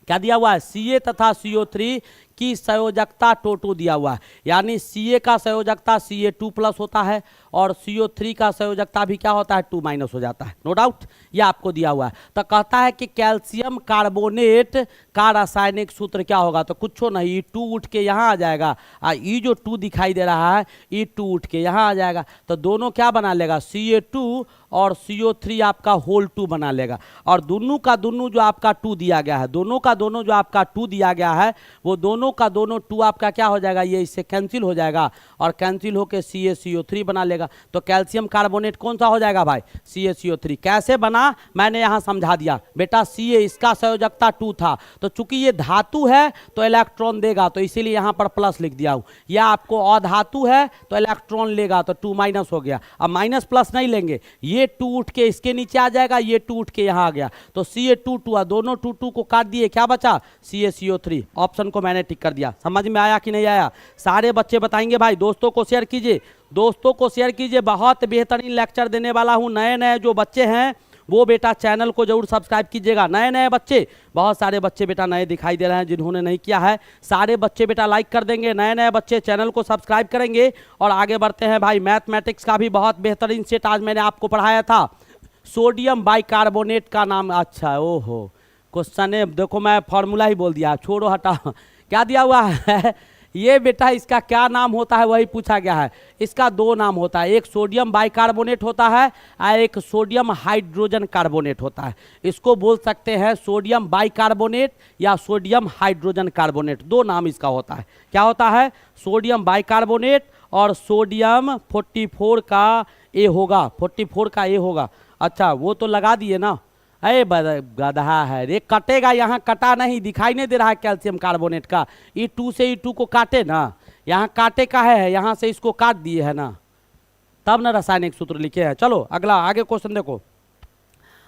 क्या दिया हुआ है, Ca तथा CO3 की संयोजकता टोटो दिया हुआ है। यानी Ca का संयोजकता Ca2+ होता है, और CO3 का संयोजकता भी क्या होता है, 2- हो जाता है। नो डाउट, ये आपको दिया हुआ है। तो कहता है कि कैल्शियम कार्बोनेट का रासायनिक सूत्र क्या होगा, तो कुछ नहीं, E2 उठ के यहाँ आ जाएगा, ये जो 2 दिखाई दे रहा है, E2 उठ के यहाँ आ जाएगा, तो दोनों क्या बना लेगा, Ca2 और CO3 आपका होल 2 बना लेगा। और दोनों का दोनों जो आपका 2 दिया गया है, दोनों का दोनों जो आपका 2 दिया गया है, वो दोनों दोनों का दोनों 2 आपका क्या हो जाएगा, ये इससे कैंसिल हो जाएगा और कैंसिल होकर CaCO3 बना लेगा। तो कैल्शियम कार्बोनेट कौन सा हो जाएगा भाई, CaCO3। कैसे बना मैंने यहाँ समझा दिया बेटा। Ca इसका संयोजकता 2 था, तो चूंकि ये धातु है तो इलेक्ट्रॉन देगा, तो इसीलिए यहाँ पर प्लस लिख दिया हूँ। या आपको अधातु है तो इलेक्ट्रॉन लेगा, तो 2 माइनस हो गया। अब माइनस प्लस नहीं लेंगे, ये 2 उठ के इसके नीचे आ जाएगा, ये 2 उठ के यहाँ आ गया, तो Ca2 दोनों 2 को काट दिए, क्या बचा, CaCO3। ऑप्शन को मैंने टिक कर दिया। समझ में आया कि नहीं आया? सारे बच्चे बताएंगे भाई। दोस्तों को शेयर कीजिए, दोस्तों को शेयर कीजिए। बहुत बेहतरीन लेक्चर देने वाला हूं। नए नए जो बच्चे हैं वो बेटा चैनल को जरूर सब्सक्राइब कीजिएगा। नए नए बच्चे, बहुत सारे बच्चे बेटा नए दिखाई दे रहे हैं, जिन्होंने नहीं किया है सारे बच्चे बेटा लाइक कर देंगे। नए नए बच्चे चैनल को सब्सक्राइब करेंगे और आगे बढ़ते हैं भाई। मैथमेटिक्स का भी बहुत बेहतरीन सेट आज मैंने आपको पढ़ाया था। सोडियम बाइकार्बोनेट का नाम, अच्छा ओहो क्वेश्चन है, देखो मैं फॉर्मूला ही बोल दिया, छोड़ो हटा। क्या दिया हुआ है ये बेटा, इसका क्या नाम होता है वही पूछा गया है। इसका 2 नाम होता है, एक सोडियम बाइकार्बोनेट होता है और एक सोडियम हाइड्रोजन कार्बोनेट होता है। इसको बोल सकते हैं सोडियम बाइकार्बोनेट या सोडियम हाइड्रोजन कार्बोनेट, 2 नाम इसका होता है। क्या होता है, सोडियम बाइकार्बोनेट और सोडियम 44 का ए होगा, 44 का ए होगा। अच्छा वो तो लगा दिए ना, अरे गधा है रे, कटेगा यहाँ, कटा नहीं, दिखाई नहीं दे रहा है कैल्शियम कार्बोनेट का। E2 से E2 को काटे ना, यहाँ काटे का है, यहाँ से इसको काट दिए है ना, तब ना रासायनिक सूत्र लिखे हैं। चलो अगला आगे क्वेश्चन देखो।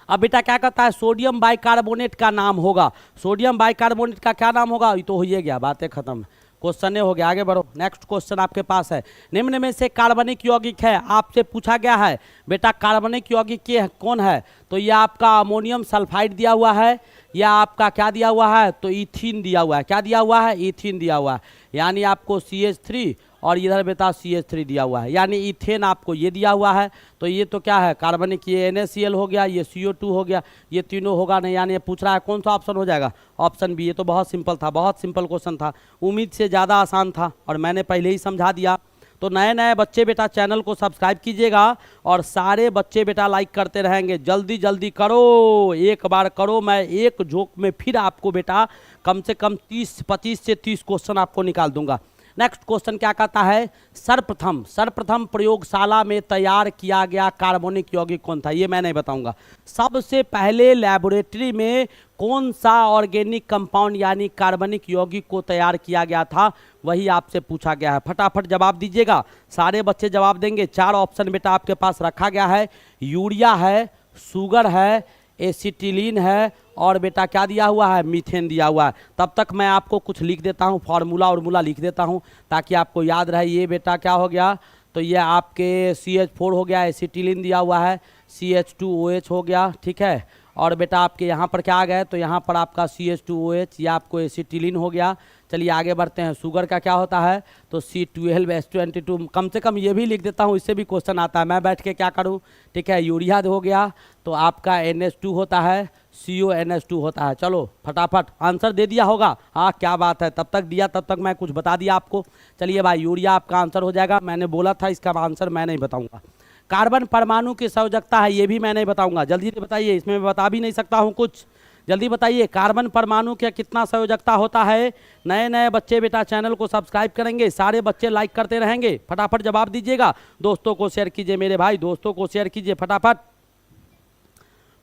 अब बेटा क्या कहता है, सोडियम बाइकार्बोनेट का नाम होगा। सोडियम बाइकार्बोनेट का क्या नाम होगा, ये तो हो ही गया, बातें खत्म, क्वेश्चन हो गया। आगे बढ़ो, नेक्स्ट क्वेश्चन आपके पास है। निम्न में से कार्बनिक यौगिक है, आपसे पूछा गया है बेटा कार्बनिक यौगिक के कौन है, तो यह आपका अमोनियम सल्फाइड दिया हुआ है, या आपका क्या दिया हुआ है, तो इथिन दिया हुआ है। क्या दिया हुआ है, इथिन दिया हुआ है, यानी आपको CH3 और इधर बेटा CH3 दिया हुआ है, यानी इथेन आपको ये दिया हुआ है। तो ये तो क्या है, कार्बनिक, ये NaCl हो गया, ये CO2 हो गया, ये तीनों होगा नहीं, यानी ये पूछ रहा है कौन सा ऑप्शन हो जाएगा, ऑप्शन बी। ये तो बहुत सिंपल था, बहुत सिंपल क्वेश्चन था, उम्मीद से ज़्यादा आसान था और मैंने पहले ही समझा दिया। तो नए नए बच्चे बेटा चैनल को सब्सक्राइब कीजिएगा और सारे बच्चे बेटा लाइक करते रहेंगे। जल्दी जल्दी करो, एक बार करो, मैं एक झोंक में फिर आपको बेटा कम से कम 25 से 30 क्वेश्चन आपको निकाल दूंगा। नेक्स्ट क्वेश्चन क्या कहता है, सर्वप्रथम प्रयोगशाला में तैयार किया गया कार्बनिक यौगिक कौन था, ये मैं नहीं बताऊंगा। सबसे पहले लेबोरेटरी में कौन सा ऑर्गेनिक कंपाउंड यानी कार्बनिक यौगिक को तैयार किया गया था, वही आपसे पूछा गया है। फटाफट जवाब दीजिएगा, सारे बच्चे जवाब देंगे। 4 ऑप्शन बेटा आपके पास रखा गया है, यूरिया है, शुगर है, एसिटिलीन है और बेटा क्या दिया हुआ है, मीथेन दिया हुआ है। तब तक मैं आपको कुछ लिख देता हूँ, फार्मूला लिख देता हूँ ताकि आपको याद रहे। ये बेटा क्या हो गया, तो ये आपके CH4 हो गया, एसिटिलीन दिया हुआ है, CH2OH हो गया, ठीक है। और बेटा आपके यहाँ पर क्या आ गया, तो यहाँ पर आपका CH2OH, या आपको एसिटिलीन हो गया। चलिए आगे बढ़ते हैं। शुगर का क्या होता है, तो C12H22, कम से कम ये भी लिख देता हूँ, इससे भी क्वेश्चन आता है, मैं बैठ के क्या करूँ, ठीक है। यूरिया हो गया, तो आपका NH2 होता है, CONH2 होता है। चलो फटाफट आंसर दे दिया होगा, हाँ क्या बात है, तब तक दिया, तब तक मैं कुछ बता दिया आपको। चलिए भाई, यूरिया आपका आंसर हो जाएगा, मैंने बोला था इसका आंसर मैं नहीं बताऊँगा। कार्बन परमाणु की संयोजकता है, ये भी मैं नहीं बताऊँगा, जल्दी से बताइए, इसमें मैं बता भी नहीं सकता हूँ कुछ, जल्दी बताइए। कार्बन परमाणु का कितना संयोजकता होता है। नए नए बच्चे बेटा चैनल को सब्सक्राइब करेंगे, सारे बच्चे लाइक करते रहेंगे, फटाफट जवाब दीजिएगा। दोस्तों को शेयर कीजिए मेरे भाई, दोस्तों को शेयर कीजिए, फटाफट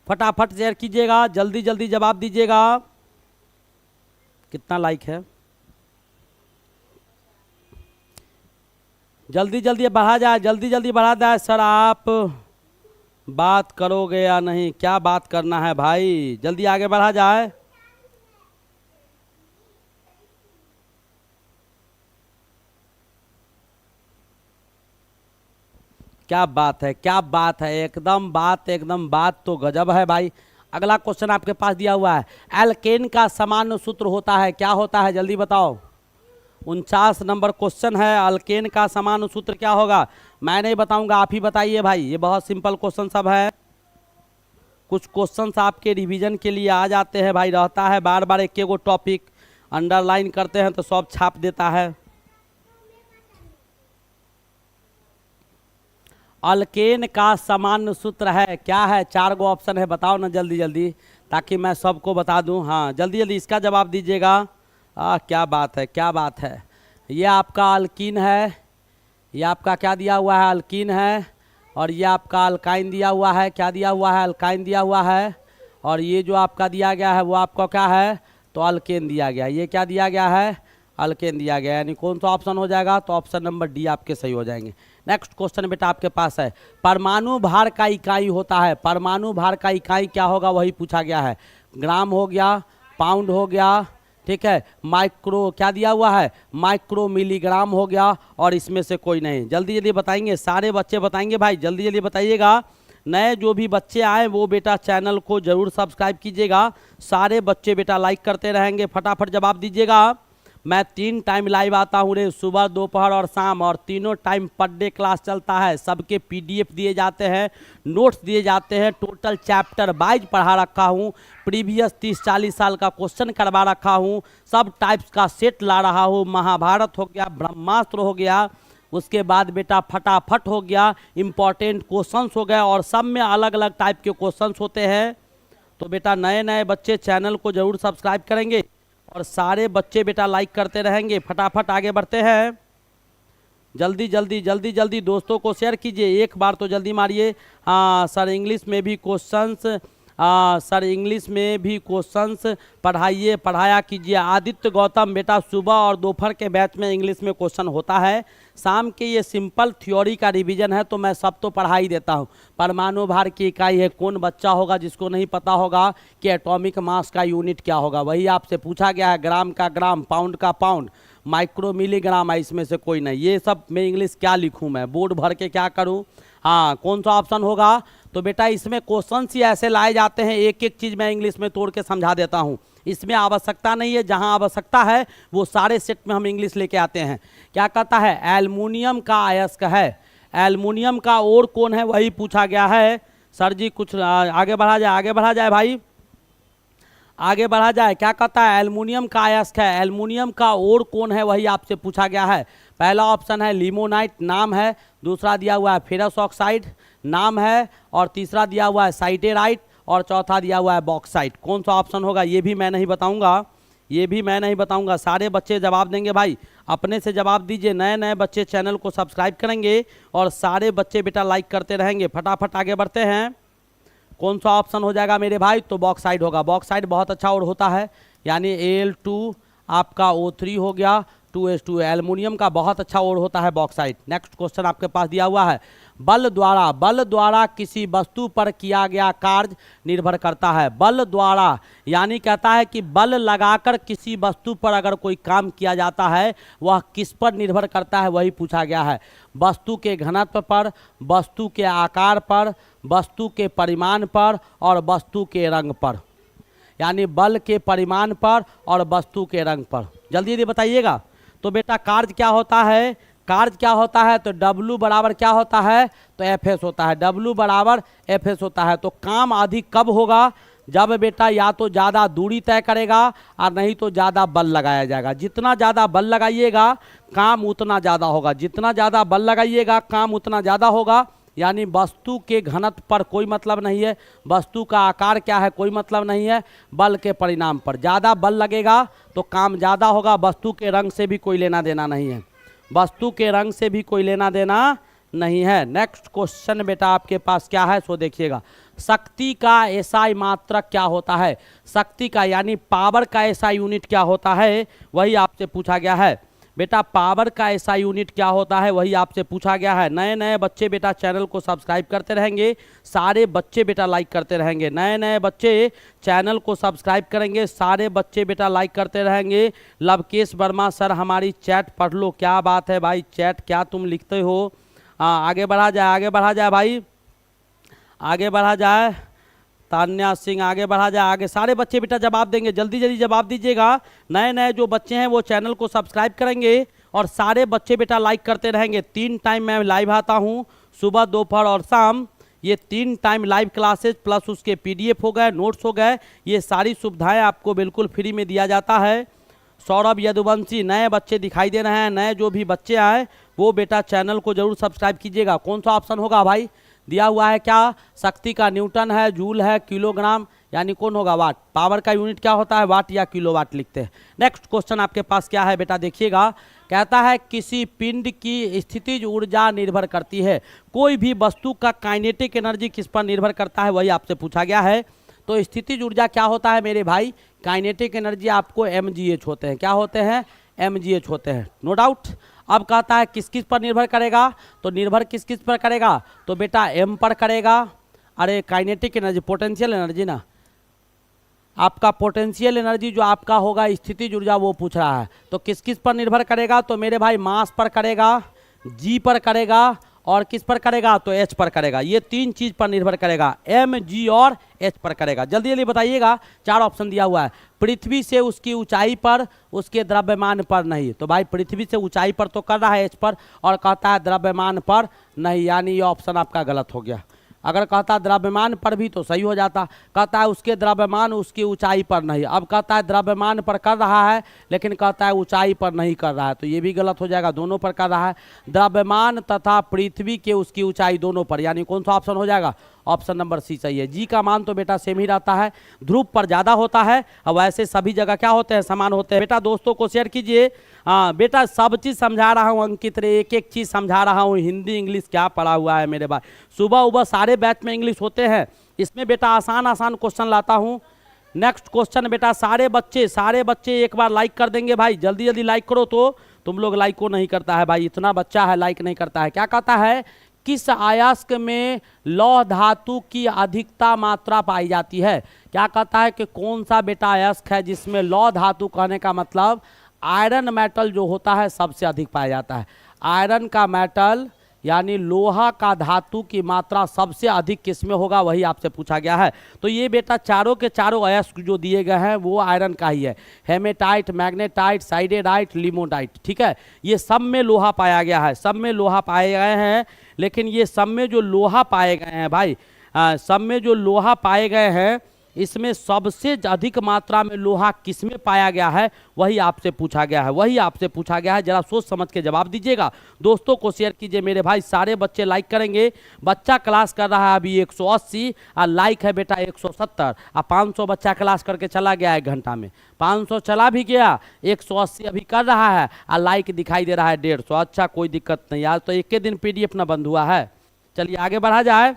फटाफट शेयर कीजिएगा, जल्दी जल्दी जवाब दीजिएगा। कितना लाइक है, जल्दी जल्दी बढ़ा जाए, जल्दी जल्दी बढ़ा जाए। सर आप बात करोगे या नहीं, क्या बात करना है भाई, जल्दी आगे बढ़ा जाए। क्या बात है, क्या बात है, एकदम बात तो गजब है भाई। अगला क्वेश्चन आपके पास दिया हुआ है, एल्केन का सामान्य सूत्र होता है, क्या होता है, जल्दी बताओ। 49 नंबर क्वेश्चन है, अल्केन का सामान्य सूत्र क्या होगा, मैं नहीं बताऊंगा, आप ही बताइए भाई। ये बहुत सिंपल क्वेश्चन सब है, कुछ क्वेश्चंस आपके रिवीजन के लिए आ जाते हैं भाई, रहता है बार बार एक एगो टॉपिक अंडरलाइन करते हैं तो सब छाप देता है। अल्केन का सामान्य सूत्र है, क्या है, 4 गो ऑप्शन है, बताओ ना जल्दी जल्दी ताकि मैं सबको बता दूं। हाँ जल्दी जल्दी इसका जवाब दीजिएगा, क्या बात है, क्या बात है। ये आपका अल्कीन है, ये आपका क्या दिया हुआ है, अल्कीन है। और ये आपका अल्काइन दिया हुआ है, क्या दिया हुआ है, अल्काइन दिया हुआ है। और ये जो आपका दिया गया है वो आपका क्या है, तो अल्केन दिया गया। ये क्या दिया गया है, अल्केन दिया गया। यानी कौन सा ऑप्शन हो जाएगा, तो ऑप्शन नंबर डी आपके सही हो जाएंगे। नेक्स्ट क्वेश्चन बेटा आपके पास है, परमाणु भार का इकाई होता है। परमाणु भार का इकाई क्या होगा, वही पूछा गया है। ग्राम हो गया, पाउंड हो गया, ठीक है, माइक्रो क्या दिया हुआ है, माइक्रो मिलीग्राम हो गया, और इसमें से कोई नहीं। जल्दी जल्दी बताएंगे, सारे बच्चे बताएंगे भाई, जल्दी जल्दी बताइएगा। नए जो भी बच्चे आए वो बेटा चैनल को जरूर सब्सक्राइब कीजिएगा। सारे बच्चे बेटा लाइक करते रहेंगे, फटाफट जवाब दीजिएगा। मैं 3 टाइम लाइव आता हूँ रे, सुबह, दोपहर और शाम, और तीनों टाइम पर डे क्लास चलता है। सबके पीडीएफ दिए जाते हैं, नोट्स दिए जाते हैं, टोटल चैप्टर वाइज पढ़ा रखा हूँ। प्रीवियस 30-40 साल का क्वेश्चन करवा रखा हूँ। सब टाइप्स का सेट ला रहा हूँ। महाभारत हो गया, ब्रह्मास्त्र हो गया, उसके बाद बेटा फटाफट हो गया, इम्पॉर्टेंट क्वेश्चंस हो गए, और सब में अलग अलग टाइप के क्वेश्चंस होते हैं। तो बेटा नए नए बच्चे चैनल को जरूर सब्सक्राइब करेंगे, और सारे बच्चे बेटा लाइक करते रहेंगे। फटाफट आगे बढ़ते हैं, जल्दी जल्दी जल्दी जल्दी दोस्तों को शेयर कीजिए, एक बार तो जल्दी मारिए। हाँ सर, इंग्लिश में भी क्वेश्चंस, सर इंग्लिश में भी क्वेश्चंस पढ़ाइए, पढ़ाया कीजिए। आदित्य गौतम बेटा सुबह और दोपहर के बैच में इंग्लिश में क्वेश्चन होता है, शाम के ये सिंपल थ्योरी का रिवीजन है, तो मैं सब तो पढ़ा ही देता हूँ। परमाणु भार की इकाई है, कौन बच्चा होगा जिसको नहीं पता होगा कि एटॉमिक मास का यूनिट क्या होगा, वही आपसे पूछा गया है। ग्राम का ग्राम, पाउंड का पाउंड, माइक्रो मिलीग्राम है, इसमें से कोई नहीं। ये सब मैं इंग्लिश क्या लिखूँ, मैं बोर्ड भर के क्या करूँ। हाँ, कौन सा ऑप्शन होगा, तो बेटा इसमें क्वेश्चन ही ऐसे लाए जाते हैं, एक एक चीज़ मैं इंग्लिश में तोड़ के समझा देता हूँ। इसमें आवश्यकता नहीं है, जहाँ आवश्यकता है वो सारे सेट में हम इंग्लिश लेके आते हैं। क्या कहता है, एल्युमिनियम का अयस्क है, एल्युमिनियम का और कौन है, वही पूछा गया है। सर जी कुछ आगे बढ़ा जाए, आगे बढ़ा जाए भाई, आगे बढ़ा जाए। क्या कहता है, एल्युमिनियम का अयस्क है, एल्युमिनियम का और कौन है, वही आपसे पूछा गया है। पहला ऑप्शन है लिमोनाइट, नाम है। दूसरा दिया हुआ है फेरस ऑक्साइड, नाम है। और तीसरा दिया हुआ है साइटेराइट, और चौथा दिया हुआ है बॉक्साइट। कौन सा ऑप्शन होगा ये भी मैं नहीं बताऊंगा, ये भी मैं नहीं बताऊंगा। सारे बच्चे जवाब देंगे भाई, अपने से जवाब दीजिए। नए नए बच्चे चैनल को सब्सक्राइब करेंगे, और सारे बच्चे बेटा लाइक करते रहेंगे। फटाफट आगे बढ़ते हैं, कौन सा ऑप्शन हो जाएगा मेरे भाई, तो बॉक्साइड होगा। बॉक्साइड बहुत अच्छा और होता है, यानी Al2 आपका O3 हो गया, 2H2। एल्युमिनियम का बहुत अच्छा और होता है बॉक्साइड। नेक्स्ट क्वेश्चन आपके पास दिया हुआ है, बल द्वारा किसी वस्तु पर किया गया कार्य निर्भर करता है। बल द्वारा यानी कहता है कि बल लगाकर किसी वस्तु पर अगर कोई काम किया जाता है, वह किस पर निर्भर करता है, वही पूछा गया है। वस्तु के घनत्व पर, वस्तु के आकार पर, वस्तु के परिमाण पर, और वस्तु के रंग पर। यानी बल के परिमाण पर और वस्तु के रंग पर। जल्दी जल्दी बताइएगा। तो बेटा कार्य क्या होता है, कार्य क्या होता है, तो W बराबर क्या होता है, तो Fs होता है। W बराबर Fs होता है। तो काम अधिक कब होगा, जब बेटा या तो ज़्यादा दूरी तय करेगा, और नहीं तो ज़्यादा बल लगाया जाएगा। जितना ज़्यादा बल लगाइएगा काम उतना ज़्यादा होगा, जितना ज़्यादा बल लगाइएगा काम उतना ज़्यादा होगा। यानी वस्तु के घनत्व पर कोई मतलब नहीं है, वस्तु का आकार क्या है कोई मतलब नहीं है, बल के परिणाम पर। ज़्यादा बल लगेगा तो काम ज़्यादा होगा। वस्तु के रंग से भी कोई लेना देना नहीं है, वस्तु के रंग से भी कोई लेना देना नहीं है। नेक्स्ट क्वेश्चन बेटा आपके पास क्या है, सो देखिएगा। शक्ति का एसआई मात्रक क्या होता है, शक्ति का यानी पावर का एसआई यूनिट क्या होता है, वही आपसे पूछा गया है। बेटा पावर का ऐसा यूनिट क्या होता है, वही आपसे पूछा गया है। नए नए बच्चे बेटा चैनल को सब्सक्राइब करते रहेंगे, सारे बच्चे बेटा लाइक करते रहेंगे। नए नए बच्चे चैनल को सब्सक्राइब करेंगे, सारे बच्चे बेटा लाइक करते रहेंगे। लवकेश वर्मा सर हमारी चैट पढ़ लो, क्या बात है भाई, चैट क्या तुम लिखते हो। आगे बढ़ा जाए, आगे बढ़ा जाए भाई, आगे बढ़ा जाए। तान्या सिंह आगे बढ़ा जाए, आगे सारे बच्चे बेटा जवाब देंगे, जल्दी जल्दी जवाब दीजिएगा। नए नए जो बच्चे हैं वो चैनल को सब्सक्राइब करेंगे, और सारे बच्चे बेटा लाइक करते रहेंगे। 3 टाइम मैं लाइव आता हूँ, सुबह, दोपहर और शाम। ये 3 टाइम लाइव क्लासेस प्लस उसके PDF हो गए, नोट्स हो गए, ये सारी सुविधाएं आपको बिल्कुल फ्री में दिया जाता है। सौरभ यदुवंशी, नए बच्चे दिखाई दे रहे हैं, नए जो भी बच्चे आए वो बेटा चैनल को जरूर सब्सक्राइब कीजिएगा। कौन सा ऑप्शन होगा भाई, दिया हुआ है क्या, शक्ति का न्यूटन है, जूल है, किलोग्राम, यानी कौन होगा वाट। पावर का यूनिट क्या होता है वाट या किलोवाट लिखते हैं। नेक्स्ट क्वेश्चन आपके पास क्या है बेटा देखिएगा, कहता है किसी पिंड की स्थितिज ऊर्जा निर्भर करती है। कोई भी वस्तु का काइनेटिक एनर्जी किस पर निर्भर करता है वही आपसे पूछा गया है। तो स्थितिज ऊर्जा क्या होता है मेरे भाई, काइनेटिक एनर्जी आपको mgh होते हैं। क्या होते हैं, mgh होते हैं, नो डाउट। अब कहता है किस किस पर निर्भर करेगा, तो निर्भर किस किस पर करेगा, तो बेटा m पर करेगा। अरे काइनेटिक एनर्जी पोटेंशियल एनर्जी ना, आपका पोटेंशियल एनर्जी जो आपका होगा स्थितिज ऊर्जा वो पूछ रहा है। तो किस किस पर निर्भर करेगा, तो मेरे भाई मास पर करेगा, g पर करेगा और किस पर करेगा, तो h पर करेगा। ये तीन चीज पर निर्भर करेगा, m, g और h पर करेगा। जल्दी जल्दी बताइएगा, चार ऑप्शन दिया हुआ है। पृथ्वी से उसकी ऊंचाई पर, उसके द्रव्यमान पर नहीं। तो भाई पृथ्वी से ऊंचाई पर तो कर रहा है h पर, और कहता है द्रव्यमान पर नहीं, यानी ये ऑप्शन आपका गलत हो गया। अगर कहता द्रव्यमान पर भी तो सही हो जाता। कहता है उसके द्रव्यमान उसकी ऊंचाई पर नहीं, अब कहता है द्रव्यमान पर कर रहा है लेकिन कहता है ऊंचाई पर नहीं कर रहा है, तो ये भी गलत हो जाएगा। दोनों पर कर रहा है, द्रव्यमान तथा पृथ्वी के उसकी ऊंचाई दोनों पर, यानी कौन सा ऑप्शन हो जाएगा, ऑप्शन नंबर सी सही है। जी का मान तो बेटा सेम ही रहता है, ध्रुव पर ज़्यादा होता है और वैसे सभी जगह क्या होते हैं, समान होते हैं। बेटा दोस्तों को शेयर कीजिए। हाँ बेटा सब चीज़ समझा रहा हूँ अंकित रे, एक एक चीज़ समझा रहा हूँ। हिंदी इंग्लिश क्या पढ़ा हुआ है मेरे भाई, सुबह उबह सारे बैच में इंग्लिश होते हैं, इसमें बेटा आसान आसान क्वेश्चन लाता हूँ। नेक्स्ट क्वेश्चन बेटा सारे बच्चे एक बार लाइक कर देंगे भाई, जल्दी जल्दी लाइक करो। तो तुम लोग लाइक को नहीं करता है भाई, इतना बच्चा है लाइक नहीं करता है। क्या कहता है, किस अयस्क में लौह धातु की अधिकता मात्रा पाई जाती है। क्या कहता है कि कौन सा बेटा अयस्क है जिसमें लौह धातु, कहने का मतलब आयरन मेटल जो होता है सबसे अधिक पाया जाता है। आयरन का मेटल यानी लोहा का धातु की मात्रा सबसे अधिक किसमें होगा, वही आपसे पूछा गया है। तो ये बेटा चारों के चारों अयस्क जो दिए गए हैं वो आयरन का ही है, हेमेटाइट, मैग्नेटाइट, साइडेराइट, लिमोनाइट, ठीक है। ये सब में लोहा पाया गया है, सब में लोहा पाए गए हैं। लेकिन ये सब में जो लोहा पाए गए हैं भाई, सब में जो लोहा पाए गए हैं इसमें सबसे अधिक मात्रा में लोहा किसमें पाया गया है वही आपसे पूछा गया है, वही आपसे पूछा गया है। जरा सोच समझ के जवाब दीजिएगा। दोस्तों को शेयर कीजिए मेरे भाई, सारे बच्चे लाइक करेंगे। बच्चा क्लास कर रहा है अभी 180 और लाइक है बेटा 170 और 500 बच्चा क्लास करके चला गया 1 घंटा में। 500 चला भी गया, 180 अभी कर रहा है और लाइक दिखाई दे रहा है 150। अच्छा कोई दिक्कत नहीं, आज तो एक ही दिन PDF ना बंद हुआ है। चलिए आगे बढ़ा जाए,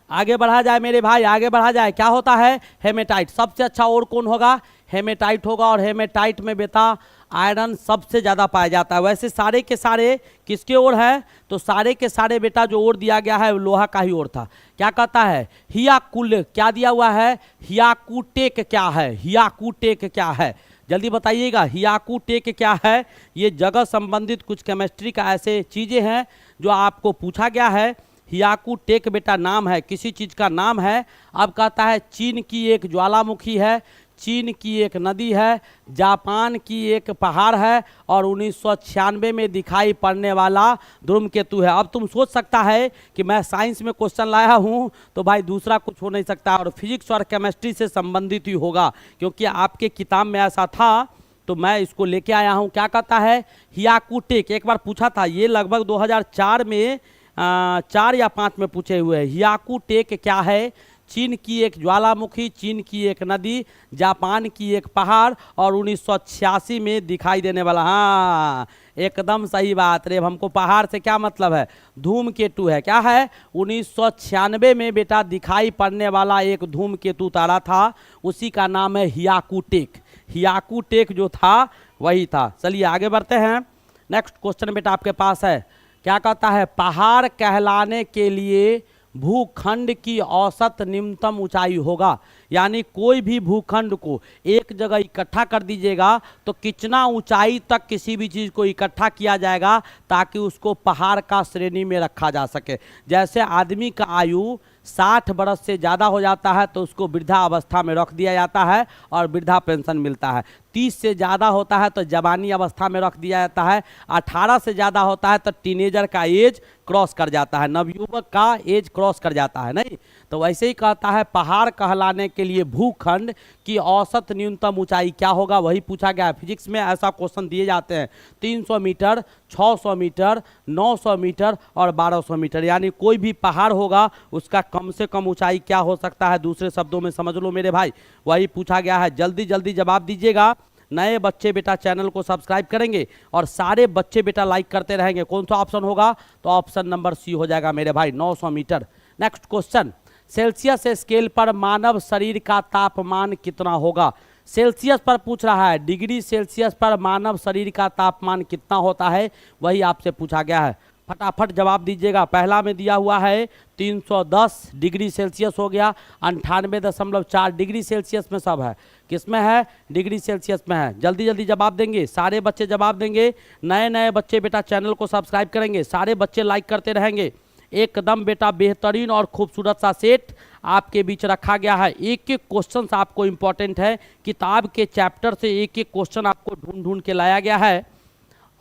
आगे बढ़ा जाए मेरे भाई, आगे बढ़ा जाए। क्या होता है, हेमेटाइट। सबसे अच्छा और कौन होगा, हेमेटाइट होगा। और हेमेटाइट में बेटा आयरन सबसे ज़्यादा पाया जाता है। वैसे सारे के सारे किसके ओर है, तो सारे के सारे बेटा जो ओर दिया गया है लोहा का ही ओर था। क्या कहता है, हियाकुल क्या दिया हुआ है, हियाकुटेक क्या है, हियाकुटेक क्या है, जल्दी बताइएगा। हियाकुटेक क्या है, ये जगह संबंधित कुछ केमिस्ट्री का ऐसे चीज़ें हैं जो आपको पूछा गया है। हियाकुटेक बेटा नाम है, किसी चीज़ का नाम है। अब कहता है चीन की एक ज्वालामुखी है, चीन की एक नदी है, जापान की एक पहाड़ है और 1996 में दिखाई पड़ने वाला धूमकेतु है। अब तुम सोच सकता है कि मैं साइंस में क्वेश्चन लाया हूं तो भाई दूसरा कुछ हो नहीं सकता और फिजिक्स और केमिस्ट्री से संबंधित ही होगा, क्योंकि आपके किताब में ऐसा था तो मैं इसको लेके आया हूं। क्या कहता है, हियाकुटेक एक बार पूछा था, ये लगभग 2004 में 4 या 5 में पूछे हुए हैं। हियाकुटेक क्या है, चीन की एक ज्वालामुखी, चीन की एक नदी, जापान की एक पहाड़ और 1986 में दिखाई देने वाला। हाँ एकदम सही बात रे, हमको पहाड़ से क्या मतलब है, धूमकेतु है। क्या है, 1996 में बेटा दिखाई पड़ने वाला एक धूमकेतु तारा था, उसी का नाम है हियाकुटेक। हियाकुटेक जो था वही था। चलिए आगे बढ़ते हैं। नेक्स्ट क्वेश्चन बेटा आपके पास है। क्या कहता है, पहाड़ कहलाने के लिए भूखंड की औसत न्यूनतम ऊंचाई होगा। यानी कोई भी भूखंड को एक जगह इकट्ठा कर दीजिएगा तो कितना ऊंचाई तक किसी भी चीज़ को इकट्ठा किया जाएगा ताकि उसको पहाड़ का श्रेणी में रखा जा सके। जैसे आदमी का आयु 60 बरस से ज़्यादा हो जाता है तो उसको वृद्धा अवस्था में रख दिया जाता है और वृद्धा पेंशन मिलता है। 30 से ज़्यादा होता है तो जवानी अवस्था में रख दिया जाता है। 18 से ज़्यादा होता है तो टीनेजर का एज क्रॉस कर जाता है, नवयुवक का एज क्रॉस कर जाता है, नहीं तो वैसे ही कहता है पहाड़ कहलाने के लिए भूखंड की औसत न्यूनतम ऊंचाई क्या होगा, वही पूछा गया है। फिजिक्स में ऐसा क्वेश्चन दिए जाते हैं 300 मीटर, 600 मीटर, 900 मीटर और 1200 मीटर, यानी कोई भी पहाड़ होगा उसका कम से कम ऊंचाई क्या हो सकता है, दूसरे शब्दों में समझ लो मेरे भाई, वही पूछा गया है। जल्दी जल्दी जवाब दीजिएगा। नए बच्चे बेटा चैनल को सब्सक्राइब करेंगे और सारे बच्चे बेटा लाइक करते रहेंगे। कौन सा ऑप्शन होगा, तो ऑप्शन नंबर सी हो जाएगा मेरे भाई, 900 metre. Next question, Celsius scale पर मानव शरीर का तापमान कितना होगा। सेल्सियस पर पूछ रहा है, डिग्री सेल्सियस पर मानव शरीर का तापमान कितना होता है, वही आपसे पूछा गया है। फटाफट जवाब दीजिएगा। पहला में दिया हुआ है 310 डिग्री सेल्सियस हो गया, 98.4 डिग्री सेल्सियस में सब है, किसमें है, डिग्री सेल्सियस में है। जल्दी जल्दी जवाब देंगे, सारे बच्चे जवाब देंगे। नए नए बच्चे बेटा चैनल को सब्सक्राइब करेंगे, सारे बच्चे लाइक करते रहेंगे। एकदम बेटा बेहतरीन और खूबसूरत सा सेट आपके बीच रखा गया है। एक एक क्वेश्चन आपको इंपॉर्टेंट है, किताब के चैप्टर से एक एक क्वेश्चन आपको ढूंढ ढूंढ के लाया गया है।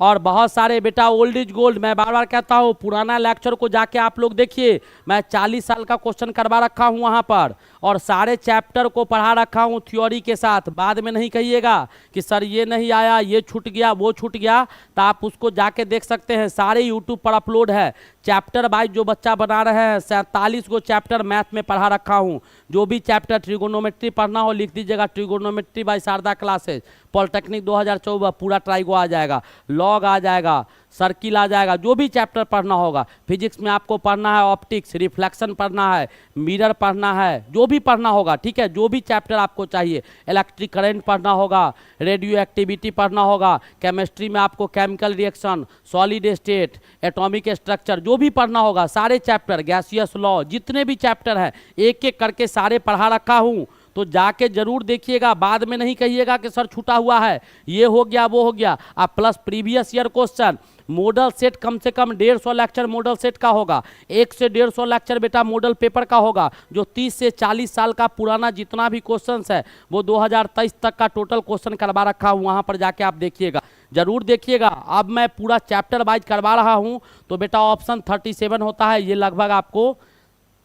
और बहुत सारे बेटा ओल्ड इज गोल्ड, मैं बार बार कहता हूँ पुराना लेक्चर को जाके आप लोग देखिए, मैं 40 साल का क्वेश्चन करवा रखा हूँ वहाँ पर, और सारे चैप्टर को पढ़ा रखा हूँ थ्योरी के साथ। बाद में नहीं कहिएगा कि सर ये नहीं आया, ये छूट गया, वो छूट गया, तो आप उसको जाके देख सकते हैं, सारे यूट्यूब पर अपलोड है। चैप्टर वाइज जो बच्चा बना रहे हैं, 47 को चैप्टर मैथ में पढ़ा रखा हूँ। जो भी चैप्टर ट्रिगोनोमेट्री पढ़ना हो लिख दीजिएगा, trigonometry by Sharda classes, polytechnic 2024 पूरा ट्राइगो आ जाएगा, लॉग आ जाएगा, सर्किल आ जाएगा। जो भी चैप्टर पढ़ना होगा, फिजिक्स में आपको पढ़ना है ऑप्टिक्स, रिफ्लेक्शन पढ़ना है, मिरर पढ़ना है, जो भी पढ़ना होगा, ठीक है, जो भी चैप्टर आपको चाहिए, इलेक्ट्रिक करंट पढ़ना होगा, रेडियो एक्टिविटी पढ़ना होगा, केमिस्ट्री में आपको chemical reaction, solid state, atomic structure, जो भी पढ़ना होगा, सारे चैप्टर, गैसियस लॉ, जितने भी चैप्टर हैं एक एक करके सारे पढ़ा रखा हूँ। तो जाके जरूर देखिएगा, बाद में नहीं कहिएगा कि सर छूटा हुआ है, ये हो गया वो हो गया। आप plus previous year question, model set कम से कम 150 लेक्चर मॉडल सेट का होगा, 1 से 150 लेक्चर बेटा मॉडल पेपर का होगा, जो 30 से 40 साल का पुराना जितना भी क्वेश्चंस है वो 2023 तक का टोटल क्वेश्चन करवा रखा हूँ, वहाँ पर जाके आप देखिएगा, जरूर देखिएगा। अब मैं पूरा चैप्टर वाइज करवा रहा हूँ, तो बेटा ऑप्शन 37 होता है, ये लगभग आपको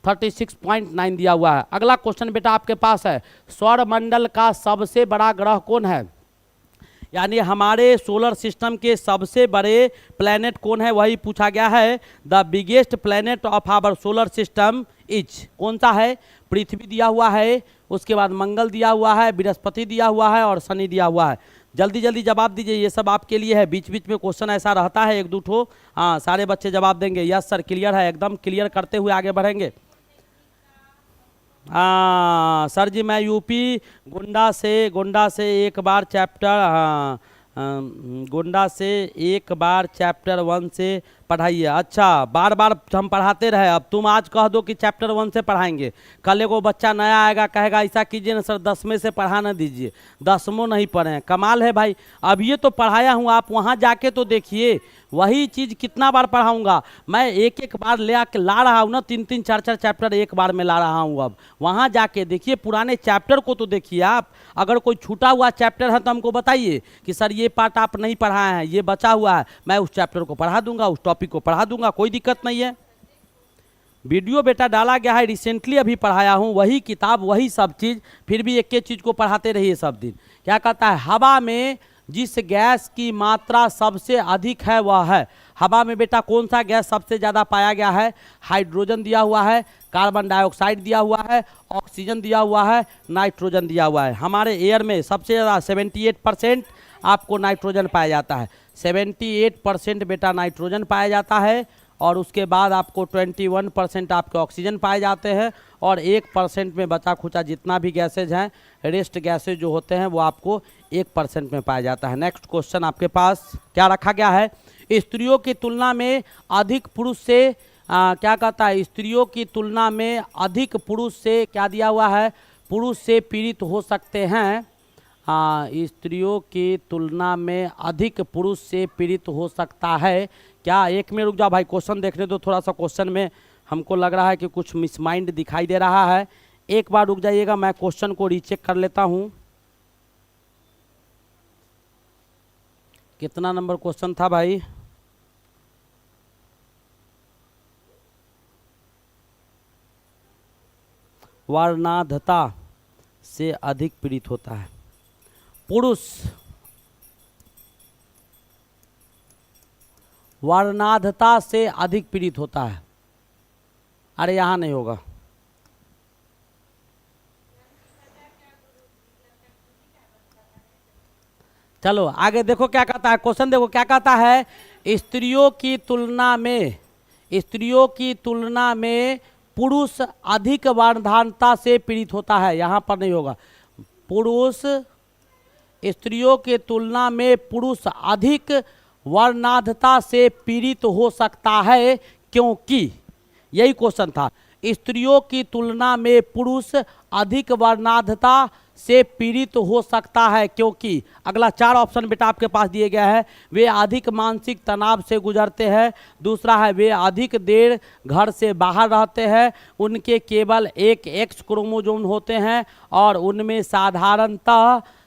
36.9 दिया हुआ है। अगला क्वेश्चन बेटा आपके पास है, सौरमंडल का सबसे बड़ा ग्रह कौन है, यानी हमारे सोलर सिस्टम के सबसे बड़े प्लैनेट कौन है, वही पूछा गया है। The biggest planet of our solar system is, कौन सा है, पृथ्वी दिया हुआ है, उसके बाद मंगल दिया हुआ है, बृहस्पति दिया हुआ है और शनि दिया हुआ है। जल्दी जल्दी जवाब दीजिए, ये सब आपके लिए है। बीच बीच में क्वेश्चन ऐसा रहता है एक दो ठो, हाँ सारे बच्चे जवाब देंगे। यस सर क्लियर है, एकदम क्लियर करते हुए आगे बढ़ेंगे। हाँ सर जी, मैं यूपी गोंडा से एक बार चैप्टर, हाँ गोंडा से एक बार चैप्टर 1 से पढ़ाइए। अच्छा, बार बार हम पढ़ाते रहे, अब तुम आज कह दो कि चैप्टर 1 से पढ़ाएंगे, कल एगो बच्चा नया आएगा कहेगा ऐसा कीजिए ना सर 10वें से पढ़ा ना दीजिए, 10वां नहीं पढ़े, कमाल है भाई। अब ये तो पढ़ाया हूँ, आप वहाँ जाके तो देखिए, वही चीज़ कितना बार पढ़ाऊँगा मैं, एक एक बार ले आके ला रहा हूँ ना, 3-3 4-4 चैप्टर एक बार में ला रहा हूँ। अब वहाँ जाके देखिए, पुराने चैप्टर को तो देखिए आप, अगर कोई छूटा हुआ चैप्टर है तो हमको बताइए कि सर ये पार्ट आप नहीं पढ़ाए हैं, ये बचा हुआ है, मैं उस चैप्टर को पढ़ा दूंगा, उस टॉपिक को पढ़ा दूंगा, कोई दिक्कत नहीं है। वीडियो बेटा डाला गया है, रिसेंटली अभी पढ़ाया हूँ, वही किताब वही सब चीज़, फिर भी एक एक चीज़ को पढ़ाते रहिए सब दिन। क्या कहता है, हवा में जिस गैस की मात्रा सबसे अधिक है वह है, हवा में बेटा कौन सा गैस सबसे ज़्यादा पाया गया है, हाइड्रोजन दिया हुआ है, कार्बन डाइऑक्साइड दिया हुआ है, ऑक्सीजन दिया हुआ है, नाइट्रोजन दिया हुआ है। हमारे एयर में सबसे ज़्यादा 78% आपको नाइट्रोजन पाया जाता है, 78% बेटा नाइट्रोजन पाया जाता है, और उसके बाद आपको 21% आपके ऑक्सीजन पाए जाते हैं, और 1% में बचा खुचा जितना भी गैसेज हैं, रेस्ट गैसेज जो होते हैं वो आपको 1% में पाया जाता है। नेक्स्ट क्वेश्चन आपके पास क्या रखा गया है, स्त्रियों की तुलना में अधिक पुरुष से क्या कहता है, स्त्रियों की तुलना में अधिक पुरुष से क्या दिया हुआ है, पुरुष से पीड़ित हो सकते हैं। स्त्रियों की तुलना में अधिक पुरुष से पीड़ित हो सकता है क्या, एक में रुक जाओ भाई, क्वेश्चन देखने दो थोड़ा सा, क्वेश्चन में हमको लग रहा है कि कुछ मिसमाइंड दिखाई दे रहा है, एक बार रुक जाइएगा, मैं क्वेश्चन को रीचेक कर लेता हूँ। कितना नंबर क्वेश्चन था भाई, वर्णाधता से अधिक पीड़ित होता है। पुरुष वर्णाधता से अधिक पीड़ित होता है। अरे यहां नहीं होगा। चलो आगे देखो क्या कहता है क्वेश्चन, देखो क्या कहता है। स्त्रियों की तुलना में पुरुष अधिक वर्णाधता से पीड़ित होता है। यहां पर नहीं होगा। स्त्रियों की तुलना में पुरुष अधिक वर्णाधता से पीड़ित हो सकता है क्योंकि, यही क्वेश्चन था। स्त्रियों की तुलना में पुरुष अधिक वर्णाधता से पीड़ित हो सकता है क्योंकि, अगला 4 ऑप्शन बेटा आपके पास दिए गए हैं। वे अधिक मानसिक तनाव से गुजरते हैं। दूसरा है वे अधिक देर घर से बाहर रहते हैं। उनके केवल एक एक्स क्रोमोसोम होते हैं और उनमें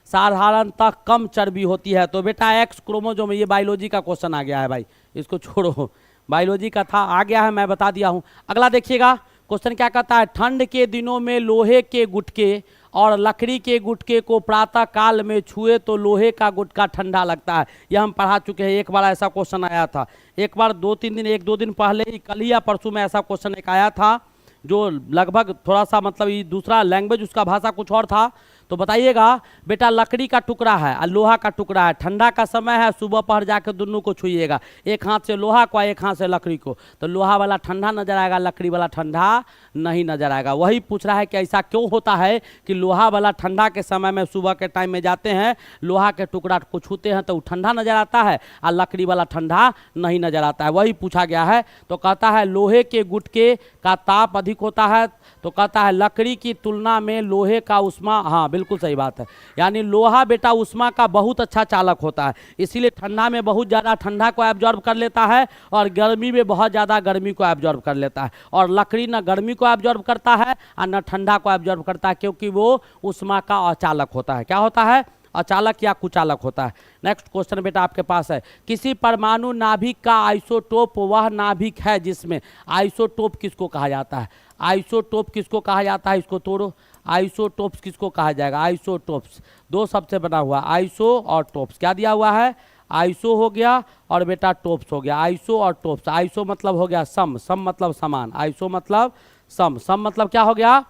साधारणतः कम चर्बी होती है। तो बेटा एक्स क्रोमोसोम, ये बायोलॉजी का क्वेश्चन आ गया है भाई, इसको छोड़ो, बायोलॉजी का था, आ गया है, मैं बता दिया हूं। अगला देखिएगा क्वेश्चन क्या कहता है। ठंड के दिनों में लोहे के गुटके और लकड़ी के गुटके को प्रातः काल में छुए तो लोहे का गुटका ठंडा लगता है। यह हम पढ़ा चुके हैं, एक बार ऐसा क्वेश्चन आया था, एक बार 1-2 दिन पहले ही, कल ही या परसों में ऐसा क्वेश्चन एक आया था, जो लगभग थोड़ा सा मतलब ये दूसरा लैंग्वेज, उसका भाषा कुछ और था। तो बताइएगा बेटा, लकड़ी का टुकड़ा है और लोहा का टुकड़ा है, ठंडा का समय है, सुबह पहर जाकर दोनों को छुइएगा, एक हाथ से लोहा को एक हाथ से लकड़ी को, तो लोहा वाला ठंडा नजर आएगा, लकड़ी वाला ठंडा नहीं नजर आएगा। वही पूछ रहा है कि ऐसा क्यों होता है कि लोहा वाला ठंडा के समय में, सुबह के टाइम में जाते हैं, लोहा के टुकड़ा को छूते हैं तो वो ठंडा नजर आता है और लकड़ी वाला ठंडा नहीं नजर आता है। वही पूछा गया है। तो कहता है लोहे के गुटके का ताप अधिक होता है, तो कहता है लकड़ी की तुलना में लोहे का उष्मा, हाँ बिल्कुल सही बात है, यानी लोहा बेटा उष्मा का बहुत अच्छा चालक होता है, इसीलिए ठंडा में बहुत ज़्यादा ठंडा को एब्जॉर्ब कर लेता है और गर्मी में बहुत ज़्यादा गर्मी को एब्जॉर्ब कर लेता है। और लकड़ी न गर्मी को एब्जॉर्ब करता है और न ठंडा को एब्जॉर्ब करता है, क्योंकि वो उष्मा का अचालक होता है। क्या होता है? अचालक या कुचालक होता है। नेक्स्ट क्वेश्चन बेटा आपके पास है। किसी परमाणु नाभिक का आइसोटोप वह नाभिक है जिसमें, आइसोटोप किसको कहा जाता है? आइसोटोप किसको कहा जाता है? इसको तोड़ो। आइसोटोप्स किसको कहा जाएगा? आइसोटोप्स 2 शब्द से बना हुआ, आइसो और टोप्स। क्या दिया हुआ है? आइसो हो गया और बेटा टोप्स हो गया। आइसो और टोप्स, आइसो मतलब हो गया सम, सम मतलब समान, आइसो मतलब सम, सम मतलब क्या हो गया?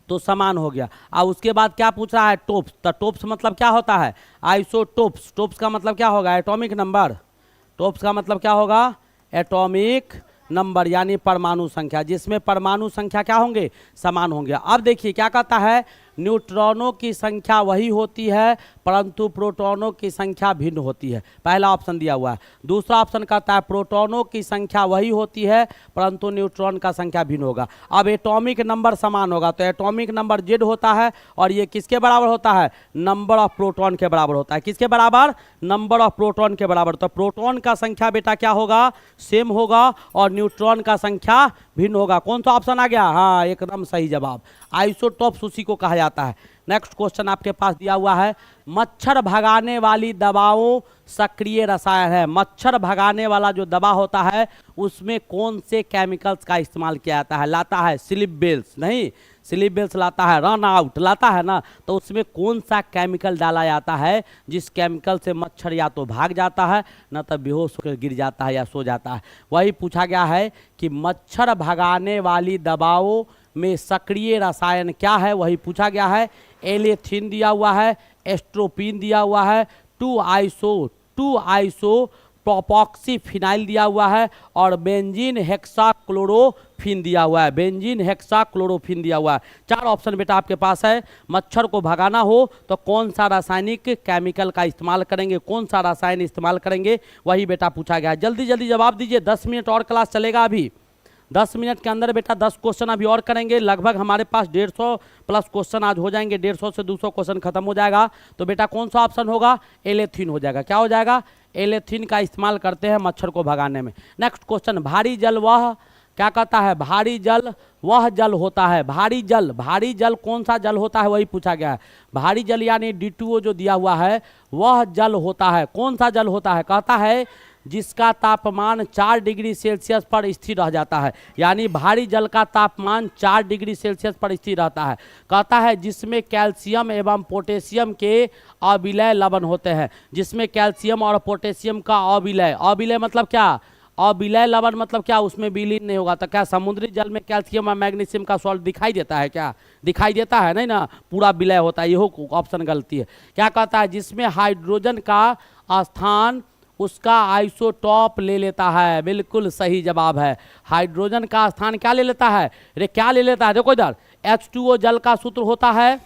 तो समान हो गया। अब उसके बाद क्या पूछ रहा है? टोप्स। तो टोप्स मतलब क्या होता है? आइसोटोप्स। टोप्स का मतलब क्या होगा? Atomic number. टोप्स का मतलब क्या होगा? एटॉमिक नंबर, यानी परमाणु संख्या, जिसमें परमाणु संख्या क्या होंगे? समान होंगे। अब देखिए क्या कहता है, न्यूट्रॉनों की संख्या वही होती है परंतु प्रोटॉनों की संख्या भिन्न होती है। पहला ऑप्शन दिया हुआ है। दूसरा ऑप्शन कहता है प्रोटॉनों की संख्या वही होती है परंतु न्यूट्रॉन का संख्या भिन्न होगा। अब एटॉमिक नंबर समान होगा, तो एटॉमिक नंबर जेड होता है और ये किसके बराबर होता है? नंबर ऑफ प्रोटॉन के बराबर होता है। किसके बराबर? नंबर ऑफ प्रोटॉन के बराबर। तो प्रोटॉन का संख्या बेटा क्या होगा? सेम होगा और न्यूट्रॉन का संख्या भिन्न होगा। कौन सा ऑप्शन आ गया? हाँ एकदम सही जवाब, आइसोटोप्स उसी को कहा जाता है। नेक्स्ट क्वेश्चन आपके पास दिया हुआ है। मच्छर भगाने वाली दवाओं सक्रिय रसायन है। मच्छर भगाने वाला जो दवा होता है उसमें कौन से केमिकल्स का इस्तेमाल किया जाता है? लाता है स्लिप बेल्स, नहीं स्लिप बेल्स लाता है, रन आउट लाता है ना, तो उसमें कौन सा केमिकल डाला जाता है जिस केमिकल से मच्छर या तो भाग जाता है न तो बेहोश होकर गिर जाता है या सो जाता है। वही पूछा गया है कि मच्छर भगाने वाली दवाओं में सक्रिय रसायन क्या है, वही पूछा गया है। एलेथिन दिया हुआ है, एस्ट्रोपिन दिया हुआ है, 2 आइसो प्रोपॉक्सी फिनाइल दिया हुआ है और बेंजीन हेक्साक्लोरोफिन दिया हुआ है। बेंजीन हेक्साक्लोरोफिन दिया हुआ है। 4 ऑप्शन बेटा आपके पास है। मच्छर को भगाना हो तो कौन सा रासायनिक केमिकल का इस्तेमाल करेंगे, कौन सा रसायन इस्तेमाल करेंगे, वही बेटा पूछा गया है। जल्दी जल्दी जवाब दीजिए, 10 मिनट और क्लास चलेगा। अभी 10 मिनट के अंदर बेटा 10 क्वेश्चन अभी और करेंगे। लगभग हमारे पास 150 प्लस क्वेश्चन आज हो जाएंगे, 150 से 200 क्वेश्चन खत्म हो जाएगा। तो बेटा कौन सा ऑप्शन होगा? एलेथिन हो जाएगा। क्या हो जाएगा? एलेथिन का इस्तेमाल करते हैं मच्छर को भगाने में। नेक्स्ट क्वेश्चन, भारी जल वह क्या कहता है? भारी जल वह जल होता है। भारी जल कौन सा जल होता है, वही पूछा गया है। भारी जल यानी D2O जो दिया हुआ है वह जल होता है। कौन सा जल होता है? कहता है जिसका तापमान 4 डिग्री सेल्सियस पर स्थिर रह जाता है। यानी भारी जल का तापमान 4 डिग्री सेल्सियस पर स्थिर रहता है। कहता है जिसमें कैल्शियम एवं पोटेशियम के अविलय लवण होते हैं, जिसमें कैल्शियम और पोटेशियम का अविलय, अविलय मतलब क्या, अविलय लवण मतलब क्या, उसमें विलीन नहीं होगा। तो क्या समुद्री जल में कैल्शियम और मैग्नीशियम का सॉल्ट दिखाई देता है क्या, दिखाई देता है नहीं ना, पूरा विलय होता है। यही ऑप्शन गलती है। क्या कहता है जिसमें हाइड्रोजन का स्थान उसका आइसोटॉप ले लेता है, बिल्कुल सही जवाब है। हाइड्रोजन का स्थान क्या ले लेता है, अरे क्या ले लेता है, देखो इधर H2O जल का सूत्र होता है,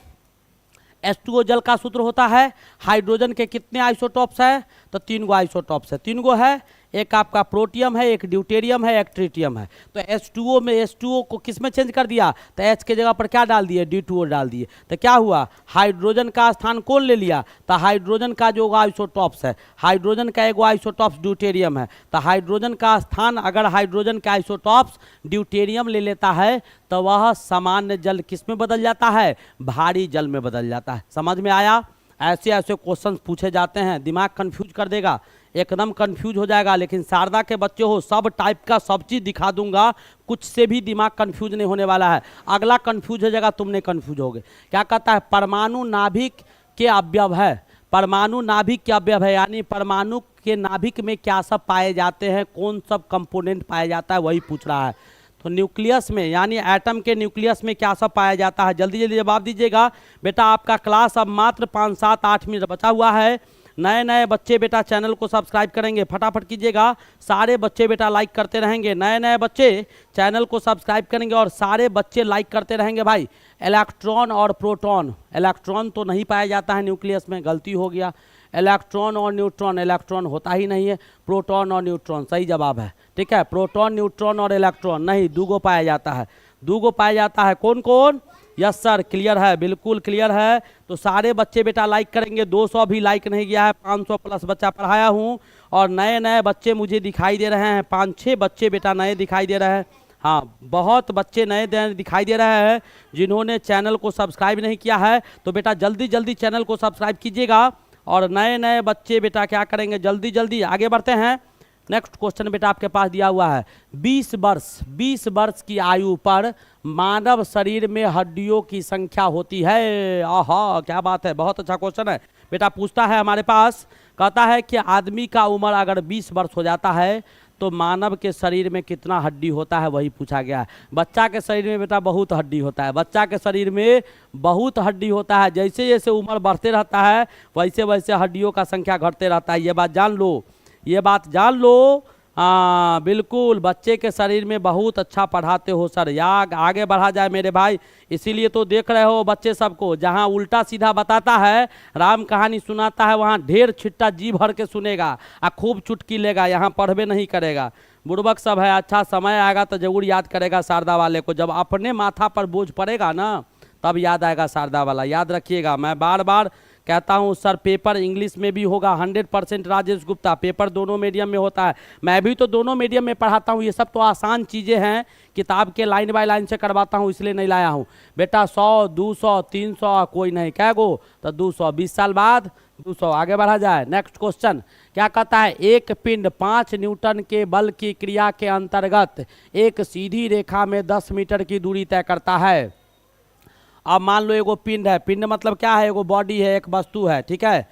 H2O जल का सूत्र होता है। हाइड्रोजन के कितने आइसोटॉप्स है, तो 3 गो आइसोटॉप्स है, 3 गो है, एक आपका प्रोटियम है, एक ड्यूटेरियम है, एक ट्रिटियम है। तो H2O में H2O को किस में चेंज कर दिया, तो H के जगह पर क्या डाल दिए, D2O डाल दिए। तो क्या हुआ, हाइड्रोजन का स्थान कौन ले लिया, तो हाइड्रोजन का जो आइसोटॉप्स है, हाइड्रोजन का एक आइसोटॉप्स ड्यूटेरियम है। तो हाइड्रोजन का स्थान अगर हाइड्रोजन का आइसोटॉप्स ड्यूटेरियम ले लेता है तो वह सामान्य जल किस में बदल जाता है, भारी जल में बदल जाता है। समझ में आया। ऐसे ऐसे क्वेश्चन पूछे जाते हैं, दिमाग कंफ्यूज कर देगा, एकदम कंफ्यूज हो जाएगा। लेकिन शारदा के बच्चे हो, सब टाइप का सब चीज़ दिखा दूंगा, कुछ से भी दिमाग कंफ्यूज नहीं होने वाला है। अगला कंफ्यूज हो जाएगा, तुमने कंफ्यूज होगे। क्या कहता है परमाणु नाभिक के अवयव है, परमाणु नाभिक के अवयव है, यानी परमाणु के नाभिक में क्या सब पाए जाते हैं, कौन सब कंपोनेंट पाया जाता है, वही पूछ रहा है। तो न्यूक्लियस में यानी एटम के न्यूक्लियस में क्या सब पाया जाता है, जल्दी जल्दी जवाब दीजिएगा बेटा। आपका क्लास अब मात्र 5, 7, 8 मिनट बचा हुआ है। नए नए बच्चे बेटा चैनल को सब्सक्राइब करेंगे, फटाफट कीजिएगा। सारे बच्चे बेटा लाइक करते रहेंगे, नए नए बच्चे चैनल को सब्सक्राइब करेंगे और सारे बच्चे लाइक करते रहेंगे भाई। इलेक्ट्रॉन और प्रोटॉन, इलेक्ट्रॉन तो नहीं पाया जाता है न्यूक्लियस में, गलती हो गया। इलेक्ट्रॉन और न्यूट्रॉन, इलेक्ट्रॉन होता ही नहीं है। प्रोटॉन और न्यूट्रॉन सही जवाब है, ठीक है। प्रोटॉन, न्यूट्रॉन और इलेक्ट्रॉन नहीं, 2 गो पाया जाता है, 2 गो पाया जाता है। कौन कौन, यस सर, क्लियर है, बिल्कुल क्लियर है। तो सारे बच्चे बेटा लाइक करेंगे। 200 भी लाइक नहीं किया है, 500 प्लस बच्चा पढ़ाया हूँ और नए नए बच्चे मुझे दिखाई दे रहे हैं, 5-6 बच्चे बेटा नए दिखाई दे रहे हैं। हाँ, बहुत बच्चे नए दिखाई दे रहे हैं जिन्होंने चैनल को सब्सक्राइब नहीं किया है। तो बेटा जल्दी जल्दी चैनल को सब्सक्राइब कीजिएगा और नए नए बच्चे बेटा क्या करेंगे, जल्दी जल्दी आगे बढ़ते हैं। नेक्स्ट क्वेश्चन बेटा आपके पास दिया हुआ है, 20 वर्ष की आयु पर मानव शरीर में हड्डियों की संख्या होती है। आहा, क्या बात है, बहुत अच्छा क्वेश्चन है बेटा। पूछता है हमारे पास, कहता है कि आदमी का उम्र अगर 20 वर्ष हो जाता है तो मानव के शरीर में कितना हड्डी होता है, वही पूछा गया है। बच्चा के शरीर में बेटा बहुत हड्डी होता है, बच्चा के शरीर में बहुत हड्डी होता है। जैसे जैसे उम्र बढ़ते रहता है वैसे वैसे हड्डियों का संख्या घटते रहता है। ये बात जान लो, ये बात जान लो। हाँ बिल्कुल, बच्चे के शरीर में बहुत अच्छा पढ़ाते हो सर, या आगे बढ़ा जाए मेरे भाई। इसीलिए तो देख रहे हो बच्चे सबको, जहाँ उल्टा सीधा बताता है, राम कहानी सुनाता है, वहाँ ढेर छिट्टा जी भर के सुनेगा और खूब चुटकी लेगा, यहाँ पढ़वे नहीं करेगा। बुड़बक सब है। अच्छा समय आएगा तो जरूर याद करेगा शारदा वाले को, जब अपने माथा पर बोझ पड़ेगा ना तब याद आएगा शारदा वाला। याद रखिएगा, मैं बार बार कहता हूँ सर, पेपर इंग्लिश में भी होगा 100%। राजेश गुप्ता, पेपर दोनों मीडियम में होता है, मैं भी तो दोनों मीडियम में पढ़ाता हूँ। ये सब तो आसान चीज़ें हैं, किताब के लाइन बाय लाइन से करवाता हूँ, इसलिए नहीं लाया हूँ बेटा। 100, 200, 300 कोई नहीं, क्या गो तो 200, 20 साल बाद 200। आगे बढ़ा जाए। नेक्स्ट क्वेश्चन क्या कहता है, एक पिंड 5 न्यूटन के बल की क्रिया के अंतर्गत एक सीधी रेखा में 10 मीटर की दूरी तय करता है। अब मान लो एगो पिंड है, पिंड मतलब क्या है, एगो बॉडी है, एक वस्तु है, ठीक है।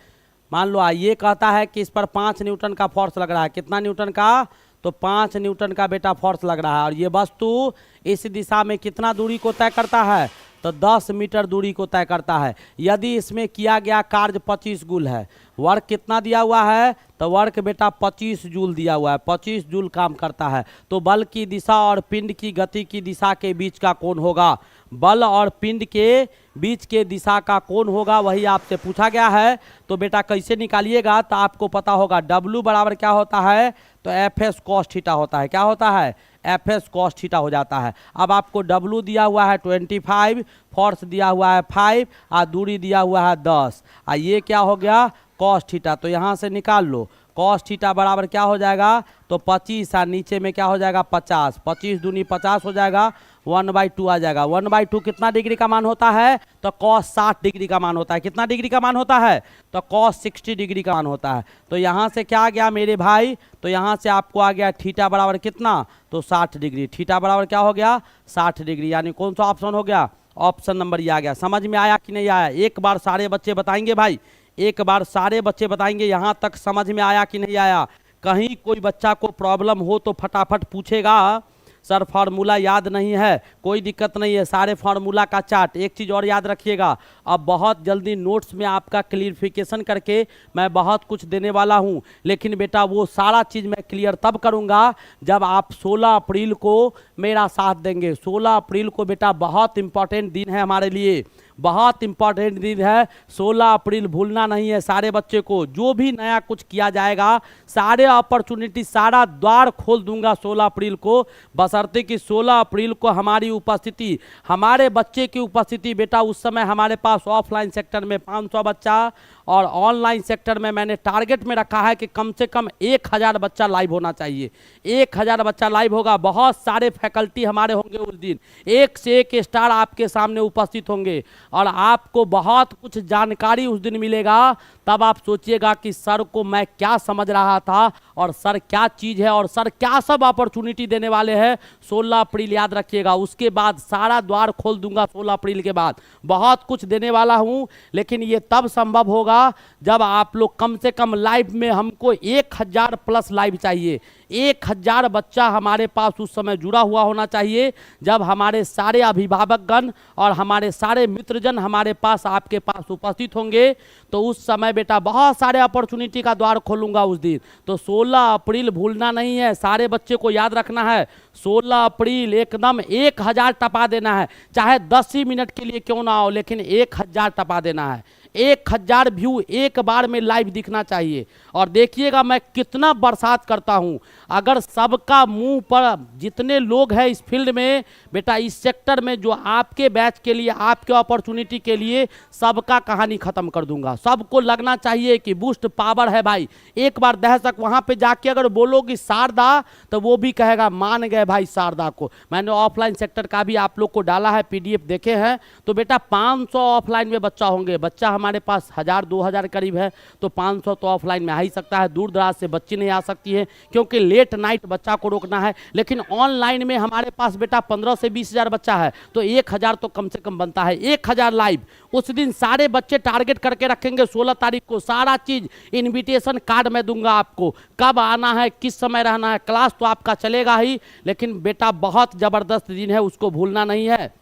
मान लो ये कहता है कि इस पर 5 न्यूटन का फोर्स लग रहा है। कितना न्यूटन का, तो 5 न्यूटन का बेटा फोर्स लग रहा है। और ये वस्तु इस दिशा में कितना दूरी को तय करता है, तो 10 मीटर दूरी को तय करता है। यदि इसमें किया गया कार्य 25 जूल है, वर्क कितना दिया हुआ है, तो वर्क बेटा 25 जूल दिया हुआ है, 25 जूल काम करता है। तो बल की दिशा और पिंड की गति की दिशा के बीच का कोण होगा, बल और पिंड के बीच के दिशा का कोण होगा, वही आपसे पूछा गया है। तो बेटा कैसे निकालिएगा, तो आपको पता होगा W बराबर क्या होता है, तो FS cos थीटा होता है। क्या होता है, FS cos थीटा हो जाता है। अब आपको W दिया हुआ है 25, फोर्स दिया हुआ है 5 और दूरी दिया हुआ है 10, और ये क्या हो गया cos थीटा। तो यहाँ से निकाल लो, cos थीटा बराबर क्या हो जाएगा, तो 25 और नीचे में क्या हो जाएगा 50, 25 दूनी 50 हो जाएगा। 1/2 आ जाएगा। 1/2 कितना डिग्री का मान होता है? तो cos 60 डिग्री का मान होता है। कितना डिग्री का मान होता है? तो cos 60 डिग्री का मान होता है। तो यहाँ से क्या आ गया मेरे भाई? तो यहाँ से आपको आ गया थीटा बराबर कितना? तो 60 डिग्री। थीटा बराबर क्या हो गया? 60 डिग्री। यानी कौन सा ऑप्शन हो गया? ऑप्शन नंबर ये आ गया। समझ में आया कि नहीं आया? एक बार सारे बच्चे बताएंगे भाई, एक बार सारे बच्चे बताएंगे यहाँ तक समझ में आया कि नहीं आया। कहीं कोई बच्चा को प्रॉब्लम हो तो फटाफट पूछेगा, सर फार्मूला याद नहीं है, कोई दिक्कत नहीं है, सारे फार्मूला का चार्ट। एक चीज़ और याद रखिएगा, अब बहुत जल्दी नोट्स में आपका क्लियरिफिकेशन करके मैं बहुत कुछ देने वाला हूं, लेकिन बेटा वो सारा चीज़ मैं क्लियर तब करूंगा जब आप 16 अप्रैल को मेरा साथ देंगे। 16 अप्रैल को बेटा बहुत इंपॉर्टेंट दिन है हमारे लिए, बहुत इंपॉर्टेंट दिन है। 16 अप्रैल भूलना नहीं है सारे बच्चे को। जो भी नया कुछ किया जाएगा, सारे अपॉर्चुनिटी, सारा द्वार खोल दूंगा 16 अप्रैल को, बशर्ते कि 16 अप्रैल को हमारी उपस्थिति, हमारे बच्चे की उपस्थिति। बेटा उस समय हमारे पास ऑफलाइन सेक्टर में 500 बच्चा और ऑनलाइन सेक्टर में मैंने टारगेट में रखा है कि कम से कम 1000 बच्चा लाइव होना चाहिए। 1000 बच्चा लाइव होगा। बहुत सारे फैकल्टी हमारे होंगे उस दिन, एक से एक स्टार आपके सामने उपस्थित होंगे और आपको बहुत कुछ जानकारी उस दिन मिलेगा। तब आप सोचिएगा कि सर को मैं क्या समझ रहा था और सर क्या चीज़ है और सर क्या सब अपॉर्चुनिटी देने वाले हैं। 16 अप्रैल याद रखिएगा। उसके बाद सारा द्वार खोल दूंगा 16 अप्रैल के बाद। बहुत कुछ देने वाला हूं, लेकिन ये तब संभव होगा जब आप लोग कम से कम लाइव में, हमको 1000 प्लस लाइव चाहिए। 1000 बच्चा हमारे पास उस समय जुड़ा हुआ होना चाहिए, जब हमारे सारे अभिभावकगण और हमारे सारे मित्रजन हमारे पास, आपके पास उपस्थित होंगे। तो उस समय बेटा बहुत सारे अपॉर्चुनिटी का द्वार खोलूंगा उस दिन। तो 16 अप्रैल भूलना नहीं है, सारे बच्चे को याद रखना है। 16 अप्रैल एकदम 1000 टपा देना है, चाहे 10 ही मिनट के लिए क्यों ना हो, लेकिन 1000 टपा देना है। 1000 व्यू एक बार में लाइव दिखना चाहिए। और देखिएगा मैं कितना बरसात करता हूं। अगर सबका मुंह पर, जितने लोग हैं इस फील्ड में बेटा, इस सेक्टर में, जो आपके बैच के लिए, आपके अपॉर्चुनिटी के लिए, सबका कहानी खत्म कर दूंगा। सबको लगना चाहिए कि बूस्ट पावर है भाई। एक बार दहशक वहां पे जाके अगर बोलोगी शारदा, तो वो भी कहेगा मान गए भाई शारदा को। मैंने ऑफलाइन सेक्टर का भी आप लोग को डाला है, पीडीएफ देखे हैं। तो बेटा 500 ऑफलाइन में बच्चा होंगे। बच्चा हमारे पास 1000-2000 करीब है, तो 500 तो ऑफलाइन में आ ही सकता है। दूर दराज से बच्ची नहीं आ सकती है, क्योंकि लेट नाइट बच्चा को रोकना है। लेकिन ऑनलाइन में हमारे पास बेटा 15 से 20,000 बच्चा है, तो 1000 तो कम से कम बनता है। 1000 लाइव उस दिन सारे बच्चे टारगेट करके रखेंगे। 16 तारीख को सारा चीज, इनविटेशन कार्ड मैं दूंगा आपको, कब आना है, किस समय रहना है। क्लास तो आपका चलेगा ही, लेकिन बेटा बहुत जबरदस्त दिन है, उसको भूलना नहीं है।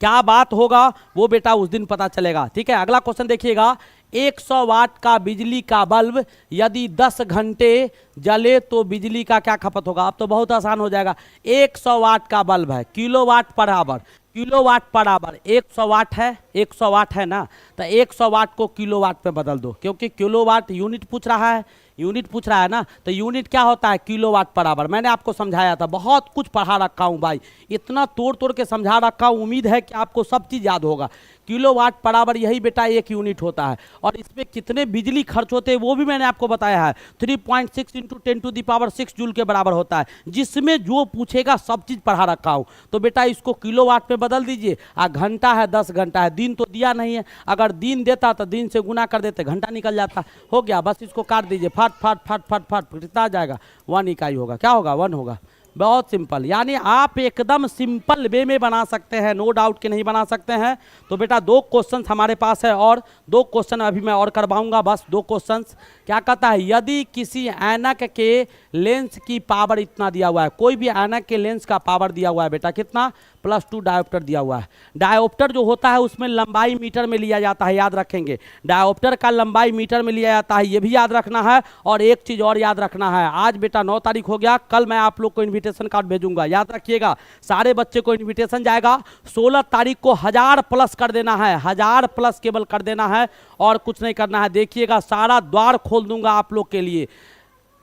क्या बात होगा वो बेटा उस दिन पता चलेगा। ठीक है, अगला क्वेश्चन देखिएगा। 100 वाट का बिजली का बल्ब यदि 10 घंटे जले तो बिजली का क्या खपत होगा? अब तो बहुत आसान हो जाएगा। 100 वाट का बल्ब है, kilowatt per hour, kilowatt per hour 100 वाट है, 100 वाट है ना, तो 100 वाट को किलोवाट पे बदल दो, क्योंकि किलोवाट यूनिट पूछ रहा है, यूनिट पूछ रहा है ना। तो यूनिट क्या होता है? Kilowatt per hour. मैंने आपको समझाया था, बहुत कुछ पढ़ा रखा हूँ भाई, इतना तोड़ तोड़ के समझा रखा हूँ, उम्मीद है कि आपको सब चीज़ याद होगा। किलोवाट पर आवर यही बेटा 1 यूनिट होता है। और इसमें कितने बिजली खर्च होते हैं वो भी मैंने आपको बताया है। 3.6 × 10⁶ जूल के बराबर होता है। जिसमें जो पूछेगा सब चीज़ पढ़ा रखा हूँ। तो बेटा इसको किलोवाट पे बदल दीजिए। घंटा है 10 घंटा है, दिन तो दिया नहीं है। अगर दिन देता तो दिन से गुना कर देते, घंटा निकल जाता। हो गया, बस इसको काट दीजिए, फट फट फट फट फट कितना आ जाएगा? 1 इकाई होगा। क्या होगा? 1 होगा। बहुत सिंपल, यानी आप एकदम सिंपल वे में बना सकते हैं, नो डाउट कि नहीं बना सकते हैं। तो बेटा 2 क्वेश्चंस हमारे पास है और 2 क्वेश्चन अभी मैं और करवाऊंगा, बस 2 क्वेश्चंस। क्या कहता है? यदि किसी ऐनक के लेंस की पावर इतना दिया हुआ है, कोई भी ऐनक के लेंस का पावर दिया हुआ है बेटा कितना? +2 डायोप्टर दिया हुआ है। डायोप्टर जो होता है उसमें लंबाई मीटर में लिया जाता है, याद रखेंगे। डायोप्टर का लंबाई मीटर में लिया जाता है, ये भी याद रखना है। और एक चीज़ और याद रखना है, आज बेटा 9 तारीख हो गया, कल मैं आप लोग को इन्विटेशन कार्ड भेजूंगा, याद रखिएगा। सारे बच्चे को इन्विटेशन जाएगा। 16 तारीख को 1000 प्लस कर देना है, 1000 प्लस केवल कर देना है, और कुछ नहीं करना है। देखिएगा सारा द्वार खोल दूंगा आप लोग के लिए।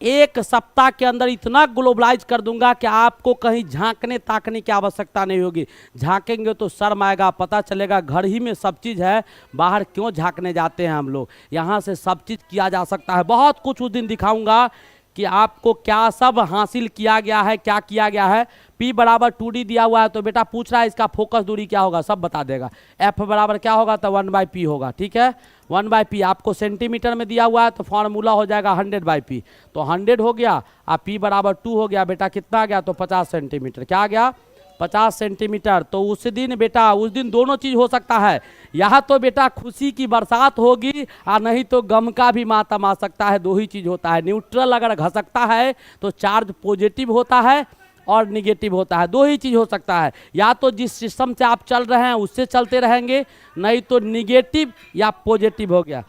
1 सप्ताह के अंदर इतना ग्लोबलाइज कर दूंगा कि आपको कहीं झांकने ताकने की आवश्यकता नहीं होगी। झांकेंगे तो शर्म आएगा, पता चलेगा घर ही में सब चीज़ है, बाहर क्यों झांकने जाते हैं हम लोग। यहाँ से सब चीज़ किया जा सकता है। बहुत कुछ उस दिन दिखाऊंगा कि आपको क्या सब हासिल किया गया है, क्या किया गया है। P बराबर 2D दिया हुआ है तो बेटा पूछ रहा है इसका फोकस दूरी क्या होगा, सब बता देगा। F बराबर क्या होगा तो 1/P होगा, ठीक है। 1/P आपको सेंटीमीटर में दिया हुआ है तो फॉर्मूला हो जाएगा 100/P, तो 100 हो गया और P बराबर 2 हो गया। बेटा कितना आ गया तो 50 सेंटीमीटर, क्या आ गया 50 सेंटीमीटर। तो उस दिन बेटा, उस दिन दोनों चीज हो सकता है, यहाँ तो बेटा खुशी की बरसात होगी और नहीं तो गम का भी मातम आ सकता है। दो ही चीज होता है, न्यूट्रल अगर घसकता है तो चार्ज पॉजिटिव होता है और निगेटिव होता है, दो ही चीज हो सकता है। या तो जिस सिस्टम से आप चल रहे हैं उससे चलते रहेंगे, नहीं तो निगेटिव या पॉजिटिव हो गया।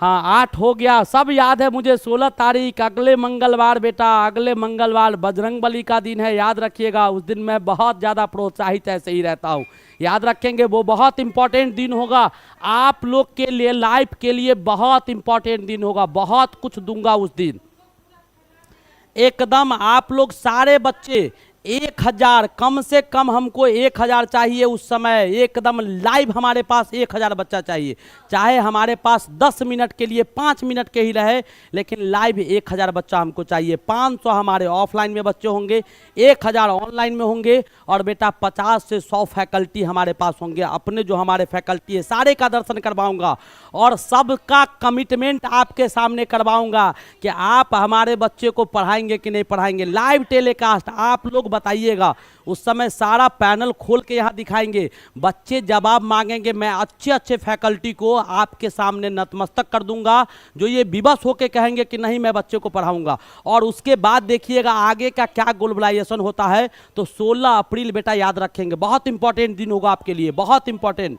हाँ 8 हो गया, सब याद है मुझे। 16 तारीख अगले मंगलवार बेटा, अगले मंगलवार बजरंगबली का दिन है, याद रखिएगा। उस दिन मैं बहुत ज़्यादा प्रोत्साहित ऐसे ही रहता हूँ, याद रखेंगे। वो बहुत इंपॉर्टेंट दिन होगा आप लोग के लिए, लाइफ के लिए बहुत इंपॉर्टेंट दिन होगा। बहुत कुछ दूंगा उस दिन एकदम। आप लोग सारे बच्चे 1000, कम से कम हमको 1000 चाहिए उस समय, एकदम लाइव हमारे पास 1000 बच्चा चाहिए। चाहे हमारे पास 10 मिनट के लिए 5 मिनट के ही रहे, लेकिन लाइव 1000 बच्चा हमको चाहिए। 500 हमारे ऑफलाइन में बच्चे होंगे, 1000 ऑनलाइन में होंगे, और बेटा 50 से 100 फैकल्टी हमारे पास होंगे। अपने जो हमारे फैकल्टी है सारे का दर्शन करवाऊंगा और सबका कमिटमेंट आपके सामने करवाऊंगा कि आप हमारे बच्चे को पढ़ाएंगे कि नहीं पढ़ाएंगे। लाइव टेलीकास्ट आप लोग बताइएगा, उस समय सारा पैनल खोल के यहाँ दिखाएंगे, बच्चे जवाब मांगेंगे। मैं अच्छे अच्छे फैकल्टी को आपके सामने नतमस्तक कर दूंगा, जो ये विवश होके कहेंगे कि नहीं मैं बच्चे को पढ़ाऊंगा। और उसके बाद देखिएगा आगे का क्या ग्लोबलाइजेशन होता है। तो 16 अप्रैल बेटा याद रखेंगे, बहुत इंपॉर्टेंट दिन होगा आपके लिए, बहुत इंपॉर्टेंट।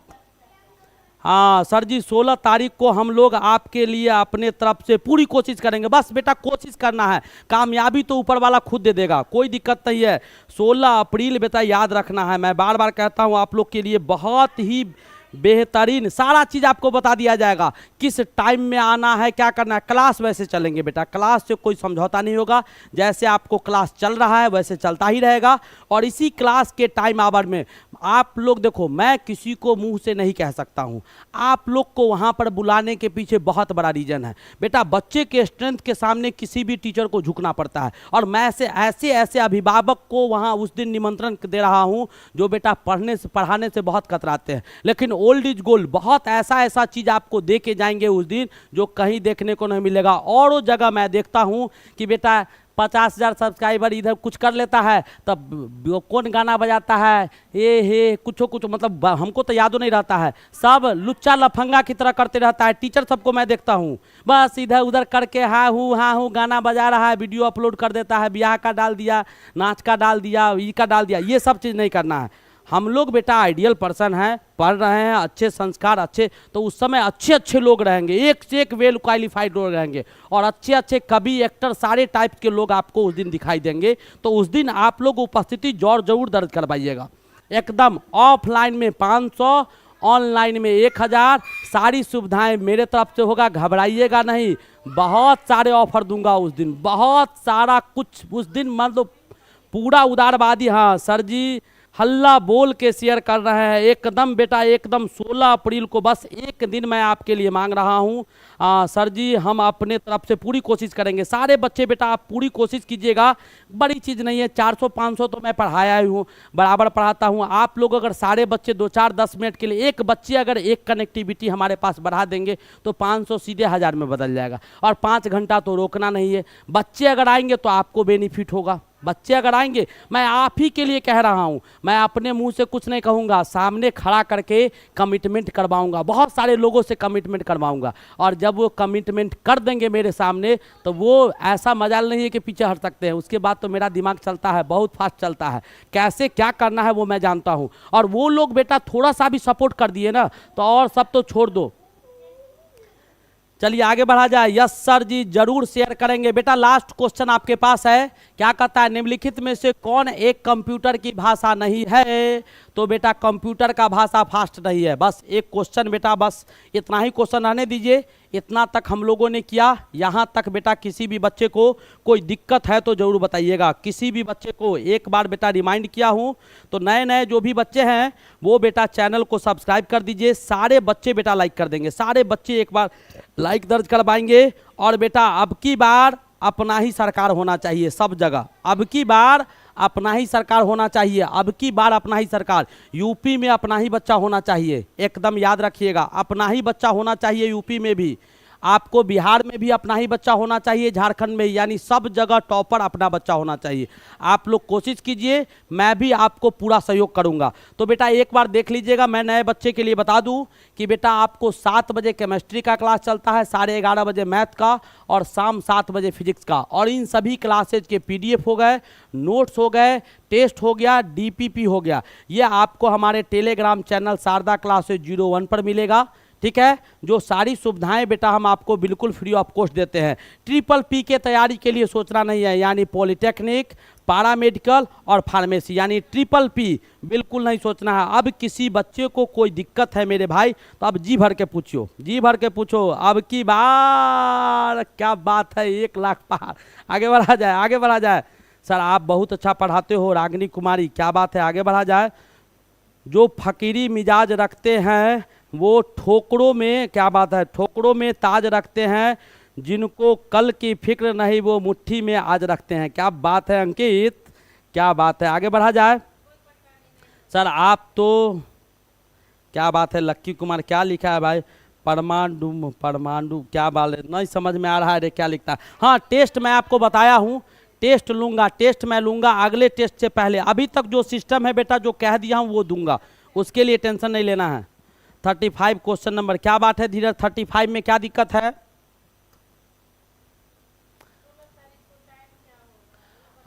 हाँ सर जी 16 तारीख को हम लोग आपके लिए अपने तरफ से पूरी कोशिश करेंगे। बस बेटा कोशिश करना है, कामयाबी तो ऊपर वाला खुद दे देगा, कोई दिक्कत नहीं है। 16 अप्रैल बेटा याद रखना है, मैं बार बार कहता हूँ आप लोग के लिए बहुत ही बेहतरीन सारा चीज़ आपको बता दिया जाएगा। किस टाइम में आना है, क्या करना है। क्लास वैसे चलेंगे बेटा, क्लास से कोई समझौता नहीं होगा। जैसे आपको क्लास चल रहा है वैसे चलता ही रहेगा। और इसी क्लास के टाइम आवर में आप लोग देखो, मैं किसी को मुंह से नहीं कह सकता हूं, आप लोग को वहां पर बुलाने के पीछे बहुत बड़ा रीजन है बेटा। बच्चे के स्ट्रेंथ के सामने किसी भी टीचर को झुकना पड़ता है, और मैं ऐसे ऐसे अभिभावक को वहां उस दिन निमंत्रण दे रहा हूं जो बेटा पढ़ाने से बहुत कतराते हैं, लेकिन ओल्ड इज गोल्ड। बहुत ऐसा चीज आपको दे के जाएंगे उस दिन जो कहीं देखने को नहीं मिलेगा। और वो जगह मैं देखता हूं कि बेटा 50,000 सब्सक्राइबर इधर कुछ कर लेता है, तब कौन गाना बजाता है, ये हे कुछ मतलब हमको तो याद नहीं रहता है। सब लुच्चा लफंगा की तरह करते रहता है। टीचर सबको मैं देखता हूँ बस इधर उधर करके हाँ हूँ गाना बजा रहा है, वीडियो अपलोड कर देता है, ब्याह का डाल दिया, नाच का डाल दिया, ई का डाल दिया। ये सब चीज़ नहीं करना है। हम लोग बेटा आइडियल पर्सन हैं, पढ़ रहे हैं, अच्छे संस्कार अच्छे, तो उस समय अच्छे अच्छे लोग रहेंगे, एक से एक वेल क्वालिफाइड लोग रहेंगे, और अच्छे अच्छे कवि एक्टर सारे टाइप के लोग आपको उस दिन दिखाई देंगे। तो उस दिन आप लोग उपस्थिति जरूर दर्ज करवाइएगा। एकदम ऑफलाइन में 500, ऑनलाइन में 1000, सारी सुविधाएं मेरे तरफ से होगा, घबराइएगा नहीं। बहुत सारे ऑफर दूंगा उस दिन, बहुत सारा कुछ उस दिन, मतलब पूरा उदारवादी। हाँ सर जी हल्ला बोल के शेयर कर रहे हैं एकदम बेटा, एकदम 16 अप्रैल को बस एक दिन मैं आपके लिए मांग रहा हूँ। सर जी हम अपने तरफ से पूरी कोशिश करेंगे। सारे बच्चे बेटा आप पूरी कोशिश कीजिएगा, बड़ी चीज़ नहीं है। 400-500 तो मैं पढ़ाया ही हूँ, बराबर पढ़ाता हूँ। आप लोग अगर सारे बच्चे 2-4-10 मिनट के लिए, एक बच्चे अगर एक कनेक्टिविटी हमारे पास बढ़ा देंगे तो 500 सीधे 1000 में बदल जाएगा। और 5 घंटा तो रोकना नहीं है। बच्चे अगर आएंगे तो आपको बेनिफिट होगा, बच्चे अगर आएंगे, मैं आप ही के लिए कह रहा हूं, मैं अपने मुंह से कुछ नहीं कहूंगा, सामने खड़ा करके कमिटमेंट करवाऊंगा, बहुत सारे लोगों से कमिटमेंट करवाऊंगा। और जब वो कमिटमेंट कर देंगे मेरे सामने तो वो ऐसा मजाल नहीं है कि पीछे हट सकते हैं। उसके बाद तो मेरा दिमाग चलता है, बहुत फास्ट चलता है, कैसे क्या करना है वो मैं जानता हूं। और वो लोग बेटा थोड़ा सा भी सपोर्ट कर दिए ना तो और सब तो छोड़ दो। चलिए आगे बढ़ा जाए। यस सर जी जरूर शेयर करेंगे। बेटा लास्ट क्वेश्चन आपके पास है, क्या कहता है, निम्नलिखित में से कौन एक कंप्यूटर की भाषा नहीं है? तो बेटा कंप्यूटर का भाषा फास्ट नहीं है। बस एक क्वेश्चन बेटा, बस इतना ही क्वेश्चन रहने दीजिए। इतना तक हम लोगों ने किया। यहाँ तक बेटा किसी भी बच्चे को कोई दिक्कत है तो जरूर बताइएगा। किसी भी बच्चे को एक बार बेटा रिमाइंड किया हूँ, तो नए जो भी बच्चे हैं वो बेटा चैनल को सब्सक्राइब कर दीजिए। सारे बच्चे बेटा लाइक कर देंगे, सारे बच्चे एक बार लाइक दर्ज करवाएंगे। और बेटा अब की बार अपना ही सरकार होना चाहिए सब जगह। अब की बार अपना ही सरकार होना चाहिए, अब की बार अपना ही सरकार। यूपी में अपना ही बच्चा होना चाहिए, एकदम याद रखिएगा, अपना ही बच्चा होना चाहिए यूपी में भी, आपको बिहार में भी अपना ही बच्चा होना चाहिए, झारखंड में, यानी सब जगह टॉपर अपना बच्चा होना चाहिए। आप लोग कोशिश कीजिए, मैं भी आपको पूरा सहयोग करूंगा। तो बेटा एक बार देख लीजिएगा, मैं नए बच्चे के लिए बता दूं कि बेटा आपको 7 बजे केमिस्ट्री का क्लास चलता है, 11:30 बजे मैथ का और शाम 7 बजे फिजिक्स का। और इन सभी क्लासेज के PDF हो गए, नोट्स हो गए, टेस्ट हो गया, DPP हो गया, ये आपको हमारे टेलीग्राम चैनल शारदा क्लासेज 01 पर मिलेगा। ठीक है, जो सारी सुविधाएं बेटा हम आपको बिल्कुल फ्री ऑफ कॉस्ट देते हैं। PPP के तैयारी के लिए सोचना नहीं है, यानी पॉलिटेक्निक, पैरामेडिकल और फार्मेसी, यानी PPP बिल्कुल नहीं सोचना है। अब किसी बच्चे को कोई दिक्कत है मेरे भाई तो अब जी भर के पूछो, जी भर के पूछो। अब की बार क्या बात है, 1 लाख पार, आगे बढ़ा जाए, आगे बढ़ा जाए। सर आप बहुत अच्छा पढ़ाते हो रागिनी कुमारी, क्या बात है, आगे बढ़ा जाए। जो फकीरी मिजाज रखते हैं वो ठोकरों में, क्या बात है, ठोकरों में ताज रखते हैं, जिनको कल की फिक्र नहीं वो मुट्ठी में आज रखते हैं। क्या बात है अंकित, क्या बात है, आगे बढ़ा जाए। सर आप तो, क्या बात है लक्की कुमार, क्या लिखा है भाई, परमाणु, परमाणु, क्या बात है, नहीं समझ में आ रहा है रे क्या लिखता है। हाँ टेस्ट मैं आपको बताया हूँ, टेस्ट लूँगा, टेस्ट मैं लूँगा अगले टेस्ट से पहले। अभी तक जो सिस्टम है बेटा जो कह दिया हूँ वो दूंगा, उसके लिए टेंशन नहीं लेना है। 35 क्वेश्चन नंबर, क्या बात है धीरज, 35 में क्या दिक्कत है?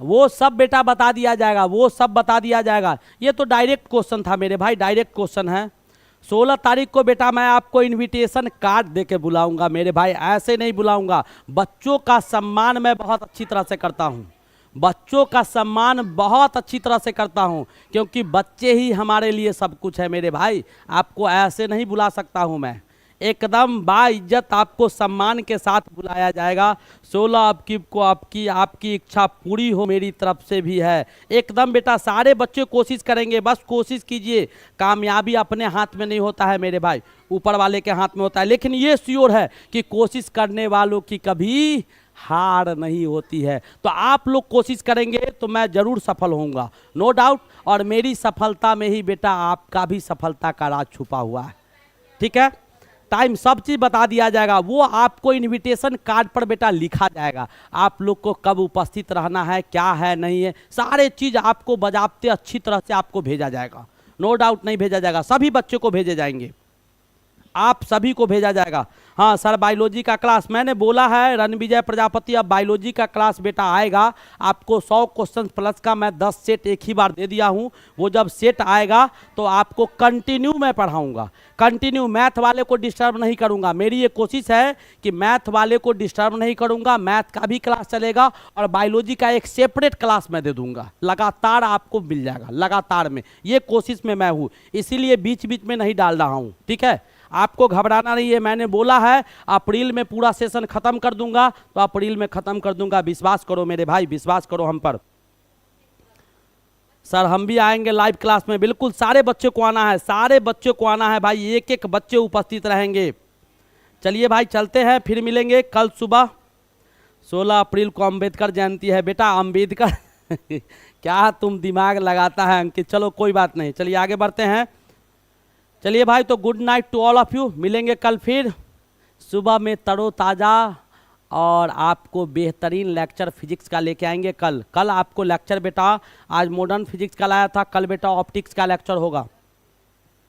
वो सब बेटा बता दिया जाएगा, वो सब बता दिया जाएगा। ये तो डायरेक्ट क्वेश्चन था मेरे भाई, डायरेक्ट क्वेश्चन है। 16 तारीख को बेटा मैं आपको इनविटेशन कार्ड दे के बुलाऊंगा मेरे भाई, ऐसे नहीं बुलाऊंगा। बच्चों का सम्मान मैं बहुत अच्छी तरह से करता हूँ, बच्चों का सम्मान बहुत अच्छी तरह से करता हूं, क्योंकि बच्चे ही हमारे लिए सब कुछ है मेरे भाई। आपको ऐसे नहीं बुला सकता हूं मैं, एकदम बाइज्जत आपको सम्मान के साथ बुलाया जाएगा। 16 अबकी को आपकी इच्छा पूरी हो मेरी तरफ से भी है एकदम बेटा। सारे बच्चे कोशिश करेंगे, बस कोशिश कीजिए। कामयाबी अपने हाथ में नहीं होता है मेरे भाई, ऊपर वाले के हाथ में होता है। लेकिन ये श्योर है कि कोशिश करने वालों की कभी हार नहीं होती है। तो आप लोग कोशिश करेंगे तो मैं जरूर सफल होऊंगा, नो डाउट। और मेरी सफलता में ही बेटा आपका भी सफलता का राज छुपा हुआ है। ठीक है, टाइम सब चीज़ बता दिया जाएगा, वो आपको इनविटेशन कार्ड पर बेटा लिखा जाएगा। आप लोग को कब उपस्थित रहना है, क्या है नहीं है, सारे चीज़ आपको बजाबते अच्छी तरह से आपको भेजा जाएगा, नो डाउट नहीं भेजा जाएगा, सभी बच्चों को भेजे जाएंगे, आप सभी को भेजा जाएगा। हाँ सर बायोलॉजी का क्लास मैंने बोला है रणविजय प्रजापति, अब बायोलॉजी का क्लास बेटा आएगा आपको 100 क्वेश्चन प्लस का मैं 10 सेट एक ही बार दे दिया हूँ। वो जब सेट आएगा तो आपको कंटिन्यू मैं पढ़ाऊँगा, कंटिन्यू। मैथ वाले को डिस्टर्ब नहीं करूँगा, मेरी ये कोशिश है कि मैथ वाले को डिस्टर्ब नहीं करूँगा। मैथ का भी क्लास चलेगा और बायोलॉजी का एक सेपरेट क्लास मैं दे दूँगा, लगातार आपको मिल जाएगा, लगातार में। ये कोशिश में मैं हूँ, इसीलिए बीच बीच में नहीं डाल रहा हूँ। ठीक है, आपको घबराना नहीं है, मैंने बोला है अप्रैल में पूरा सेशन खत्म कर दूंगा, तो अप्रैल में खत्म कर दूंगा, विश्वास करो मेरे भाई, विश्वास करो हम पर। सर हम भी आएंगे लाइव क्लास में, बिल्कुल सारे बच्चे को आना है, सारे बच्चे को आना है भाई, एक एक बच्चे उपस्थित रहेंगे। चलिए भाई चलते हैं, फिर मिलेंगे कल सुबह। 16 अप्रैल को अम्बेडकर जयंती है बेटा, अम्बेडकर क्या तुम दिमाग लगाता है अंकित, चलो कोई बात नहीं, चलिए आगे बढ़ते हैं। चलिए भाई तो good night to all of you, मिलेंगे कल फिर सुबह में तरोताज़ा, और आपको बेहतरीन लेक्चर फिजिक्स का लेके आएंगे कल। कल आपको लेक्चर बेटा, आज मॉडर्न फिजिक्स का लाया था, कल बेटा ऑप्टिक्स का लेक्चर होगा।